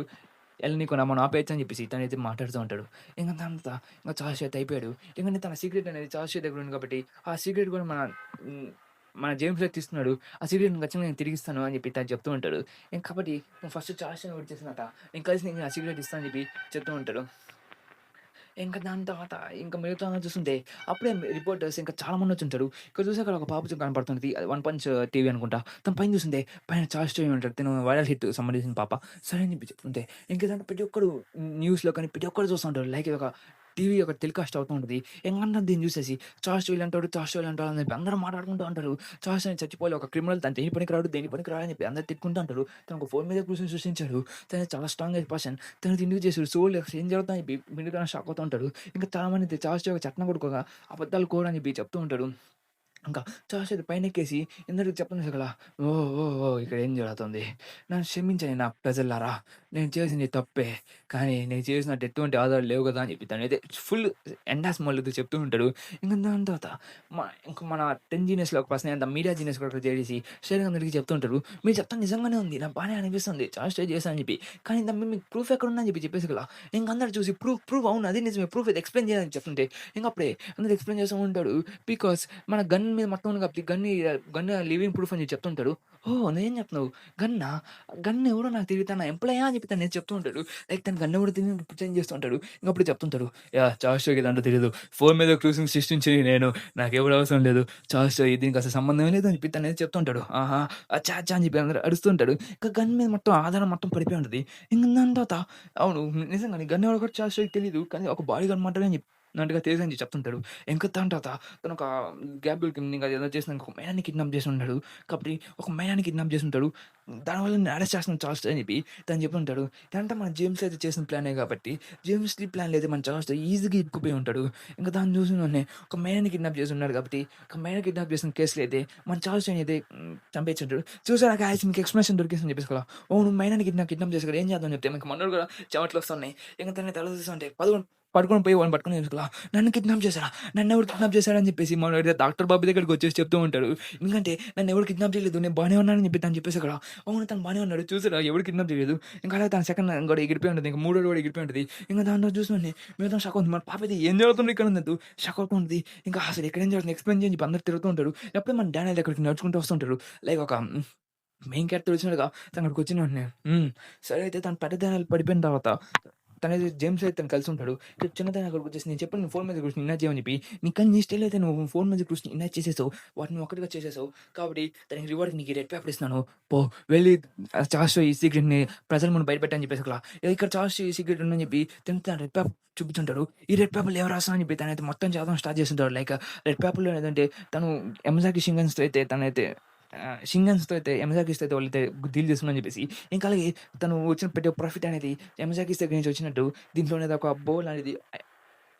ఎళ్ళనీకుండా మనం ఆపేయొచ్చు అని చెప్పేసి తనైతే మాట్లాడుతూ ఉంటాడు. ఇంక దాంతో ఇంక చార్జ్ అయితే అయిపోయాడు. ఇంక తన సీక్రెట్ అనేది చార్జ్ దగ్గర ఉంది కాబట్టి, ఆ సీక్రెట్ కూడా హ్మ్, మన జేమ్స్‌లో తీస్తున్నాడు. ఆ సీక్రెట్‌ని ఖచ్చితంగా నేను తిరిగిస్తాను అని చెప్పి తను చెప్తూ ఉంటాడు. ఇంక కాబట్టి నువ్వు ఫస్ట్ చార్జ్‌ని విడిచేసినాక నేను కలిసి నీకు ఆ సీక్రెట్ ఇస్తా అని చెప్పి చెప్తూ ఉంటాడు. ఇంక దాని తర్వాత ఇంక మిగతా చూస్తుంటే అప్పుడే రిపోర్టర్స్ ఇంకా చాలా మందొచ్చుంటారు. ఇక్కడ చూస్తే అక్కడ ఒక పాప కనపడుతుంది. అది 'వన్ పంచ్ టీవీ' అనుకుంటా. తను పైన చూస్తుంటే పైన చార్జ్ టీవీ ఉంటాడు. తను వైరల్ హిట్ సంబంధించిన పాప. సరే అని చెప్పి చెప్తుంటే ఇంక దాంట్లో ప్రతి ఒక్కడు న్యూస్‌లో కానీ ప్రతి ఒక్కరు చూస్తా ఉంటారు. లైక్ ఇది ఒక టీవీ ఒక టెలికాస్ట్ అవుతూ ఉంటది. ఇంకందరూ దీన్ని చూసేసి చార్జ్ టీవీ అంటాడు, చార్జ్ టీవీ అంటాడు అని చెప్పి అందరూ మాట్లాడుకుంటూ ఉంటారు. చార్జ్ అని చచ్చిపోలే ఒక క్రిమినల్ తను దేనికి పనికిరాడు, దేనికి పనికిరాడు అని చెప్పి అందరూ తిట్టుకుంటూ ఉంటారు. తను ఒక ఫోన్ మీద కూర్చొని సృష్టించాడు. తను చాలా స్ట్రాంగ్ అయిన పర్సన్. తను ఇది ఎందుకు చేసాడు? సోల్ ఏం జరుగుతుందని చెప్పి మిగతా షాక్ అవుతూ ఉంటారు. ఇంకా చాలామంది చార్జ్ ఒక చట్నం కొడుకోగా అబద్ధాలు కోరు అని చెప్పి చెప్తూ ఉంటాడు. ఇంకా చార్జ్ అయితే పైనెక్కేసి ఇందాక చెప్పాను కదా! ఓహ్! ఓహ్! ఓహ్! ఇక్కడ ఏం జరుగుతుంది? నన్ను క్షమించండి నా ప్రజలారా! నేను చేసింది తప్పే. కానీ నేను చేసినట్టు ఎటువంటి ఆధారాలు లేవు కదా! అని చెప్పి తనైతే ఫుల్ ఎండాస్ మళ్ళీ చెప్తూ ఉంటాడు. ఇంక దాని తర్వాత ఇంక మన 10 జీనియస్‌లో ఒక పర్సన్ అంతా మీడియా జీనియస్ కూడా చేసేసి శ్రీకాంత్ అందరికి చెప్తూ ఉంటారు. మీరు చెప్తాను నిజంగానే ఉంది. నాకు బానే అనిపిస్తుంది. చార్జ్ ట్రై చేశా అని చెప్పి. కానీ మీకు ప్రూఫ్ ఎక్కడుందని చెప్పి చెప్పేసి కదా! ఇంక అందరూ చూసి ప్రూఫ్ అవును అది నిజమే. ప్రూఫ్ ఇది ఎక్స్‌ప్లెయిన్ చేయాలని చెప్తుంటే ఇంక అప్పుడే అందరూ ఎక్స్‌ప్లెయిన్ చేస్తూ ఉంటాడు. బికాజ్ మన గన్ మీద మొత్తం ఉంది కాబట్టి గన్ లివింగ్ ప్రూఫ్ అని చెప్తుంటాడు. ఓహ్! నువ్వేం చెప్తున్నావు? గన్నా? గన్ ఎవరో నాకు తెలీదు. తన ఎంప్లాయా అని చెప్పి తను చెప్తూ ఉంటాడు. లైక్ తను గన్ ఎవరో తెలియదు ప్రిటెండ్ చేస్తూ ఉంటాడు. ఇంకప్పుడు చెప్తుంటాడు. యాహ్! చార్జ్‌కి ఇదంతా తెలీదు. ఫోన్ మీద క్రూసింగ్ సృష్టించింది నేను. నాకెవరు అవసరం లేదు. చార్జ్ దీనికి అసలు సంబంధమే లేదు అని చెప్పి తనైతే చెప్తుంటాడు. ఆహా! అచ్చా! అచ్చా! అని చెప్పి అందరూ అరుస్తుంటాడు. ఇంకా గన్ మీద మొత్తం ఆధారం మొత్తం పడిపోయి ఉంటది. ఇంక దాని తర్వాత అవును నిజంగానే గన్ ఎవరో కూడా చార్జ్‌కి తెలీదు. కానీ ఒక బాడీగార్డ్ మాత్రమే అని అన్నట్టుగా తెలుసని చెప్తుంటాడు. ఇంక దాని తర్వాత తనొక గ్యాబ్‌ల్ కింద ఏదో చేసినందుకు ఒక మ్యాన్‌ని కిడ్నాప్ చేసుంటాడు. కాబట్టి ఒక మ్యాన్‌ని కిడ్నాప్ చేసుంటాడు. దానివల్ల నేను అరెస్ట్ చేస్తున్నాను చార్ల్స్ అని చెప్పి తను చెప్పుంటాడు. ఇదంతా మన జేమ్స్ అయితే చేసిన ప్లానే కాబట్టి జేమ్స్‌కి ప్లాన్ లేదు మన చార్ల్స్ ఈజీగా ఇరుక్కుపోయి ఉంటాడు. ఇంక దాన్ని చూసిన వెంటనే ఒక మ్యాన్‌ని కిడ్నాప్ చేసున్నాడు కాబట్టి ఒక మ్యాన్‌ని కిడ్నాప్ చేసిన కేసులో అయితే మన చార్ల్స్‌ని అయితే చంపేసుంటాడు. చూసారా గాయ్స్ మీకు ఎక్స్‌ప్లనేషన్ దొరికేసిందని చెప్పేసి కదా! ఓహ్! నువ్వు మ్యాన్‌ని కిడ్నాప్ చేసావు కదా! ఏం చేద్దాం చెప్తే ఇంక మనోడు కూడా చెమటలొస్తున్నాయి. ఇంక తనని తల చూస్తుంటే పడుకొని పోయి వాడిని పట్టుకొని ఎతుకులా నన్ను కిడ్నాప్ చేశారా? నన్నెవరు కిడ్నాప్ చేశారని చెప్పేసి మనోడు డాక్టర్ బాబు దగ్గరికి వచ్చేసి చెప్తూ ఉంటాడు. ఎందుకంటే నన్నెవరు కిడ్నాప్ చేయలేదు. నేను బానే ఉన్నానని చెప్పి తను చెప్పేసి అక్కడ అవును తను బానే ఉన్నాడు. చూసారా ఎవరు కిడ్నాప్ చేయలేదు. ఇంకా అలాగే తన సెకండ్ కూడా ఎగిరిపోయి ఉంటది. ఇంక మూడోది కూడా ఎగిరిపోయి ఉంటది. ఇంక దాంట్లో చూసినోడిని మిగతా షాక్ అవుతుంది. మన పాప అయితే ఏం జరుగుతుంది ఇక్కడ అన్నట్టు షాక్ అవుతూ ఉంటది. ఇంకా అసలు ఇక్కడ ఏం జరుగుతుంది ఎక్స్‌ప్లెయిన్ చేయని చెప్పి అందరూ తిరుగుతూ ఉంటారు. అప్పుడే మన డానియల్ దగ్గరికి నడుచుకుంటూ వస్తుంటాడు. లైక్ ఒక మెయిన్ క్యారెక్టర్ వచ్చినట్టుగా తను అక్కడికి వచ్చిన వెంటనే సరే అయితే తను పెద్ద డానియల్ పడిపోయిన తర్వాత తనైతే జేమ్స్ అయితే తను కలిసి ఉంటాడు. ఇక చిన్నతనం అక్కడికి వచ్చేసి నేను చెప్పాను నువ్వు ఫోన్ మీద కూర్చొని ఇగ్నైట్ చేయమని చెప్పి. కానీ నీ స్టైల్ అయితే నువ్వు ఫోన్ మీద కూర్చొని ఇగ్నైట్ చేసేసావు. వాటిని ఒక్కటిగా చేసేసావు. కాబట్టి దానికి రివార్డ్‌కి నీకు ఈ రెడ్ పేపర్ ఇస్తున్నాను. పో వెళ్ళి చార్ల్స్ ఈ సీక్రెట్‌ని ప్రజల ముందు బయటపెట్టని చెప్పేసి అక్కడ ఇక్కడ చార్ల్స్ ఈ సీక్రెట్ ఉందని చెప్పి తను రెడ్ పేపర్ చూపించుంటాడు. ఈ రెడ్ పేపర్‌లో ఎవరు రాస్తారని చెప్పి తనైతే మొత్తం చదవడం స్టార్ట్ చేస్తుంటాడు. లైక్ రెడ్ పేపర్‌లో ఏదంటే తను యమజాకి షింగన్స్‌తో అయితే తనైతే షింగన్స్‌తో అయితే యమజాకిస్‌తో అయితే వాళ్ళైతే డీల్ చేస్తున్నారని చెప్పేసి ఇంకా అలాగే తను వచ్చిన ప్రతి ఒక్క ప్రాఫిట్ అనేది యమజాకిస్ దగ్గర నుంచి వచ్చినట్టు దీంట్లోనేది ఒక బౌల్ అనేది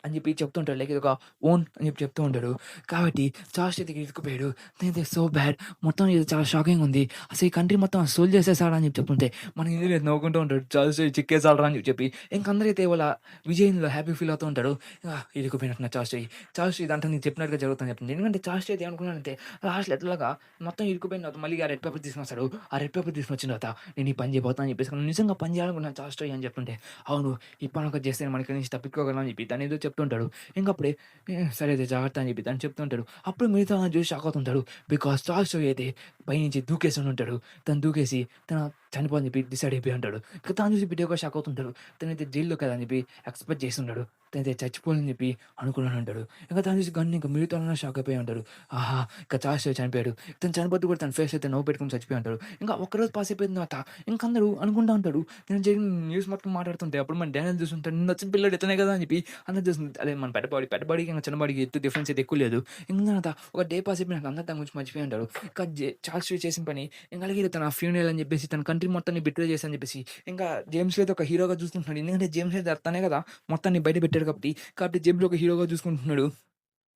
అని చెప్పి చెప్తుంటాడు. లైక్ ఇదొక ఓన్ అని చెప్పి చెప్తూ ఉంటాడు. కాబట్టి చార్ల్స్ చేతికి ఇరుక్కుపోయాడు. నేనైతే సో బ్యాడ్. మొత్తం ఇది చాలా షాకింగ్‌గా ఉంది. అసలు ఈ కంట్రీ మొత్తం సోల్ చేసేసాడా అని చెప్పి చెప్తుంటే, మన ఇంజినీర్ నవ్వుకుంటూ ఉంటాడు. చార్ల్స్ చిక్కేసాడురా అని చెప్పి. ఇంక అందరైతే వాళ్ళ విజయంలో హ్యాపీ ఫీల్ అవుతూ ఉంటారు. ఇరుక్కుపోయినట్టున్న చార్ల్స్ చెయ్యి. చార్ల్స్ ఇదంతా నేను చెప్పినట్టుగా జరుగుతుందని చెప్తుంది. ఎందుకంటే చార్ల్స్ చేతి ఏమనుకున్నాడంటే లాస్ట్‌లో ఎట్లాగా మొత్తం ఇరుక్కుపోయిన తర్వాత మళ్ళీ ఆ రెడ్ పేపర్ తీసుకొనొస్తాడు. ఆ రెడ్ పేపర్ తీసుకొచ్చిన తర్వాత నేను ఈ పని చేయబోతున్నా అని చెప్పేసి నిజంగా పని చేయాలనుకున్నాను చార్ల్స్ అని చెప్తుంటే, అవును ఈ పని ఒకటి చేస్తే మనం ఇక్కడి నుంచి తప్పించుకోగలం అని చెప్పి తనేదో చెప్తుంటాడు. ఇంకప్పుడే సరే అయితే జాగ్రత్త అని చెప్పి తను చెప్తుంటాడు. అప్పుడు మిగతా వాళ్ళని చూసి షాక్ అవుతుంటాడు. బికాస్ చార్ల్స్ అయితే పైనుంచి దూకేసి ఉంటాడు. తను దూకేసి తన చనిపోని చెప్పి డిసైడ్ అయిపోయి ఉంటాడు. ఇక తను చూసి బిడ్డ షాక్ అవుతుంటాడు. తనైతే జైల్‌లో కదా అని చెప్పి ఎక్స్‌పెక్ట్ చేస్తున్నాడు. తనైతే చచ్చిపోవాలని చెప్పి అనుకున్నాను ఉంటాడు. ఇంక తను చూసి గన్ ఇంక మిగతా వాళ్ళందరూ షాక్ అయిపోయి ఉంటారు. ఆహా! ఇక చార్ల్స్ చనిపోయాడు. తను చనిపోతూ కూడా తన ఫేస్ అయితే నవ్వు పెట్టుకొని చచ్చిపోయి ఉంటాడు. ఇంకా ఒక్కరోజు పాస్ అయిపోయిన తర్వాత ఇంక అందరూ అనుకుంటా ఉంటారు. నేను జరిగిన న్యూస్ మొత్తం మాట్లాడుతుంటే అప్పుడు మన డానియల్ చూసుంటాడు. నిన్నొచ్చిన పిల్లోడు ఇతనే కదా అని చెప్పి అందరూ చూస్తుంది. అదే మన పెద్ద బాడీకి ఇంక చిన్న బాడీకి ఎత్తు డిఫరెన్స్ అయితే ఎక్కువ లేదు. ఇంక తర్వాత ఒక డే పాస్ అయిపోయినాక అందరూ దాని గురించి మర్చిపోయి ఉంటారు. ఇంకా చార్ల్స్ చేసిన పని ఇంక అలాగే తన ఫ్యూనరల్ అని చెప్పేసి తన కంట్రీ మొత్తాన్ని బిట్రే చేశానని చెప్పేసి ఇంకా జేమ్స్ అయితే ఒక హీరోగా చూసుకుంటున్నాడు. ఎందుకంటే జేమ్స్ అయితే తనే కదా మొత్తాన్ని బయట పెట్టాడు కాబట్టి జేమ్స్ ఒక హీరోగా చూసుకుంటున్నాడు.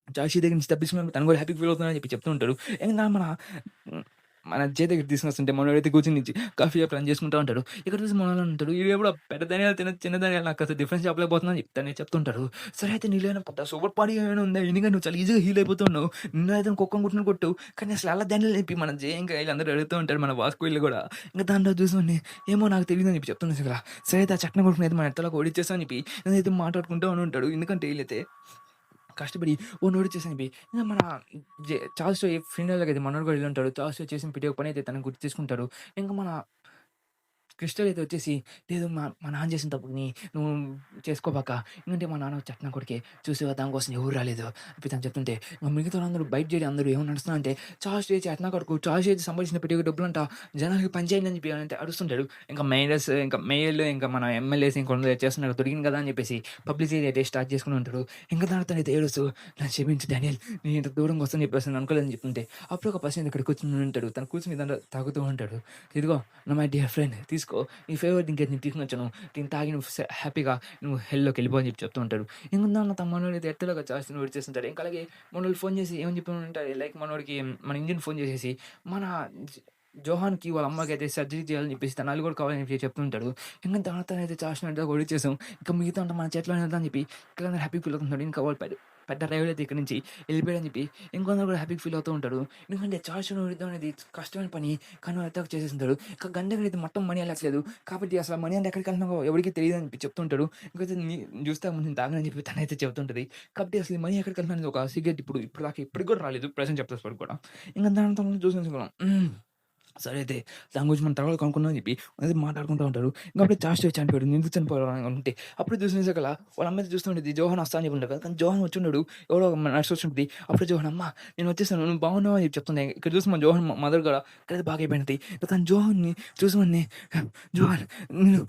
చార్లీ దగ్గర నుంచి తప్పించుకున్నాక తను కూడా హ్యాపీ ఫీల్ అవుతున్నాడని చెప్పి చెప్తూ ఉంటాడు. ఇంక హ్మ్, మన జే దగ్గరికి తీసుకొస్తుంటే మనోడైతే కూర్చొని కాఫీ షాప్ రన్ చేసుకుంటా ఉంటాడు. ఇక్కడ చూసి మనోళ్ళు అంటాడు, "ఈడెవడో పెద్ద ధనియాలు చిన్న ధనియాలు నాకు అసలు డిఫరెన్స్ చెప్పలేకపోతున్నా" అని చెప్తానే చెప్తుంటారు. సరే అయితే నీలో పెద్ద సూపర్ బాడీ ఏమైనా ఉందా? ఎందుకంటే నువ్వు చాలా ఈజీగా హీల్ అయిపోతున్నావు. నిన్నైతే కుక్కని కొట్టినట్టు కొట్టావు. కానీ అసలు అలా ధనియాలు చెప్పి మన జే ఇంకా వీళ్ళందరూ అడుగుతూ ఉంటారు మన వాస్కో వీళ్ళు కూడా. ఇంకా దాంట్లో చూసుకొని ఏమో నాకు తెలీదని చెప్పి చెప్తున్నా అసల. సరే అయితే ఆ చట్నం కొడుకుని అయితే మన ఎత్తలోకి ఓడిచ్చేసాం అని చెప్పి నేనైతే మాట్లాడుకుంటూ అని ఉంటాడు. ఎందుకంటే వీళ్ళైతే కష్టపడి ఓ నోటిచ్చేసానివి. ఇంక మన చార్ల్స్ ఫ్యూనరల్‌కైతే మనోడు కూడా ఎళ్ళుంటాడు. చార్ల్స్ చేసిన ప్రతి ఒక్క పనైతే తనని గుర్తు చేసుకుంటాడు. ఇంక మన క్రిస్టల్ అయితే వచ్చేసి, "లేదు మా నాన్న చేసిన తప్పుని నువ్వు చేసుకోబాక. ఎందుకంటే మా నాన్న చెప్తున్నా కొడుకే చూసావా దానికోసం ఎవరు రాలేదు" అని తను చెప్తుంటే, ఇంక మిగతా వాళ్ళందరూ బయట చేరి అందరూ ఏమని నడుస్తున్నారంటే, "చార్ల్స్ చేసి చెత్తనా కొడుకు, చార్ల్స్ చేసి సంపాదించిన ప్రతి ఒక్క డబ్బులంట జనాలకి పంచేయండి" అని చెప్పి అంటే అరుస్తుంటాడు. ఇంకా ఇంకా మేయర్లు ఇంకా మన ఎమ్మెల్యేస్ ఇంకొందరు చేస్తున్నారు దొరికింది కదా అని చెప్పేసి పబ్లిసిటీ అయితే స్టార్ట్ చేసుకొని ఉంటాడు. ఇంకా తనైతే ఏడుస్తూ, "నన్ను క్షమించు డానియల్. నేను ఇంత దూరంగా వస్తానని చెప్పేసి నేను అనుకోలేదని" చెప్తుంటే, అప్పుడు ఒక పర్సన్ ఇక్కడ కూర్చొని ఉంటాడు. తను కూర్చొని దాంట్లో తాగుతూ ఉంటాడు. "ఇదిగో మై డియర్ ఫ్రెండ్ తీసుకో. నీ ఫేవరెట్ డ్రింక్ నేను తీసుకొనొచ్చాను. దీన్ని తాగి నువ్వు హ్యాపీగా నువ్వు హెల్‌లోకి వెళ్ళిపో" అని చెప్పి చెప్తూ ఉంటాడు. ఇంక తన మనోడైతే ఎట్టలాగా చార్ల్స్‌ని విడిచేస్తుంటాడు. ఇంకా అలాగే మనోళ్ళు ఫోన్ చేసి ఏమని చెప్పారంటే లైక్ మనోడికి మన ఇంజిన్ ఫోన్ చేసేసి మన జ జోహాన్‌కి వాళ్ళ అమ్మకైతే సర్జరీ చేయాలని చెప్పేసి తన అల్లుడు కూడా కావాలని చెప్పి చెప్తుంటాడు. ఇంక తర్వాతనైతే చార్ల్స్‌ని అంటే ఓడిచ్చేసాం. ఇంకా మిగతా అంతా మన చేతిలోనే ఉందని చెప్పి ఇక్కడ హ్యాపీ ఫీల్ అవుతున్నాడు. ఇంకా వాళ్ళు పెద్ద పెద్ద డ్రైవర్ అయితే ఇక్కడి నుంచి వెళ్ళిపోయాడని చెప్పి ఇంకొందరు కూడా హ్యాపీగా ఫీల్ అవుతూ ఉంటాడు. ఎందుకంటే చార్ల్స్‌ని ఓడిద్దాం అనేది కష్టమైన పని. కానీ వాడు ఎట్టా చేసేస్తుంటాడు. ఇంకా గన్ దగ్గర అయితే మొత్తం మనీ వెళ్ళట్లేదు. కాబట్టి అసలు మనీ అంతా ఎక్కడికెళ్తున్నావో ఎవరికీ తెలీదని చెప్పి చెప్తుంటాడు. ఇంకైతే చూస్తే ముందు తాగనని చెప్పి తనైతే చెప్తుంటది. కాబట్టి అసలు ఈ మనీ ఎక్కడికెళ్తుందనేది ఒక సీక్రెట్ ఇప్పటికి కూడా రాలేదు. ప్రెజెంట్ చెప్తారు వరకు కూడా. ఇంక దాంతో చూసేసుకున్నాం. సరే అయితే దాని గురించి మనం తర్వాత కనుక్కుందాం అని చెప్పి అది మాట్లాడుకుంటూ ఉంటారు. ఇంక అప్పుడే చార్ల్స్ చనిపోయాడు. ఎందుకు చనిపోయాడు అని అంటే అప్పుడు చూసినాకలా వాళ్ళ అమ్మ అయితే చూస్తుండేది జోహాన్ వస్తా అని చెప్పి ఉంటాడు కదా! కానీ జోహాన్ వచ్చుండడు. ఎవరో ఒక నర్స్ వచ్చుంటది. అప్పుడు జోహాన్ "అమ్మ నేను వచ్చేసాను. నువ్వు బాగున్నావా?" అని చెప్పి చెప్తుంది. ఇక్కడ చూసి మన జోహాన్ మదర్ కూడా ఇక్కడైతే బాగా అయిపోయినది. తను జోహాన్‌ని చూసి వెంటనే "జోహాన్ నేను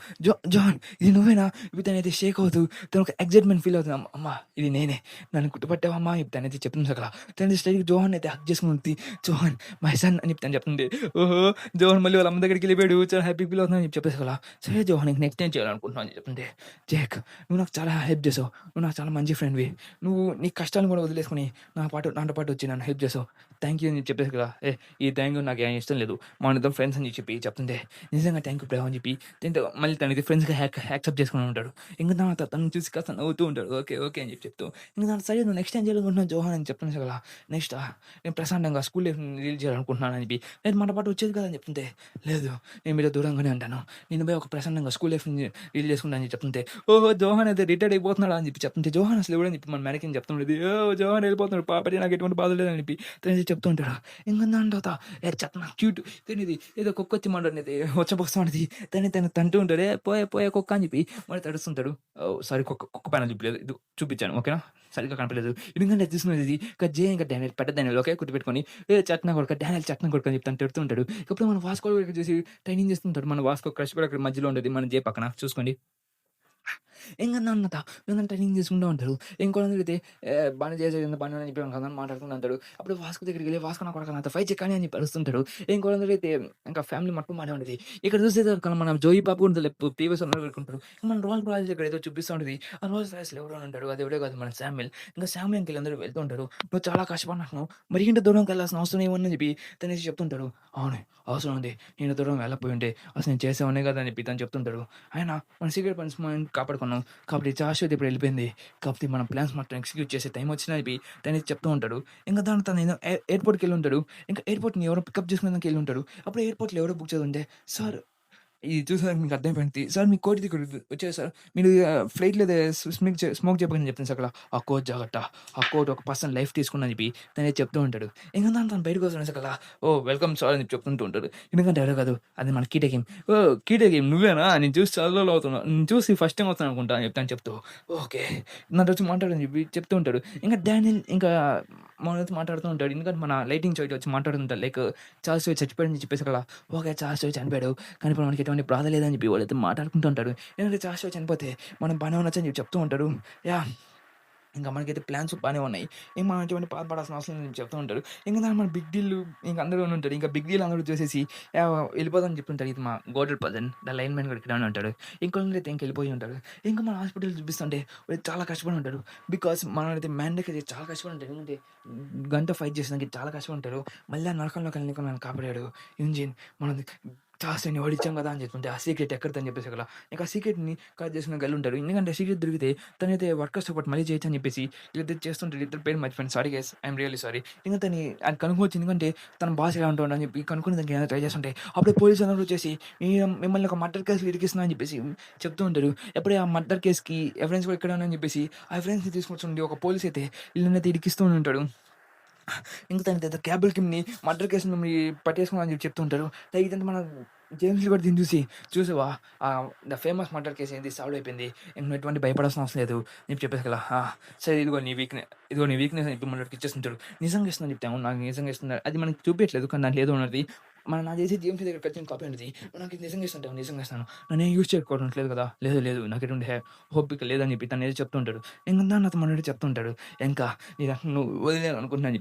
జోహాన్ ఇది నువ్వేనా?" ఇప్పుడు తనైతే షేక్ అవుతూ తను ఒక ఎక్సైట్‌మెంట్ ఫీల్ అవుతుంది. "అమ్మ ఇది నేనే. నన్ను గుర్తుపట్టావా అమ్మ?" అని చెప్పి తనైతే చెప్తుంది సకల. తనైతే స్ట్రెయిట్‌గా జోహాన్ అయితే హగ్ చేసుకొని "జోహాన్ మై సన్" అని చెప్పి తను చెప్తుంది. ఓహో! జోహన్ మళ్ళీ వాళ్ళ అమ్మ దగ్గరికెళ్ళిపోయాడు. చాలా హ్యాపీ ఫీల్ అవుతున్నానని చెప్పి చెప్పేసలా. సరే జోహన్ ఇంక నెక్స్ట్ ఏం చేయాలనుకుంటున్నావు అని చెప్తుంటే, "జేక్ నువ్వు నాకు చాలా హెల్ప్ చేసావు. నువ్వు నాకు చాలా మంచి ఫ్రెండ్‌వి. నువ్వు నీ కష్టాలను కూడా వదిలేసుకొని నాతో పాటు వచ్చి నన్ను హెల్ప్ చేసావు. థాంక్ యూ" అని చెప్పేసి కదా! ఈ థాంక్ యూ నాకేం ఇష్టం లేదు. మనిద్దరం ఫ్రెండ్స్ అని చెప్పి చెప్తుంటే, "నిజంగా థాంక్ యూ బ్రో" అని చెప్పి దీంతో మళ్ళీ తనైతే ఫ్రెండ్స్‌గా యాక్సెప్ట్ చేసుకొని ఉంటాడు. ఇంక తర్వాత తనని చూసి కాస్త నవ్వుతూ ఉంటాడు. ఓకే. ఓకే. అని చెప్తూ. ఇంక దాని సరే నువ్వు నెక్స్ట్ ఏం చేయాలనుకుంటున్నావు జోహన్ అని చెప్తున్నా కదా! నెక్స్టా నేను ప్రశాంతంగా స్కూల్ లైఫ్‌ని లీడ్ చేయాలనుకుంటున్నాను అని చెప్పి, "లేదు మనతో పాటు వచ్చేది కదా!" అని చెప్తుంటే, "లేదు నేను మీతో దూరంగానే ఉంటాను. నేను పోయి ఒక ప్రశాంతంగా స్కూల్ లైఫ్‌ని లీడ్ చేసుకుంటా" అని చెప్తుంటే, "ఓహో! జోహాన్ అయితే రిటైర్డ్ అయిపోతున్నాడా?" అని చెప్పి చెప్తుంటే, జోహాన్ అసలు ఎవడని చెప్పి మన మేనకేన్ చెప్తుండేది. "ఓహ్! జోహాన్ వెళ్ళిపోతున్నాడు పాపడి నాకు ఎటువంటి బాధ లేదని" చెప్పి తనైతే చెప్తూ ఉంటాడు. ఇంక దాని తర్వాత చెత్తన క్యూట్ తినేది ఏదో కుక్కొచ్చి మనోడినైతే వచ్చబోస్తా ఉంటది. తను తంటూ ఉంటాడు. పోయే పోయే కుక్క" అని చెప్పి మళ్ళీ తడుస్తుంటాడు. ఓహ్! సారీ కుక్క పైన చూపియలేదు. ఇది చూపించాను. ఓకేనా? సరిగ్గా కనపడలేదు. ఎందుకంటే చూస్తున్నది ఇక జే ఇంక డానియల్ పెద్ద డానియల్ ఓకే గుర్తుపెట్టుకొని చట్నా కొడక డానియల్ చట్నా కొడక అని చెప్పి తను తిడుతూ ఉంటాడు. ఇప్పుడు మన వాస్కో కూడా చూసి ట్రైనింగ్ చేస్తుంటాడు. మన వాస్కో క్రష్ కూడా అక్కడ మధ్యలో ఉండేది. మన జే పక్కన చూసుకోండి. ఇంక నన్నత నన్ను ట్రైనింగ్ తీసుకుంటూ ఉంటారు. ఇంకోళ్ళైతే "బానే చేసేది బానే" అని చెప్పి అందరూ మాట్లాడుకుంటూ ఉంటారు. అప్పుడు వాస్కో దగ్గరికెళ్ళి "వాస్కో నా కొడకా నాతో ఫైట్ చెయ్యి కానీ" అని చెప్పి అరుస్తుంటాడు. ఇంకోళ్ళైతే ఇంకా ఫ్యామిలీ మొత్తం బానే ఉంటది. ఇక్కడ చూసేసరికి మన జోయి బాబు కూడా ప్రీవియస్ ఓనర్ పెట్టుకుంటారు. మన రోల్స్ రాయల్స్ ఇక్కడ ఏదో చూపిస్తా ఉంటది. ఆ రోల్స్ రాయల్స్‌లో ఎవరో ఉంటాడు. అది ఎవడో కాదు మన శామ్యూల్. ఇంకా శామ్యూల్ అంకుల్ అందరూ వెళ్తూ ఉంటారు. "నువ్వు చాలా కష్టపడినావు. మరి ఇంత దూరంకెళ్ళాల్సిన అవసరం ఏముందని" చెప్పి తనేసి చెప్తుంటాడు. "అవును అవసరం ఉంది. ఇంత దూరం వెళ్ళకపోయుంటే అసలు నేను చేసేవాడినే కాదు" అని చెప్పి తను చెప్తుంటాడు. ఆయన మన సీక్రెట్ పన్స్ మనం కాపాడుకున్నాం. కాబట్టి శాశ్వతి ఇప్పుడు వెళ్ళిపోయింది. కాకపోతే మన ప్లాన్స్ మొత్తం ఎగ్జిక్యూట్ చేసే టైం వచ్చిందని చెప్పి తనేసి చెప్తూ ఉంటాడు. ఇంక దాంట్లో తను ఏదో ఎయిర్‌పోర్ట్‌కెళ్ళి ఉంటాడు. ఇంకా ఎయిర్‌పోర్ట్‌ని ఎవరో పికప్ చేసుకునేదానికి ఎళ్ళి ఉంటాడు. అప్పుడు ఎయిర్‌పోర్ట్‌లో ఎవరో బుక్ చేసుంటే, "సార్ ఇది చూసేసరికి మీకు అర్థమైపోయింది. సార్ మీ కోట్ ఇక్కడ వచ్చేది సార్. మీరు ఫ్లైట్‌లో ఏదో స్మోక్ చేయకండి" చెప్తుంది అక్కడ. "ఆ కోట్ జాగ్రత్త. ఆ కోట్ ఒక పర్సన్ లైఫ్ తీసుకుందని" చెప్పి తనేది చెప్తూ ఉంటాడు. ఇంక దాంతో తను బయటకొస్తాడు కదా! "ఓహ్! వెల్కమ్ సార్" అని చెప్పి చెప్తుంటూ ఉంటాడు. ఎందుకంటే ఎవరో కాదు అది మన కీటెక్ టీమ్. "ఓహ్! కీటెక్ టీమ్ నువ్వేనా? నేను చూసి చాలా రోజులు అవుతున్నా. నేను చూసి ఫస్ట్ టైమ్ వస్తున్నాను అనుకుంటా" అని చెప్తాను చెప్తూ. "ఓకే. నాతోచ్చి మాట్లాడు" అని చెప్పి చెప్తూ ఉంటాడు. ఇంక డానియల్ ఇంకా మనతో మాట్లాడుతూ ఉంటాడు. ఎందుకంటే మన లైటింగ్ చోటు వచ్చి మాట్లాడుతుంటాడు. లైక్ చార్ల్స్ చచ్చిపోయాడని చెప్పేసి అక్కడ. "ఓకే. చార్ల్స్ చనిపోయాడు. కానీ ఇప్పుడు మనకి ఎటువంటి బాధ లేదని" చెప్పి వాళ్ళైతే మాట్లాడుకుంటూ ఉంటాడు. ఎందుకంటే చార్ల్స్ చనిపోతే మనం బానే ఉండొచ్చని చెప్పి చెప్తూ ఉంటాడు. యాహ్! ఇంకా మనకైతే ప్లాన్స్ బానే ఉన్నాయి. ఏం మనం ఎటువంటి బాధపడాల్సిన అవసరం లేదని చెప్తూ ఉంటారు. ఇంక దాని మన బిగ్ డీల్ ఇంక అందరూ ఉంటారు. ఇంకా బిగ్ డీల్ అందరూ చూసేసి వెళ్ళిపోదామని చెప్తుంటారు. ఇది మా గోడెడ్ పర్సన్ ద లైన్ మ్యాన్ కూడా ఇక్కడే ఉంటాడు. ఇంకొకళ్ళైతే ఇంకెళ్ళిపోయి ఉంటారు. ఇంకా మన హాస్పిటల్ చూపిస్తుంటే వాళ్ళు చాలా కష్టపడి ఉంటారు. బికాజ్ మనమైతే మ్యాన్‌డేకైతే చాలా కష్టపడి ఉంటారు. ఎందుకంటే గన్‌తో ఫైట్ చేసినందుకు చాలా కష్టపడి ఉంటారు. మళ్ళీ ఆ నరకంలోకి వెళ్ళనీకి మనల్ని కాపాడాడు యూజిన్. మనది చార్ల్స్‌ని ఓడించాం కదా! అని చెప్తుంటే ఆ సీక్రెట్ ఎక్కడిదని చెప్పేసి అక్కడ. ఇంకా ఆ సీక్రెట్‌ని కలెక్ట్ చేసుకున్న గర్ల్ ఎందుకంటే సీక్రెట్ దొరికితే తనైతే వర్కర్స్‌తో పాటు మళ్ళీ చేయొచ్చని చెప్పేసి వీళ్ళిద్దరు చేస్తుంటారు. ఇద్దరి పేరు మర్చిపోయాను. Sorry guys. I'm really sorry. ఇంక తని అది కనుక్కోవచ్చు. ఎందుకంటే తన బాస్ ఎలా ఉంటాడు అని చెప్పి కనుక్కునే దానికి ఏమైనా ట్రై చేస్తుంటే అప్పుడే పోలీసులందరూ వచ్చేసి మిమ్మల్ని ఒక మర్డర్ కేస్‌లో ఇరికిస్తున్నా అని చెప్పేసి చెప్తూ ఉంటారు. అప్పుడే ఆ మర్డర్ కేస్‌కి ఎవిడెన్స్ కూడా ఇక్కడే ఉన్నాయని చెప్పేసి ఆ ఎవిడెన్స్‌ని తీసుకొచ్చి ఒక పోలీస్ అయితే ఈళ్ళనైతే ఇరికిస్తూ ఉంటాడు. ఇంక తనైతే కేబుల్ కిమ్‌ని మర్డర్ కేసుని మిమ్మల్ని పట్టేసుకున్నాం అని చెప్పి చెప్తూ ఉంటారు. ఇదంతా మన జేమ్స్ కూడా దీన్ని చూసి చూసావా ద ఫేమస్ మర్డర్ కేస్ ఏంది సాల్వ్ అయిపోయింది. ఇంక నువ్వు ఎటువంటి భయపడాల్సిన అవసరం లేదు అని చెప్పి చెప్పేసి కదా! సరే ఇదిగో నీ వీక్‌నెస్ అని చెప్పి మనోడికి ఇచ్చేస్తుంటాడు. నిజంగా ఇస్తుందని చెప్తే అవును నాకు నిజంగా ఇస్తున్నారు. అది మనకి చూపియట్లేదు. కానీ దాంట్లో ఏదో ఉన్నది. నాకు తెలిసి జేమ్స్ దగ్గర ఖచ్చితంగా కాపీ ఉంటది. నాకు ఇది నిజంగా ఇస్తుంటావు నిజంగా ఇస్తాను. నన్నేం యూజ్ చేసుకోవట్లేదు కదా! లేదు లేదు నాకు ఎటువంటి ఓపిక లేదని చెప్పి తను ఏదో చెప్తూ ఉంటాడు. ఇంక నాతో మనోడు చెప్తూ ఉంటాడు. ఇంకా నువ్వు వదిలేయాలి అనుకుంటున్నా అని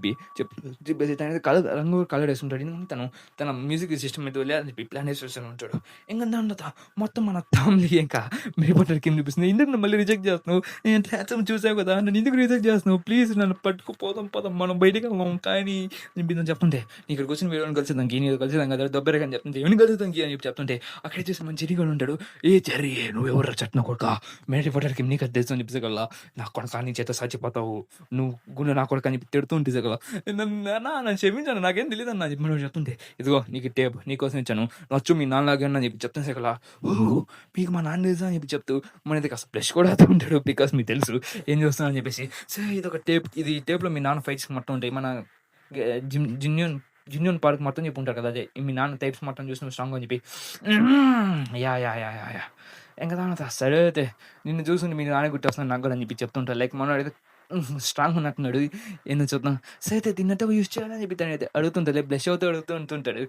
చెప్పేసి తనైతే రంగు కలర్ వేసుకుంటాడు. ఎందుకంటే తన మ్యూజిక్ సిస్టమ్ మీద వదిలేయాలని చెప్పి ప్లాన్ వేసేసి ఉంటాడు. ఇంక దాని తర్వాత మొత్తం మన ఫ్యామిలీ ఇంకా మేరీపోటర్ కింద చూపిస్తుంది. ఎందుకు నన్ను మళ్ళీ రిజెక్ట్ చేస్తున్నావు? నేను హ్యాండ్సమ్ చూసావు కదా! నన్ను ఎందుకు రిజెక్ట్ చేస్తున్నావు? ప్లీజ్ నన్ను పట్టుకుపోదాం పదం మనం బయటికి వెళ్దాం కానీ అని చెప్పి నేను చెప్తుంటే "నీ ఇక్కడ కూర్చొని వీడియోని కలిసిద్దాం నీతో కలిసిద్దాం కదా దొబ్బెరగా అని చెప్తుంటే ఎవరిని కలుద్దాం అని చెప్పి చెప్తుంటే అక్కడే చూసి మన చెర్రీ కూడా ఉంటాడు. ఏ చెర్రీ నువ్వెవర్రా చట్న కొడుకా మేరీపోటర్ కింద నీకు అది తెలుసు అని చెప్పేసి నా కొడుకా నీ చేత చచ్చిపోతావు నువ్వు గుండె నా కొడుకు అని చెప్పి తిడుతూ ఉంటే నన్ను క్షమించండి నాకేం తెలియదన్నా చెప్పి మనం చెప్తుంటే ఇదిగో నీకు టేప్ నీకోసం ఇచ్చాను నచ్చు మీ నాన్నలాగే అని చెప్పి చెప్తాను సగల ఓహ్ మీకు మా నాన్న తెలుసా అని చెప్పి చెప్తూ మనది కాస్త బ్రష్ కూడా అవుతూ ఉంటాడు బికాస్ మీకు తెలుసు ఏం చేస్తున్నా అని చెప్పేసి సరే ఇది ఒక టేప్ ఇది టేప్లో మీ నాన్న ఫైట్స్ మొత్తం ఉంటాయి మన జిన్యూన్ జిన్యూన్ పార్క్ మొత్తం చెప్పి ఉంటారు కదా అదే మీ నాన్న టైప్స్ మొత్తం చూసిన స్ట్రాంగ్ అని చెప్పి yeah yeah yeah yeah yeah ఇంకా తర్వాత సరే అయితే నిన్ను చూస్తుంటే మీ నాన్న గుర్తొస్తున్నాను నాకు కూడా అని చెప్పి చెప్తుంటారు లైక్ మనోడైతే స్ట్రాంగ్ ఉన్నట్టున్నాడు ఎందుకు చూద్దాం సరే అయితే తిన్నట్టు యూజ్ చేయాలని చెప్పి తనైతే అడుగుతుంటాడు బ్లష్ అవుతూ అడుగుతూ ఉంటుంటాడు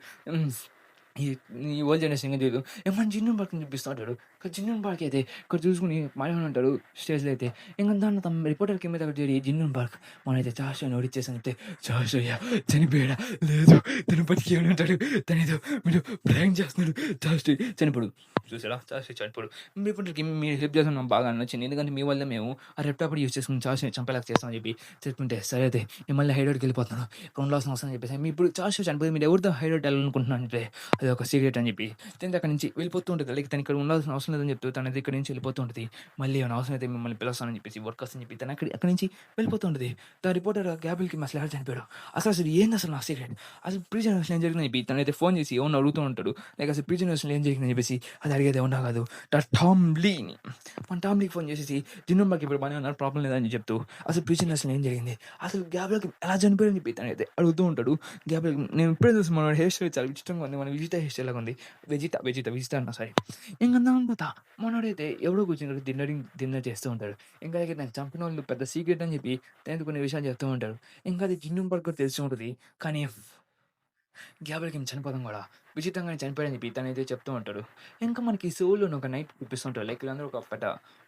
ఈ ఈ ఓల్డ్ జనరేషన్ ఇంకా తెలియదు ఏమన్నా జిన్నూన్ పార్క్ చూపిస్తూ ఉంటాడు ఇక్కడ జిన్నూన్ పార్క్ అయితే ఇక్కడ చూసుకుని మాయమని ఉంటాడు స్టేజ్లో అయితే ఇంకా దాన్ని తమ రిపోర్టర్కి మీద అక్కడ చేరి జిన్నూన్ పార్క్ మనైతే చాషని ఓడిచ్చేసాను చెప్తే చాషయ్య చనిపోయాడా లేదు తను బతికి ఉంటాడు తనేదో మీరు ప్రాంక్ చేస్తున్నాడు చాష్ చనిపోడు చూసారా చాష్ చనిపోడు రిపోర్టర్కి మీరు హెల్ప్ చేస్తాను నాకు బాగా నచ్చింది ఎందుకంటే మీ వల్ల మేము ఆ రెప్టాపర్ యూస్ చేసుకుని చాష్ని చంపేలాగా చేస్తామని చెప్పి చెప్తుంటే సరే అయితే నేను మళ్ళీ హైడౌట్కి వెళ్ళిపోతున్నాను ఇక్కడ ఉండాల్సిన అవసరం అని చెప్పేసి మీ ఇప్పుడు చాష్ చనిపోయి మీరు ఎవరితో హైడౌట్ వెళ్ళాలనుకుంటున్నాను అంటే అది ఒక సీక్రెట్ అని చెప్పి తనది అక్కడి నుంచి వెళ్ళిపోతూ ఉంటుంది లైక్ తను ఇక్కడ ఉండాల్సిన అవసరం లేదని చెప్తూ తనది ఇక్కడ నుంచి వెళ్ళిపోతూ ఉంటుంది మళ్ళీ ఏమైనా అవసరం అయితే మిమ్మల్ని పిలుస్తానని చెప్పేసి వర్కర్స్ అని చెప్పి తను అక్కడి నుంచి వెళ్ళిపోతూ ఉంటుంది ద రిపోర్టర్ గ్యాబిల్కి అసలు ఎలా చనిపోయాడు అసలు ఏంది అసలు నా సీక్రెట్ అసలు ప్రీజనర్స్లో ఏం జరిగిందని చెప్పి తనైతే ఫోన్ చేసి ఏమన్నా అడుగుతూ ఉంటాడు లైక్ అసలు ప్రీజనర్స్లో ఏం జరిగిందని చెప్పేసి అది అడిగేది ఏమన్నా కాదు టామ్ లీని మన టామ్ లీకి ఫోన్ చేసేసి జిన్నుంబాకి ఇప్పుడు బాగానే ఉన్నారు ప్రాబ్లం లేదని చెప్తూ అసలు ప్రీజనర్స్లో ఏం జరిగింది అసలు గ్యాబ్లోకి ఎలా చనిపోయారని చెప్పి తనైతే అడుగుతూ ఉంటాడు గ్యాబ్లో నేను ఇప్పుడే చూసి మన హెయిర్ స్టైల్ చాలా ఇష్టంగా ఉంది మన విజిత హెయిర్ స్టైల్ లాగా ఉంది విజిత అన్న సారీ ఇంకా తర్వాత మనోడైతే ఎవడో కూర్చొని డిన్నర్ చేస్తూ ఉంటాడు ఇంకా అయితే నాకు చంపిన వాళ్ళు పెద్ద సీక్రెట్ అని చెప్పి తనకు కొన్ని విషయాలు చెప్తూ ఉంటాడు ఇంకా అది జిన్నుంబాకి కూడా తెలిసి ఉంటుంది కానీ గ్యాబ్రియల్ కిమ్ చనిపోవడం గూడా విచిత్రంగానే చనిపోయాడని చెప్పి తనైతే చెప్తూ ఉంటాడు. ఇంకా మనకి 'సోల్‌లోని' ఒక నైట్ చూపిస్తూ ఉంటాడు. లైక్ వీళ్ళందరూ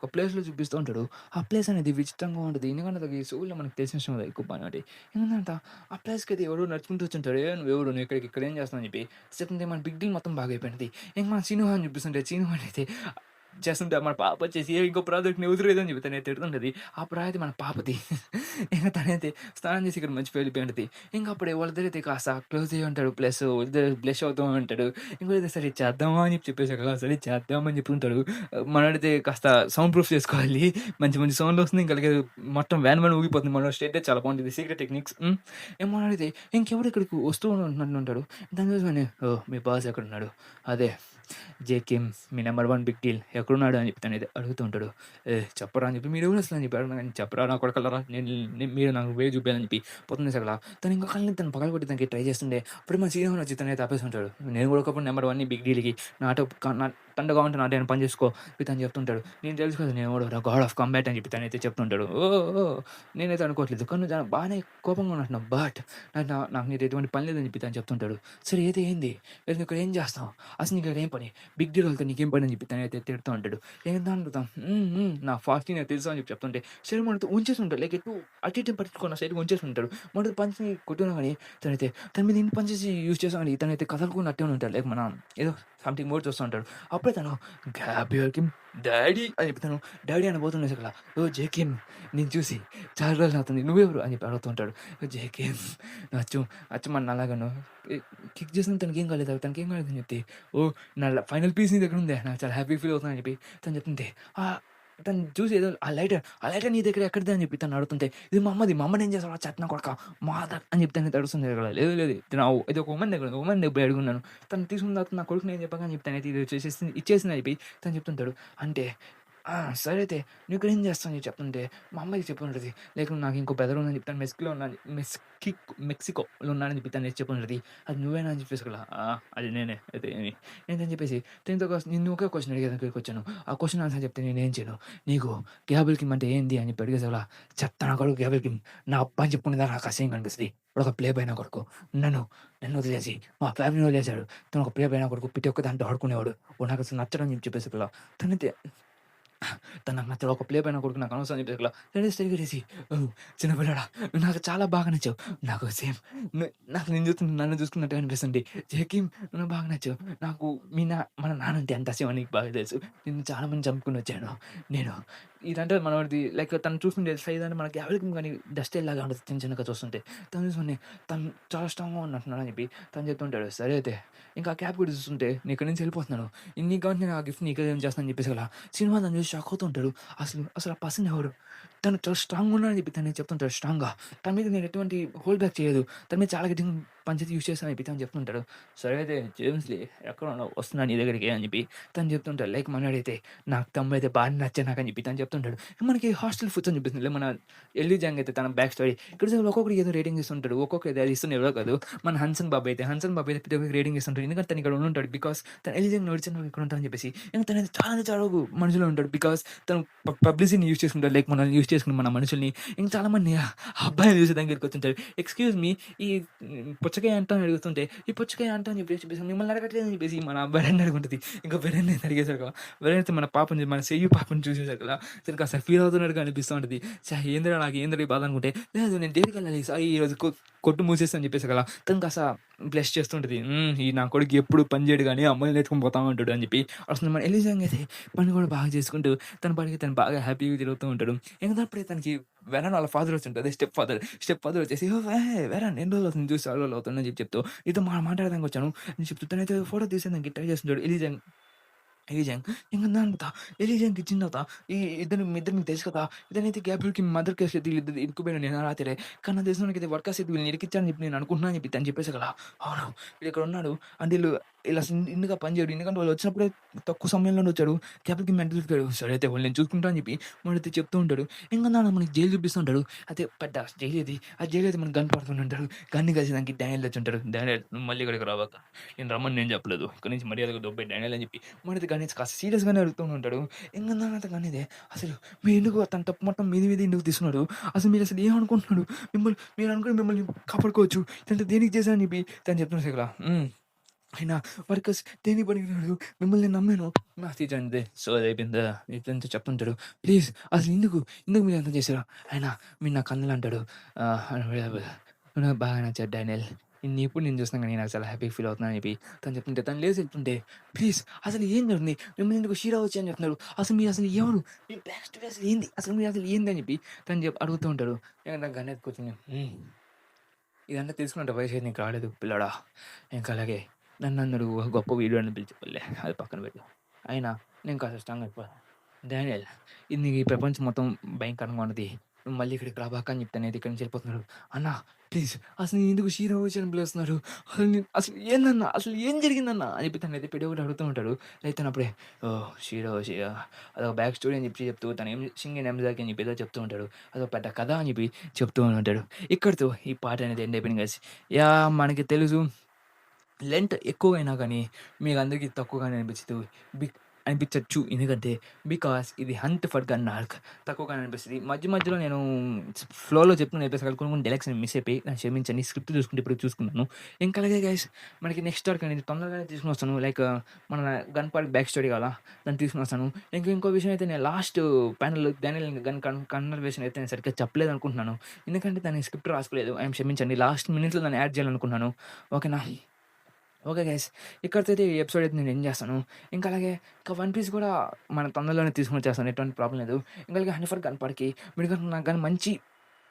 ఒక ప్లేస్‌లో చూపిస్తూ ఉంటాడు. ఆ ప్లేస్ అనేది విచిత్రంగా ఉంటది. ఎందుకంటే అది 'సోల్‌లో' మనకు తెలిసిన విషయం కదా ఎక్కువ బానే ఏందంట ఆ ప్లేస్‌కైతే ఎవడో నడుచుకుంటూ వచ్చుంటాడు. నువ్వెవరు? నువ్వు ఇక్కడ ఏం చేస్తున్నావు? అని చెప్పి చెప్తుంటే మన బిగ్ డీల్ మొత్తం బాగా అయిపోయింది. ఇంక మన సీను గాడిని చూపిస్తుంటే సీను గాడైతే చేస్తుంటే మన పాప వచ్చేసి ఇంకో ప్రాజెక్ట్‌ని వదిలేదని చెప్పి తనైతే తిడుతుంటది. ఆ ప్రాజెక్ట్ మన పాపది. ఇంక తనైతే స్నానం చేసి ఇక్కడ మర్చిపోయి వెళ్ళిపోయింటది. ఇంక అప్పుడు వాళ్ళిద్దరైతే కాస్త క్లోజ్ అయ్యి ఉంటాడు. ప్లస్ ఇద్దరు బ్లష్ అవుతూ ఉంటాడు. ఇంకోడైతే సరే చేద్దామా అని చెప్పి చెప్పేసి కదా! సరే చేద్దామని చెప్పుంటాడు. మనోడైతే కాస్త సౌండ్ ప్రూఫ్ చేసుకోవాలి. మంచి మంచి సౌండ్ వస్తుంది. ఇంక అలాగే మొత్తం వ్యాన్ వ్యాన్ ఊగిపోతుంది. మనోడి స్టేటే చాలా బాగుంటది. Secret techniques. ఏం మనోడైతే ఇంకెవడు ఇక్కడికి వస్తూ ఉంటున్నట్టుంటాడు. దాన్ని చూసి ఓహ్! మీ బాస్ ఎక్కడున్నాడు? అదే జేకిమ్ మీ నంబర్ 1 బిగ్ డీల్ ఎక్కడున్నాడు అని చెప్పి తనైతే అడుగుతూ ఉంటాడు. చెప్పరా అని చెప్పి మీరెవరు అసలు అని చెప్పి అడగగానే చెప్పరా నా కొడకల్లారా మీరు నాకు వే చూపియాలని చెప్పి పొద్దున్నే సగల తను ఇంకో కళ్ళని తను పగలగొట్టి తనకి ట్రై చేస్తుండే అప్పుడు మన సీనియర్ వచ్చి తనైతే ఆపేస్తుంటాడు. నేను కూడా ఒకప్పుడు నెంబర్ 1 బిగ్ డీల్‌కి నాతో నా తండగా ఉంటే నాతో పని చేసుకో తను చెప్తుంటాడు. నేను తెలుసు కదా నేను ఎవడో గాడ్ ఆఫ్ కాంబాట్ అని చెప్పి తనైతే చెప్తుంటాడు. ఓహ్! ఓహ్! నేనైతే అనుకోవట్లేదు. కానీ నువ్వు బానే కోపంగా ఉన్నట్టున్నావు. బట్ నాకు నీతో ఎటువంటి పని లేదని చెప్పి తను చెప్తుంటాడు. సరే అయితే ఏంది? నువ్వు ఇక్కడ ఏం చేస్తావు? అసలు నీకు ఇక్కడ ఏం పని? బిగ్ డీల్ వాళ్ళతో నీకేం పని అని చెప్పి తనైతే తిడుతూ ఉంటాడు. ఏందంటాం నా ఫాస్టింగ్ నాకు తెలుసు అని చెప్పి చెప్తుంటే సరే మనతో ఉంచేసి ఉంటాడు. లైక్ అటు ఇటు పట్టించుకున్న సైడ్‌గా ఉంచేసి ఉంటాడు. మనతో పంచ్‌ని కొట్టినా గాని తనైతే తన మీద ఇన్ని పంచెస్ యూజ్ చేసాం గాని తనైతే కదలకుండా అట్టే ఉంటాడు. లైక్ మన ఏదో సంథింగ్ మోడ్ చూస్తూ ఉంటాడు. అప్పుడే తను గాబ్రియల్‌కి డాడీ అని చెప్పి తను డాడీ అనబోతుండే అసల. ఓహ్! జేకిమ్ నిన్ను చూసి చాలా రోజులవుతుంది. నువ్వెవరు? అని చెప్పి అడుగుతూ ఉంటాడు. జేకిమ్ అచ్చు అచ్చు మన అలాగాను కిక్ చేసిన తనకేం కాలేదు. తనకేం కాలేదని చెప్తే ఓహ్! నా ఫైనల్ పీస్ నీ దగ్గరుందే. నాకు చాలా హ్యాపీ ఫీల్ అవుతున్నానని చెప్పి తను చెప్తుంటే తను చూసి ఏదో ఆ లైటర్ నీ దగ్గర ఎక్కడిది అని చెప్పి తను అడుగుతుంటే, ఇది మా అమ్మది. మా అమ్మనేం చేసావురా చెత్త కొడకా మాదర్ అని చెప్పి తనైతే అడుగుతుంది కదా! లేదు లేదు ఇది ఒక వుమన్ దగ్గర ఉంది. వుమన్ దగ్గర పోయి అడుగున్నాను. తను తీసుకున్న తర్వాత నా కొడుకు నేను చెప్పగా అని చెప్పి తనైతే ఇది ఇచ్చేసిందని చెప్పి తను చెప్తుంటాడు. అంటే సరే అయితే నువ్వు ఇక్కడ ఏం చేస్తావు అని చెప్తుంటే, మా అమ్మాయికి చెప్పుంటది. లేక నాకు ఇంకో బ్రదర్ ఉందని చెప్తాను మెక్సికోలో ఉన్నాడని చెప్పి తను చెప్పుంటది. అది నువ్వేనా అని చెప్పేసి అది నేనే అయితే ఏంటని చెప్పేసి దీంతో నిన్ను ఒకే క్వెషన్ అడిగేదానికి ఇక్కడికొచ్చాను. ఆ క్వెషన్ ఆన్సర్ చెప్తే నేనేం చేయను. నీకు గ్యాబుల్ కిమ్ అంటే ఏంది అని చెప్పి అడిగేసలా చెప్తా నా కొడుకు గ్యాబుల్ కిమ్ నా అబ్బా అని చెప్పుకునేదా నాకు అసహ్యంగా అనిపిస్తది. వాడొక ప్లే బాయ్ నా కొడుకు. నన్ను నన్ను వదిలేసి మా ఫ్యామిలీని వదిలేసాడు. తను ఒక ప్లే బాయ్ నా కొడుకు. ప్రతి ఒక్క దాంట్లో ఆడుకునేవాడు. వాడు నాకు అసలు నచ్చడని చెప్పేసి తనైతే తను నాకు నచ్చడు. ఒక ప్లే బాయ్ నా కొడుకు నాకు అనవసరం అని చెప్పేసి స్ట్రెయిట్‌గా ఓహ్! చిన్న పిల్లోడా నువ్వు నాకు చాలా బాగా నచ్చావు. నాకు సేమ్ నాకు నిన్ను చూస్తుంటే నన్ను చూసుకున్నట్టుగా అనిపిస్తుంది. జకీమ్ నువ్వు బాగా నచ్చావు. నాకు మన నాన్నంటే ఎంత అసహ్యమో నీకు బాగా తెలుసు. నిన్ను చాలా మందిని చంపుకొని వచ్చాను. నేను ఇదంటే మనోడిది లైక్ తను చూస్తుంటే సైజ్ అంటే మనకి ఎవరికి గాని డస్ట్ లాగా ఉంటది చిన్న చిన్నగా చూస్తుంటే. తను చూసుకొని తను చాలా స్ట్రాంగ్‌గా ఉన్నట్టున్నాడు అని చెప్పి తను చెప్తుంటాడు. సరే అయితే ఇంకా ఆ క్యాప్ కూడా చూస్తుంటే నేను ఇక్కడి నుంచి వెళ్ళిపోతున్నాను. నీకు కావాలంటే నేను ఆ గిఫ్ట్ నీకే చేస్తాను అని చెప్పేసి సినిమా తను చూసి షాక్ అవుతుంటాడు. అసలు ఆ పర్సన్ ఎవరు? తను చాలా స్ట్రాంగ్‌గా ఉన్నాడని చెప్పి తను చెప్తుంటాడు స్ట్రాంగ్‌గా. తన మీద నేను ఎటువంటి హోల్డ్ బ్యాక్ చేయలేదు. తన మీద చాలా గట్టిగా పంచెస్ యూజ్ చేశానని చెప్పి తను చెప్తుంటాడు. సరే అయితే జేమ్స్‌లీ ఎక్కడున్నావు? వస్తున్నా నీ దగ్గరికి అని చెప్పి తను చెప్తుంటాడు. లైక్ మనోడైతే నాకు తమ్ముడైతే బాగా నచ్చాడు నాకని చెప్పి తను చెప్తుంటాడు. మనకి హాస్టల్ ఫుడ్స్ అని చూపిస్తుంది. మన ఎల్లీ జంగ్ అయితే తన బ్యాక్ స్టోరీ. ఇక్కడ ఒక్కొక్కడికి ఏదో రేటింగ్ ఇస్తుంటాడు. ఒక్కొక్కరికి అది ఇస్తుంది ఎవరో కాదు. మన హన్సన్ బాబు అయితే ప్రతి ఒక్కరికి రేటింగ్ ఇస్తుంటాడు. ఎందుకంటే తను ఇక్కడ ఉండుంటాడు. బికాస్ తను ఎల్లీ జంగ్ నడిచిన ఇక్కడ ఉంటాడని చెప్పేసి. ఇంకా తనైతే చాలా మనుషులు ఉంటాడు. బికాస్ తను పబ్లిసిటీని యూజ్ చేసుకుంటాడు. లైక్ మనల్ని యూజ్ చేసుకుని మన మనుషుల్ని ఇంకా చాలామంది అబ్బాయిలు చూసి దగ్గరికి వచ్చుంటారు. ఎక్స్‌క్యూజ్ మీ ఈ పుచ్చకాయ అంట అని అడుగుతుంటే, ఈ పుచ్చకాయ అంట అని చెప్పేసి మిమ్మల్ని అడగట్లేదు అని చెప్పేసి మన బెరన్ని అడుగుంటది. ఇంకా బెరన్ని అడిగేసరికి బెరన్ మన పాపని మన చెయ్యి పాపని చూసేసరికి తనకు అసలు ఫీల్ అవుతున్నట్టుగా అనిపిస్తూ ఉంటది. ఏందిరా నాకు ఏందిరా ఈ బాధ అనుకుంటే, లేదు నేను దేనికెళ్ళాలి సాయి ఈరోజు కొట్టు మూసేసి అని చెప్పేసి తను కాస్త బ్లెస్ చేస్తుంటది. ఈ నా కొడుకు ఎప్పుడు పని చేయడు గానీ అమ్మాయిలని ఎత్తుకొని పోతా ఉంటాడు అని చెప్పి అసలు మన ఎలిజాంగ్ అయితే పని కూడా బాగా చేసుకుంటూ తన పాటికి తను బాగా హ్యాపీగా తిరుగుతూ ఉంటాడు. ఇంక అప్పుడే తనకి వెరన్ వాళ్ళ ఫాదర్ వచ్చుంటది. స్టెప్ ఫాదర్ వచ్చేసి వెరన్ ఎన్ని రోజులు అవుతుంది చూసి చాలా రోజులు అవుతుంది అని చెప్పి చెప్తూ నీతో మాట్లాడడానికి వచ్చాను అని చెప్తూ తనైతే ఫోటో తీసేదానికి ట్రై చేస్తుంటాడు ఎలిజాంగ్ ఇంక దాని తర్వాత ఎలిజాంగ్‌కి ఇచ్చిన తర్వాత మీ ఇద్దరు మీకు తెలుసు కదా! ఇతనైతే గ్యాబ్రియల్‌కి మదర్ కేస్ వీళ్ళిద్దరు ఇరుక్కుపోయిన నేను రాత్రే. కానీ నాకు తెలిసినోడికైతే వర్కర్స్ అయితే వీళ్ళని ఇరికిచ్చారని చెప్పి నేను అనుకుంటున్నా అని చెప్పి తను చెప్పేసి అవును వీడు ఇక్కడ ఉన్నాడు. అండ్ ఈళ్ళు ఇలా ఇండుగా పని చేయడు. ఎందుకంటే వాళ్ళు వచ్చినప్పుడే తక్కువ సమయంలోనే వచ్చాడు. క్యాప్‌కి మెంటల్ ఎక్కాడు. సరే అయితే వాళ్ళు నేను చూసుకుంటా అని చెప్పి వాడైతే చెప్తూ ఉంటాడు. ఇంక నాన్న మనకి జైలు చూపిస్తూ ఉంటాడు. అయితే పెద్ద జైలు ఇది. ఆ జైలు అయితే మనకు గన్ పడుతూనే ఉంటాడు. గన్ కలిసేదానికి డానియల్ వచ్చుంటాడు. డానియల్ నువ్వు మళ్ళీ ఇక్కడికి రాబాక. నేను రమ్మని నేను చెప్పలేదు. ఇక్కడి నుంచి మర్యాదగా దొబ్బేయి డానియల్ అని చెప్పి వాడైతే గణేష్ కాస్త సీరియస్‌గానే అడుగుతూ ఉంటాడు. ఇంక నాన్న గనేదే అసలు మీరెందుకు తన తప్పు మొత్తం మీది మీద ఎందుకు తీసుకున్నారు? అసలు మీరసలు ఏమనుకుంటున్నారు? మీరు అనుకుని మిమ్మల్ని కాపాడుకోవచ్చు. ఇదంతా దేనికి చేశానని చెప్పి తను చెప్తున్నాడు ఇక్కడ. అయినా వర్కర్స్ దేనికి పనికిరాడు. మిమ్మల్ని నమ్మాను. నా టీచర్ అంతే. సో అదయిపోయిందా ఇదంతా చెప్తుంటాడు. ప్లీజ్ అసలు ఎందుకు మీరు అంత చేశారు? అయినా మీరు నా కన్నులు అంటాడు. నాకు బాగా నచ్చాడు డానియల్. నిన్నెప్పుడు నేను చూసినా గానీ నాకు చాలా హ్యాపీగా ఫీల్ అవుతున్నాను అని చెప్పి తను చెప్తుంటే తను లేసి వెళ్తుంటే ప్లీజ్ అసలు ఏం జరుగుతుంది? మిమ్మల్ని ఎందుకు షీరా వచ్చి అని చెప్తున్నాడు. అసలు మీరు అసలు ఎవరు? మీ బ్యాక్ స్టోరీ అసలు ఏంది? అసలు మీరు అసలు ఏంది అని చెప్పి తను అడుగుతూ ఉంటాడు. నాకు గన్నెత్తి కూర్చొని ఇదంతా తెలుసుకున్నంత వయసు నీకు రాలేదు పిల్లోడా. ఇంకా అలాగే నన్నన్నాడు గొప్ప వీడు అని పిలిచిపోలే అది పక్కన పెట్టు. అయినా నేను కాస్త స్ట్రాంగ్ అయిపోయాను. డానియల్ ఇది నీకు ఈ ప్రపంచం మొత్తం భయంకరంగా ఉన్నది. నువ్వు మళ్ళీ ఇక్కడికి రాబాక అని చెప్తే నేనైతే ఇక్కడి నుంచి వెళ్ళిపోతున్నాడు. అన్నా ప్లీజ్ అసలు నేను ఎందుకు షీరా వచ్చి అని పిలుస్తున్నారు? అసలు ఏందన్నా? అసలు ఏం జరిగిందన్నా? అని చెప్పి తనైతే పెట్టి ఒకటి అడుగుతూ ఉంటాడు. అయితే అప్పుడే ఓహ్! షీరా అదొక బ్యాక్ స్టోరీ అని చెప్పి చెప్తూ తను సింగిన్ ఎంజాకి అని చెప్పి ఏదో చెప్తూ ఉంటాడు. అదొక పెద్ద కథ అని చెప్పి చెప్తూ ఉంటాడు. ఇక్కడితో ఈ పాట అనేది ఎండ్ అయిపోయింది గైస్. యాహ్! మనకి తెలుసు లెంత్ ఎక్కువైనా గానీ, మీకందరికీ తక్కువగానే అనిపించొచ్చు. ఎందుకంటే, బికాస్ ఇది 'హంట్ ఫర్ గన్ ఆర్క్' తక్కువగానే అనిపిస్తది. మధ్యలో నేను ఫ్లోలో చెప్తున్న ఎపిసోడ్‌లు కొన్ని డైలాగ్స్ మిస్ అయిపోయి నన్ను క్షమించండి. స్క్రిప్ట్ చూసుకుంటే ఇప్పుడే చూసుకున్నాను. ఇంకా అలాగే గైస్ మనకి నెక్స్ట్ ఆర్క్ అనేది తొందరగానే తీసుకొనొస్తాను. లైక్ మన గన్ పార్క్ బ్యాక్ స్టోరీ కావాలా దాన్ని తీసుకొనొస్తాను. ఇంకో విషయం అయితే నేను లాస్ట్ ప్యానెల్‌లో డానియల్ గన్ కన్వర్జేషన్ అయితే నేను సరిగ్గా చెప్పలేదనుకుంటున్నాను. ఎందుకంటే దానికి స్క్రిప్ట్ రాసుకోలేదు. క్షమించండి. లాస్ట్ మినిట్‌లో దాన్ని యాడ్ చేయాలనుకున్నాను. ఓకేనా? Okay guys. ఇక్కడితో అయితే ఈ ఎపిసోడ్ అయితే నేను ఎండ్ చేస్తాను. ఇంకా అలాగే ఇంకా 'వన్ పీస్' కూడా మన తొందరలోనే తీసుకొనొచ్చేస్తాను. ఎటువంటి ప్రాబ్లమ్ లేదు. ఇంకా అలాగే 'హనీ ఫర్ గన్ పార్క్‌కి' మీరు గనుక నాకు గాని మంచి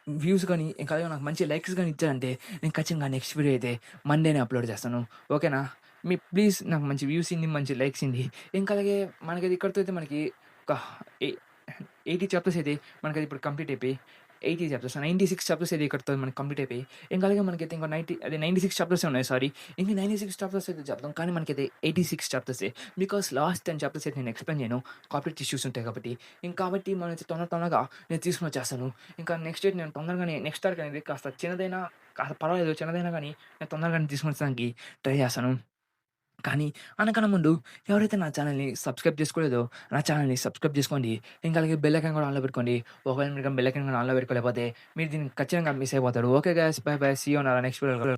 వ్యూస్ గాని, ఇంకా అలాగే నాకు మంచి లైక్స్ గాని ఇచ్చారంటే నేను ఖచ్చితంగా నెక్స్ట్ వీడియో అయితే మండేనే అప్‌లోడ్ చేస్తాను. ఓకేనా? ప్లీజ్ నాకు మంచి వ్యూస్ ఇయ్యండి, మంచి లైక్స్ ఇయ్యండి. ఇంకా అలాగే మనకది ఇక్కడితో అయితే మనకి ఒక ఎ 80 చాప్టర్స్ అయితే మనకది ఇప్పుడు కంప్లీట్ అయిపోయి 80 చాప్టర్స్ 96 చాప్టర్స్ అయితే ఇక్కడితో మనకి కంప్లీట్ అయిపోయి ఇంకా అలాగే మనకైతే ఇంకో 96 చాప్టర్సే ఉన్నాయి సారీ. ఇంక 96 చాప్టర్స్ అయితే చెప్తాం. కానీ మనకైతే 86 చాప్టర్సే. బికాస్ లాస్ట్ 10 చాప్టర్స్ అయితే నేను ఎక్స్‌ప్లెయిన్ చేయను. కాపీరైట్ ఇష్యూస్ ఉంటాయి కాబట్టి. కాబట్టి మనమైతే తొందరగా నేను తీసుకొనొచ్చేస్తాను. ఇంకా నెక్స్ట్ డేట్ నేను తొందరగానే నెక్స్ట్ ఆర్క్ అనేది కాస్త చిన్నదైనా కాస్త పర్వాలేదు చిన్నదైనా గానీ నేను తొందరగానే తీసుకొనొచ్చడానికి ట్రై చేస్తాను. కానీ అనకన్నా ముందు ఎవరైతే నా ఛానల్‌ని సబ్స్క్రైబ్ చేసుకోలేదో నా ఛానల్‌ని సబ్స్క్రైబ్ చేసుకోండి. ఇంకా అలాగే బెల్ ఐకాన్ కూడా ఆన్‌లో పెట్టుకోండి. ఒకవేళ మీరు బెల్ ఐకాన్ కూడా ఆన్‌లో పెట్టుకోలేకపోతే మీరు దీన్ని ఖచ్చితంగా మిస్ అయిపోతారు. Okay guys bye bye. See you on our next video.